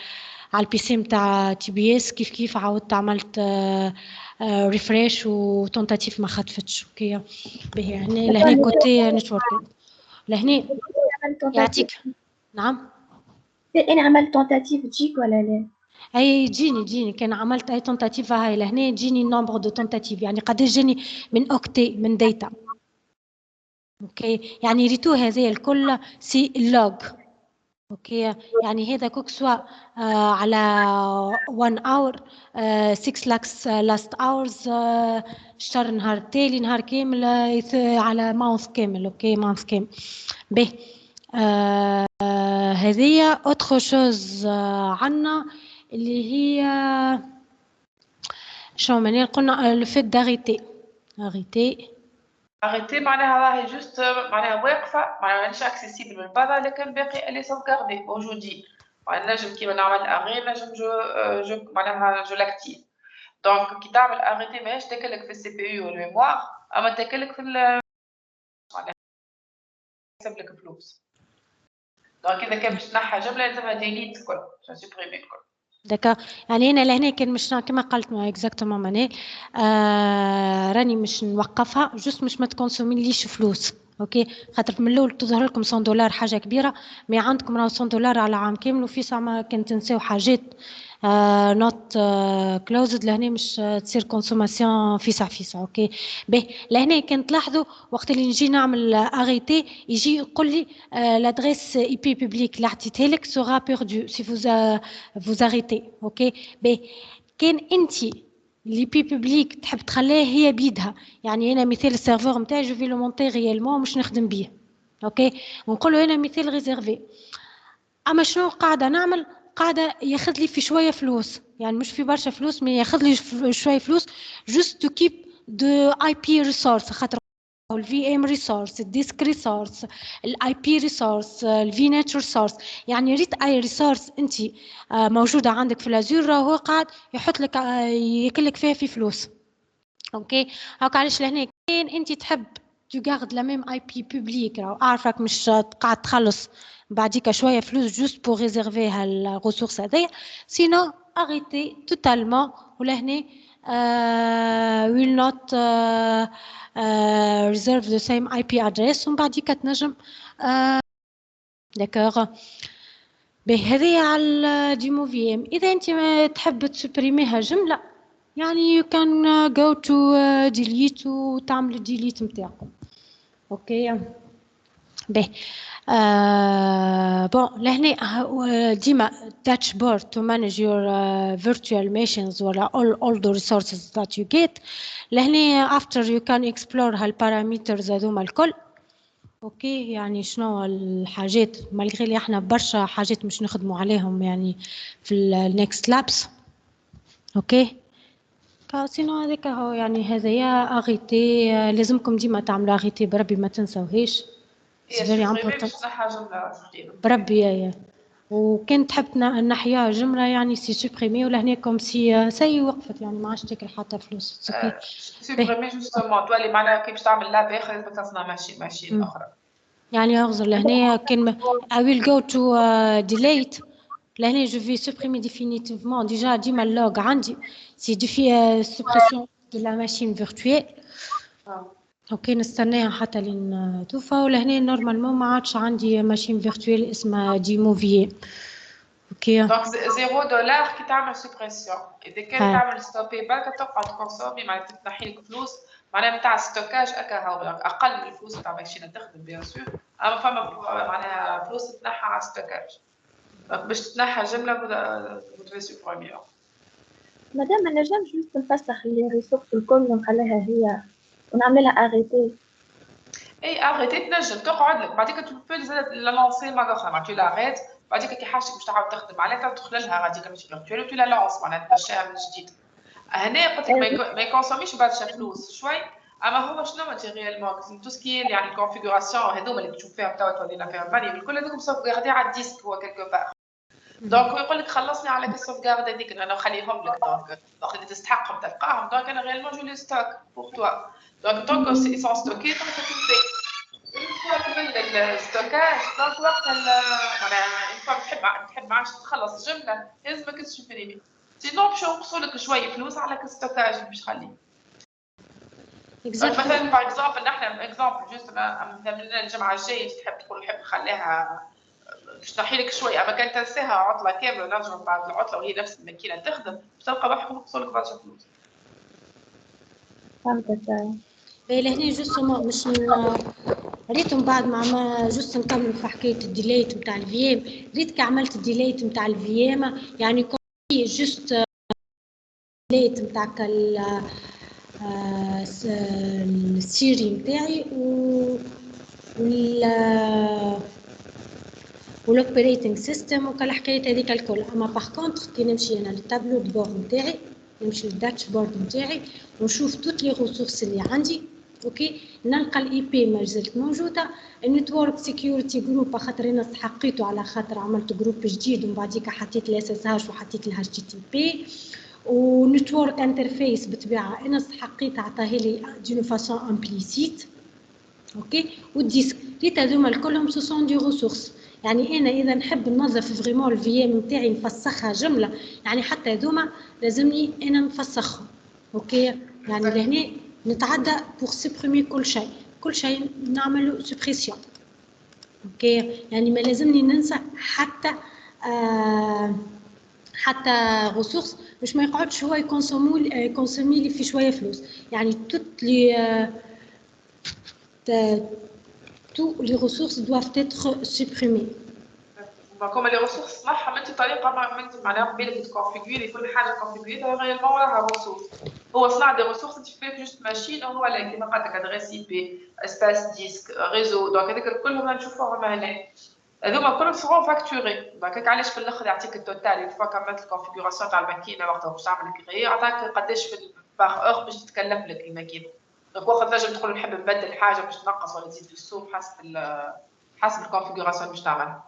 البي سي نتاع تي بي اس كيف عاودت عملت ريفريش وتونتاتيف ما خطفتش. اوكي باهي هنا لهنا كوتي نتورك لهنا يعطيك. نعم انا عملت تونتاتيف تجيك ولا لا؟ اي جيني كان عملت اي تونتاتيف هاي لهنا جيني نومبر دو تونتاتيف يعني قداش جاني من اوكتي من داتا. اوكي يعني ريتو هذه الكل سي لوج. اوكي يعني هذا كوك سواء على 1 اور 6 لاكس لاست اورز شهر نهار تالي نهار كامل على ماونث كامل. اوكي ماونث كامل به هذه اوتر شوز عنا اللي هي شو معناها قلنا لو فيت داريتي اريتي معناها راهي جوست معناها واقفه معناها مش اكسيسيبل من برا لكن باقي الي سوفغاردي موجودين. معناها نجم كيما نعمل اغي نجم جو معناها جو لاكتيف. دونك كي تعمل اريتي ماهيش تاكلك في السي بي يو والميموار اما تاكلك في معناها يحسب لك فلوس. دونك اذا كان باش تنحى جمله لازمها ديليت الكل باش سوبريمي الكل. دكا يعني انا لهنا كان مش كما قلت اكزاكتومون معناها راني مش نوقفها جوست مش ما تكونسوميليش فلوس. اوكي خاطر من الاول تظهر لكم 100 دولار حاجه كبيره مي عندكم راه 100 دولار على عام كامل وفي ساعه ما كان تنساو حاجات نوت كلوزد لهنا مش تصير كونسوماسيون فيسع. اوكي باهي لهنا كان تلاحظوا وقت اللي نجي نعمل اريتي يجي يقول لي لادريس اي بي بوبليك اللي عطيتها لك سورا بيردو سي فوز اريتي. اوكي باهي كان انت لي بي بوبليك تحب تخليها هي بيدها يعني انا مثال السيرفور نتاعي جو في لو مونتي ريالمون مش نخدم بيه. اوكي ونقول له انا مثال ريزيرفي اما شنو قاعده نعمل قاعده ياخذ لي في شويه فلوس يعني مش في برشا فلوس مي ياخذ لي شويه فلوس جوست تو كيب دو اي بي ريسورس خاطر الفي ام ريسورس الديسك ريسورس الاي بي ريسورس الفي نت ريسورس يعني ريت اي ريسورس انت موجوده عندك في الازور راهو قاعد يحط لك ياكلك فيها في فلوس. اوكي هاك علاش لهنا كاين انت تحب تغارد لا ميم اي بي بوبليك راهو عارفك مش قاعد تخلص بعديك شويه فلوس جوست بور ريزيرفي هالريسورس هذايا سينو اريتي توتالمون ولهنا will not reserve the same IP address ومن بعد تنجم داكوغ. بهذه على ديمو في ام. اذا انت ما تحب تسبريميها جمله يعني you can go to delete وتعمل الديليت نتاعكم. اوكي به بون لهنا ديما dashboard to manage your virtual machines ولا all the resources that you get. لهنا after you can explore هالبارامترز هذوما الكل. اوكي يعني شنو الحاجات مالغري اللي احنا برشا حاجات مش نخدموا عليهم يعني في النكست لابس. اوكي سينو هذاك هو يعني هذا يا اغيتي لازمكم ديما تعملوا اغيتي بربي ما تنساوهاش. فيري امبورطون بربي يا وكان تحب نحيا جمله يعني سي سوبريمي ولا هنا كوم سي وقفت يعني ما عادش تاكل حتى فلوس. سوبريمي جوستومون تولي معناها كي باش تعمل لا باخر لازم تصنع ماشين اخرى يعني اغزر لهنا كلمه I will go to delete لهنا je vais supprimer définitivement déjà ديما اللوغ عندي سي suppression de la machine virtuelle. اوكي نستناها حتى لين توفى ولهنا نورمالمون ما عادش عندي ماشين فيرتويل اسمها ديمو في. اوكي دونك $0 كي تعمل سوبريسيون اذا كان تعمل ستوبي بالك تقعد تكونسومي معناتها تنحي لك فلوس معناها نتاع ستوكاج اكا هاو اقل من الفلوس نتاع ماشين تخدم بيان سور اما فما معناها فلوس تنحى على ستوكاج باش تنحى جمله بتفي سوبريمير. مادام ما نجمش جوست نفسخ اللي ريسورس الكل ونخليها هي ونعملها اغيتي. اي اغيتي تنجم تقعد لك بعديك تبي زاد لا لونسي مره اخرى معناتها لا غيت بعديك كي حاجتك باش تعاود تخدم عليها تدخل لها غاديك ماشي فيرتوال وتي لا لونس معناتها تمشيها من جديد. هنا قلت لك ما يكونسوميش برشا فلوس شوي اما هو شنو انت ريالمون تو سكي يعني الكونفيغوراسيون هذوما اللي تشوف فيها توا تولينا فيها بالي الكل هذوك سوفغاردي على الديسك هو كيلكو بار. دونك يقول لك خلصني على السوفغارد هذيك انا نخليهم لك دونك اللي تستحقهم تلقاهم دونك انا ريالمون جو لي ستوك بور توا دونك طونك سي سون ستوكي دونك تنسي الستوكاج دونك وقت معناها تحب ما عادش تخلص جمله لازمك تسوبريمي سينو باش ينقصوا لك شويه فلوس على الستوكاج باش تخليه. مثلا باغ اكزومبل نحن اكزومبل جوست مثلا الجمعه الجايه تحب تقول نحب نخليها باش نحي لك شويه اما كان تنساها عطله كامله ونرجع بعد العطله وهي نفس الماكينه تخدم باش تلقى روحك ينقصوا لك برشا فلوس. فهمتك. لهنا جوست مش ريتهم بعد ما جوست نكمل في حكايه الديليت نتاع الفي ام. ريت كي عملت الديليت نتاع الفي ام يعني جوست ديليت نتاعك السيري نتاعي والاوبريتنج سيستم وكل حكايه هذيك الكل. اما باغ كونطخ كي نمشي انا للتابلو دو بور نتاعي نمشي للداشبورد نتاعي ونشوف توت لي ريسورس اللي عندي. اوكي نلقى الاي بي ما زالت موجوده. النتورك سيكيورتي جروب خاطر انا استحقيته على خاطر عملت جروب جديد ومن بعديك حطيت الاس اس هاش وحطيت الاتش تي تي بي. ونتورك انترفيس بطبيعه انا استحقيت عطاها لي دون فاسون امبليسيت. اوكي والديسك ريت هذوما الكلهم سو سون دي ريسورس يعني انا اذا نحب ننظف فريمون الفي ام نتاعي نفسخها جمله يعني حتى هذوما لازمني انا نفسخهم. اوكي يعني لهنا نتعدى بور سوبريمي كل شيء نعملوا سوبريسيون. اوكي يعني ما لازمني ننسى حتى ريسورس باش ما يقعدش هو يكونسومي لي في شويه فلوس يعني توت لي tous les ressources doivent être supprimées. كما لي ريسورس صح انت طريقه ما انت معناها بالك تكونفيغوري كل حاجه كونفيغوري ريالمون وراها ريسورس هو صنع دي ريسورس انت فيك جوست ماشين هو اللي كيما قالت لك ادريس اي بي اسباس ديسك ريزو دونك هذيك كلهم نشوفوهم هنا هذوما كلهم سرون فاكتوري دونك عليش في الاخر يعطيك التوتال فوا كملت الكونفيغوراسيون تاع الماكينه وقتها باش تعمل كري عطاك قداش في باغ اور باش تتكلف لك الماكينه دونك واخد نجم تقول نحب نبدل حاجه باش تنقص ولا تزيد في السوق حسب الكونفيغوراسيون باش تعملها.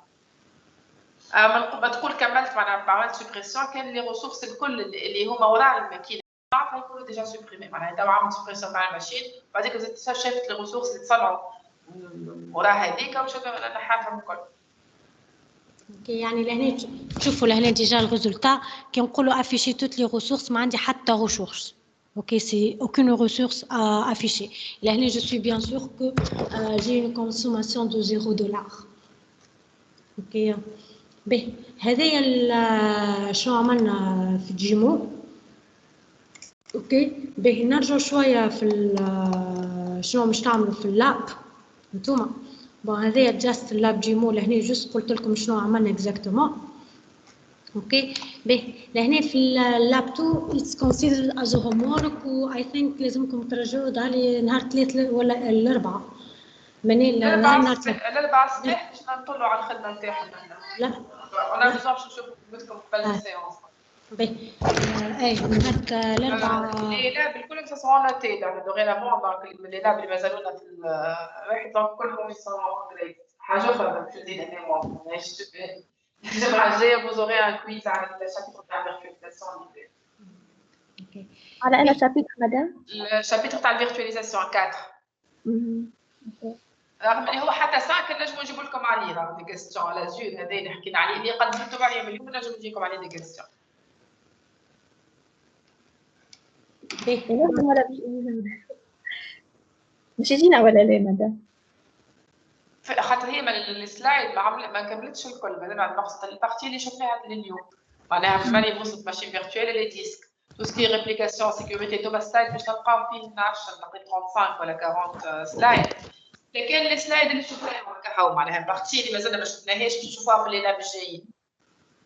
ما تقول كملت معناها عملت سوبريسيون كان لي ريسورس الكل اللي هما وراء الماكينه يكونوا ديجا سوبريمي معناها تو عملت سوبريسيون تاع الماشين بعديك زدت شافت لي ريسورس اللي تصنعوا وراء هذيك ومشات نحاهم الكل. اوكي يعني لهنا تشوفوا لهنا ديجا الريزولتا كي نقولوا افيشي توت لي ريسورس ما عندي حتى ريسورس Ok, c'est aucune ressource à afficher. Là, je suis bien sûr que j'ai une consommation de $0. Ok. Ben, شنو عملنا في الجيمو. اوكي باهي نرجع شويه في شنو مش تعملوا في اللاب انتوما. بون هذايا جاست اللاب جيمو لهنا جوست قلت لكم شنو عملنا اكزاكتومون. اوكي باهي لهنا في اللاب 2 اتس كونسيدرد از هوم وورك و اي ثينك لازمكم ترجعوا دالي نهار 3 ولا الاربعاء. مني الاربعاء الصباح باش نطلعوا على الخدمه نتاعهم احنا. لا انا باش نشوفوا بكم قبل السيونس. باهي اي نهار الاربعاء. لا بالكل سا سون نوتي دوغينافون دونك لي لاب اللي مازالونا في الواحد دونك كلهم سون جريد. حاجه اخرى باش نزيد هنا ماشي الجمعه الجايه فوزوري ان كويز على الشابيتر تاع الفيرتواليزاسيون اللي اوكي على أنا شابيتر مدام؟ الشابيتر تاع الفيرتواليزاسيون 4. اوكي. رغم اللي هو حتى 5 نجموا نجيب لكم عليه راه دي كيستيون على زود هذا اللي حكينا عليه اللي قدمتوا عليه مليون نجم نجيكم عليه دي كيستيون. لازم ولا مش يجينا ولا لا مدام؟ خاطر هي السلايد ما كملتش الكل مازال ناقصه البارتي اللي شفناها اليوم. معناها ماني وصلت ماشين فيرتوال لي ديسك تو سكي ريبليكاسيون سيكوريتي توما سلايد باش نلقاو فيه 12 نقي 35 ولا 40 سلايد. لكن السلايد اللي شفناهم هكا معناها البارتي اللي مازال ما شفناهاش باش نشوفوها في لي لاب الجايين.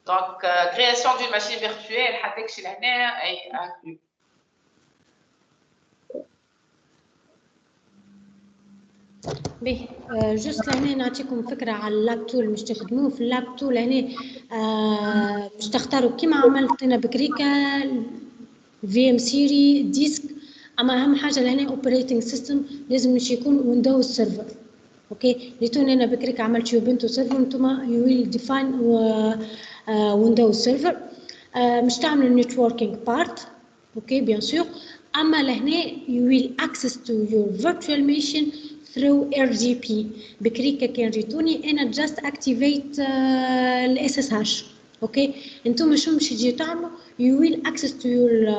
دونك كرياسيون دون ماشين فيرتوال حتى كشي لهنا اي انكلو. باهي جوست لهنا نعطيكم فكره على اللاب 2 اللي مش تخدموه. في اللاب 2 لهنا مش تختاروا كيما عملت انا بكريكا في ام سيري ديسك. اما اهم حاجه لهنا اوبريتنج سيستم لازم مش يكون ويندوز سيرفر. اوكي ليتوني انا بكريكا عملت يوبنتو سيرفر انتما يو ويل ديفاين ويندوز سيرفر. مش تعملوا نيتوركينج بارت. اوكي بيان سور. اما لهنا يو ويل اكسس تو يور فيرتشوال ماشين through RDP. بكريكا كان ريتوني انا just activate ال SSH. اوكي انتم شو مش تجي تعملوا you will access to your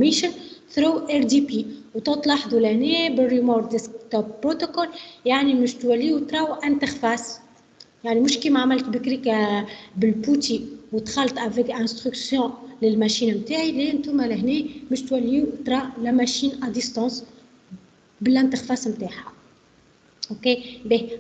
mission through RDP. وتلاحظوا لهنا بالريموت ديسكتوب بروتوكول يعني مش توليوا تراو انترفاس. يعني مش كيما عملت بكريكا بالبوتي ودخلت افيك انستركسيون للماشين نتاعي. ليه انتم لهنا مش توليوا ترا لا ماشين ا ديستانس بالانترفاس نتاعها. اوكي باهي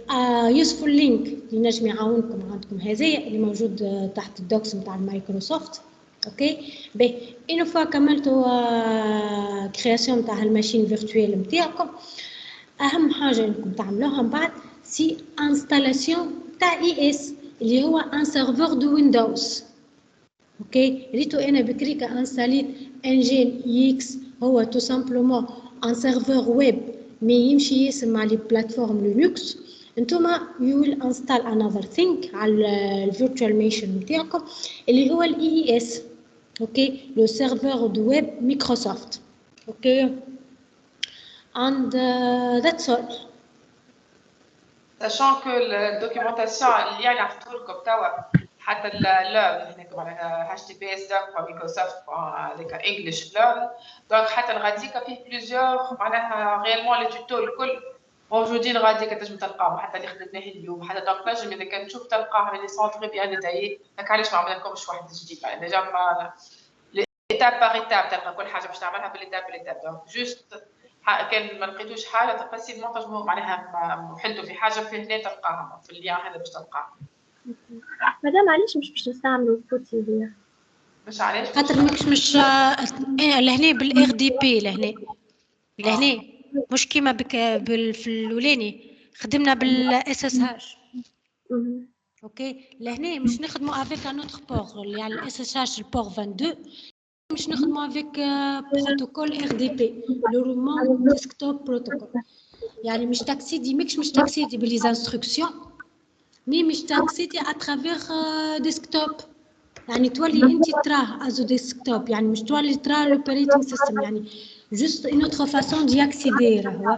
يوسفول لينك اللي نجم يعاونكم عندكم هذايا اللي موجود تحت الدوكس نتاع المايكروسوفت. اوكي باهي اون فوا كملتوا كرياسيون نتاع الماشين فيرتوال نتاعكم اهم حاجه انكم تعملوها من بعد سي انستالاسيون تاع اي اس اللي هو ان سيرفور دو ويندوز. اوكي ريتو انا بكريكا انستاليت انجين اكس هو تو سامبلومون ان سيرفور ويب مي يمشي ياسم مع لي بلاتفورم لينكس. انتوما يو ويل انستال انذر ثينك على الفيرتوال ماشين نتاعكم اللي هو الاي اس. اوكي لو سيرفور دو ويب مايكروسوفت. اوكي and that's all. sachant que la documentation اللي يعني عرفتوا لكم توا حتى الليرن هناك معناها https://microsoft هذاك انجلش ليرن دونك حتى الغاديكا فيه بليزيور معناها ريالمون لي توتو الكل موجودين غاديكا تنجم تلقاهم حتى اللي خدمناه اليوم حتى دونك نجم اذا كان تشوف تلقاه لي سون تري بيان ديتايي. دونك علاش ما عملناكمش واحد جديد يعني ديجا ايتاب باغ ايتاب تلقى كل حاجه باش تعملها بالايتاب دونك جوست كان ما لقيتوش حاجه فاسيلمون تنجموا معناها حلتوا في حاجه في هنا تلقاها في اللين هذا باش تلقاها. مدام علاش مش باش نستعملوا البوتي هي؟ مش علاش خاطر مش لهنا بالار دي بي لهنا مش كيما في الاولاني خدمنا بالاس اس هاش. اوكي لهنا مش نخدموا افيك ان اوتر بور اللي على الاس اس هاش البور 22 مش نخدموا افيك بروتوكول ار دي بي لو رومون ديسكتوب بروتوكول. يعني مش تاكسيدي مش تاكسيدي بلي انستركسيون مي مش تاكسيدي اترافير ديسكتوب. يعني تولي انت تراه ازو ديسكتوب يعني مش تولي تراه الاوبريتنج سيستم يعني جوست اون اوتر فاسون دي اكسيدي راهو.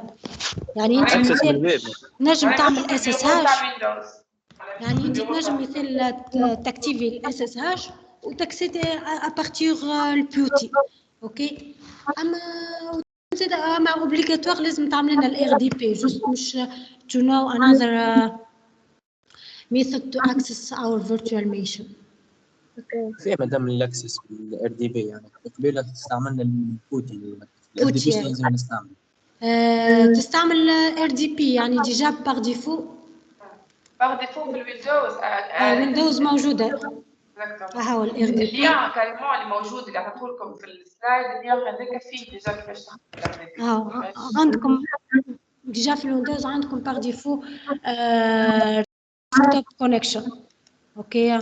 يعني انت نجم تعمل اس اس هاش يعني انت نجم مثل تاكتيفي الاس اس هاش وتاكسيدي ابارتيغ البيوتي. اوكي. اما اوبليغاتوار لازم تعمل لنا الار دي بي جوست مش to know another method to access our virtual machine. في مدام الاكسس بالار دي بي يعني قبيله استعملنا البوتي الار دي بي لازم نستعمل تستعمل ار دي بي يعني ديجا باغ ديفو في الويندوز ويندوز موجوده هو الار دي بي اللي كاريمون اللي موجود اللي عطيته لكم في السلايد اللي هذاك فيه ديجا كيفاش تخدم عندكم ديجا في الويندوز عندكم باغ ديفو ديسكتوب كونيكشن اوكي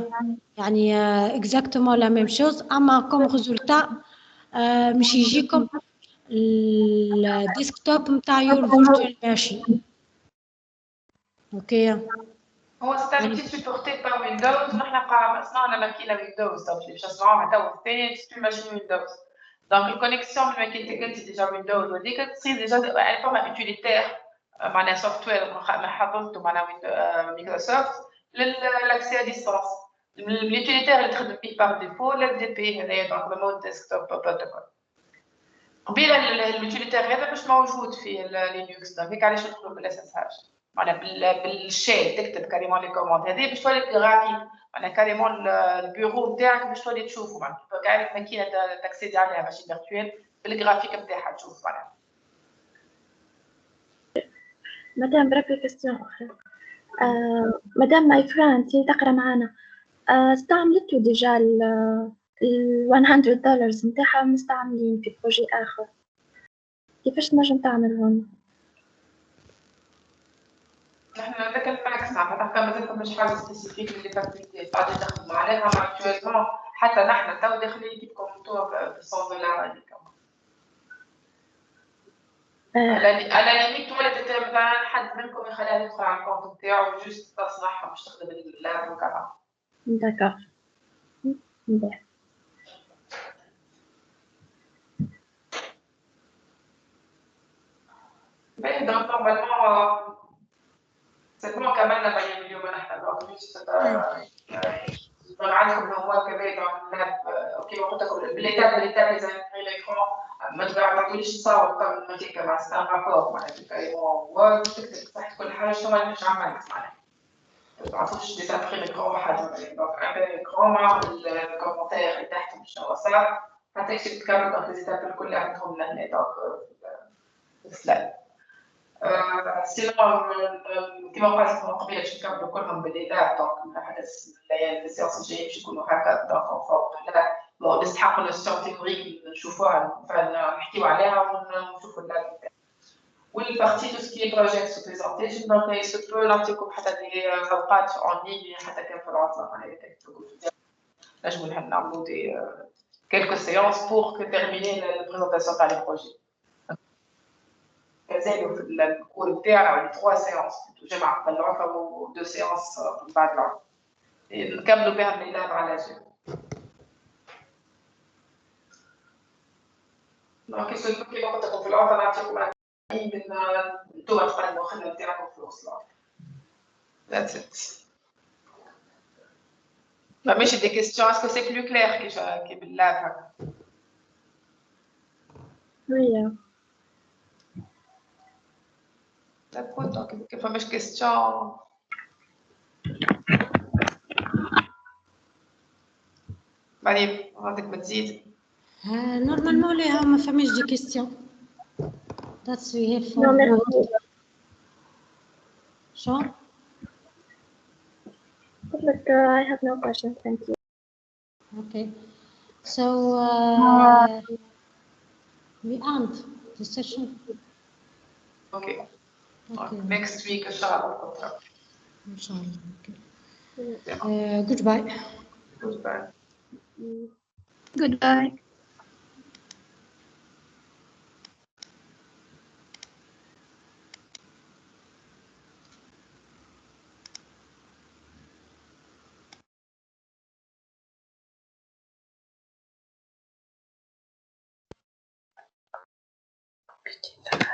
يعني اكزاكتومون لا ميم شوز اما كوم ريزولتا مش يجيكم الديسكتوب نتاع يور فيرتوال ماشين اوكي هو ستابيتي سيبورتي بار ويندوز نحن صنعنا ماكينه ويندوز دونك باش نصنعوها توا الثاني تشتري ماشين ويندوز دونك الكونيكسيون من ماكينتك انت ديجا ويندوز وديك تصير ديجا يعني فما يوتيليتير معناها سوفت وير حضرته معناها مايكروسوفت للاكسي ا ديستانس اليوتيليتير اللي تخدم به بار ديفو ال دي بي هذايا دونك ريموت ديسكتوب بروتوكول قبيله اليوتيليتير هذا مش موجود في لينكس دونك هيك علاش ندخلوا بالاس اس هاش معناها بالشيل تكتب كاريمون لي كوموند هذه باش تولي جرافيك معناها كاريمون البيرو نتاعك باش تولي تشوفوا معناها كاع ماكينه تاكسيدي عليها ماشين فيرتوال بالجرافيك نتاعها تشوف معناها. مدام بربي كاستيون اخرى مدام ماي فريند تقرا معانا استعملتوا ديجا ال $100 نتاعها مستعملين في بروجي اخر كيفاش تنجم تعملهم؟ نحن هذاك الماكس حتى مازال مش حاجه سبيسيفيك اللي فاكتوريتي قاعدين نخدموا عليها مع اكتوالمون حتى نحن تو داخلين كيف كومنتور ب $100 هذيك على ليميت ولا مثلا حد منكم يخليها يدخل على الكونت نتاعو جوست تصنعها باش تخدم اللاب وكذا. داكور مليح. باهي دونك نورمالمون سي بون كملنا بيان اليوم نحن دونك جوست نعرفكم الهومورك هذايا دونك اللاب اوكي قلت لكم باليتاب لازم نغير ليكرون ما تقعدوليش تصور قبل ما تكتب مع ستان رابور معناتها كايمون وورد تكتب تحت كل حاجه شنو اللي باش عملت معناها ما تعرفوش دي سامبري ليكرون حاجه دونك عندنا ليكرون مع الكومنتير اللي تحت شنو صار حتى تكتب تكمل دونك ليزيتاب الكل عندهم لهنا دونك في السلايد. سينو كيما قلت من قبيله باش نكملوا كلهم بالليلات دونك حتى الليالي السيونس الجايه باش يكونوا هكا دونك فوق لا بون نستحق النوسيون تيوريك نشوفوها نحكيو عليها ونشوفوا اللاب والبارتي تو سكي بروجيكت سو بريزونتيشن دونك سو بو نعطيكم حتى دي اوقات اون لين حتى كان في العطله معناها نجمو نعملو دي quelques séances pour terminer la présentation تاع لي بروجي زادوا في الكور نتاعنا 3 سيونس جمع طلعوها و 2 سيونس من بعد العطله نكملوا بها اللاب على جنب. دونك كيما قلت لكم في العطله نعطيكم من انتوما تقدموا الخدمه نتاعكم في الوصله. That's it. ماشي دي كيستيون اسكو سي بلو كلير كي باللاب هكا؟ وي داكور دونك كيف فماش كيستيون مريم عندك ما تزيد؟ نورمالمون لا ما فماش دي كيستيون. That's we have for شو؟ Look, I have no questions, thank you. Okay, so we end the session. Okay. Next week inshallah. Inshallah. Okay. Goodbye. Goodbye. Goodbye. Christine.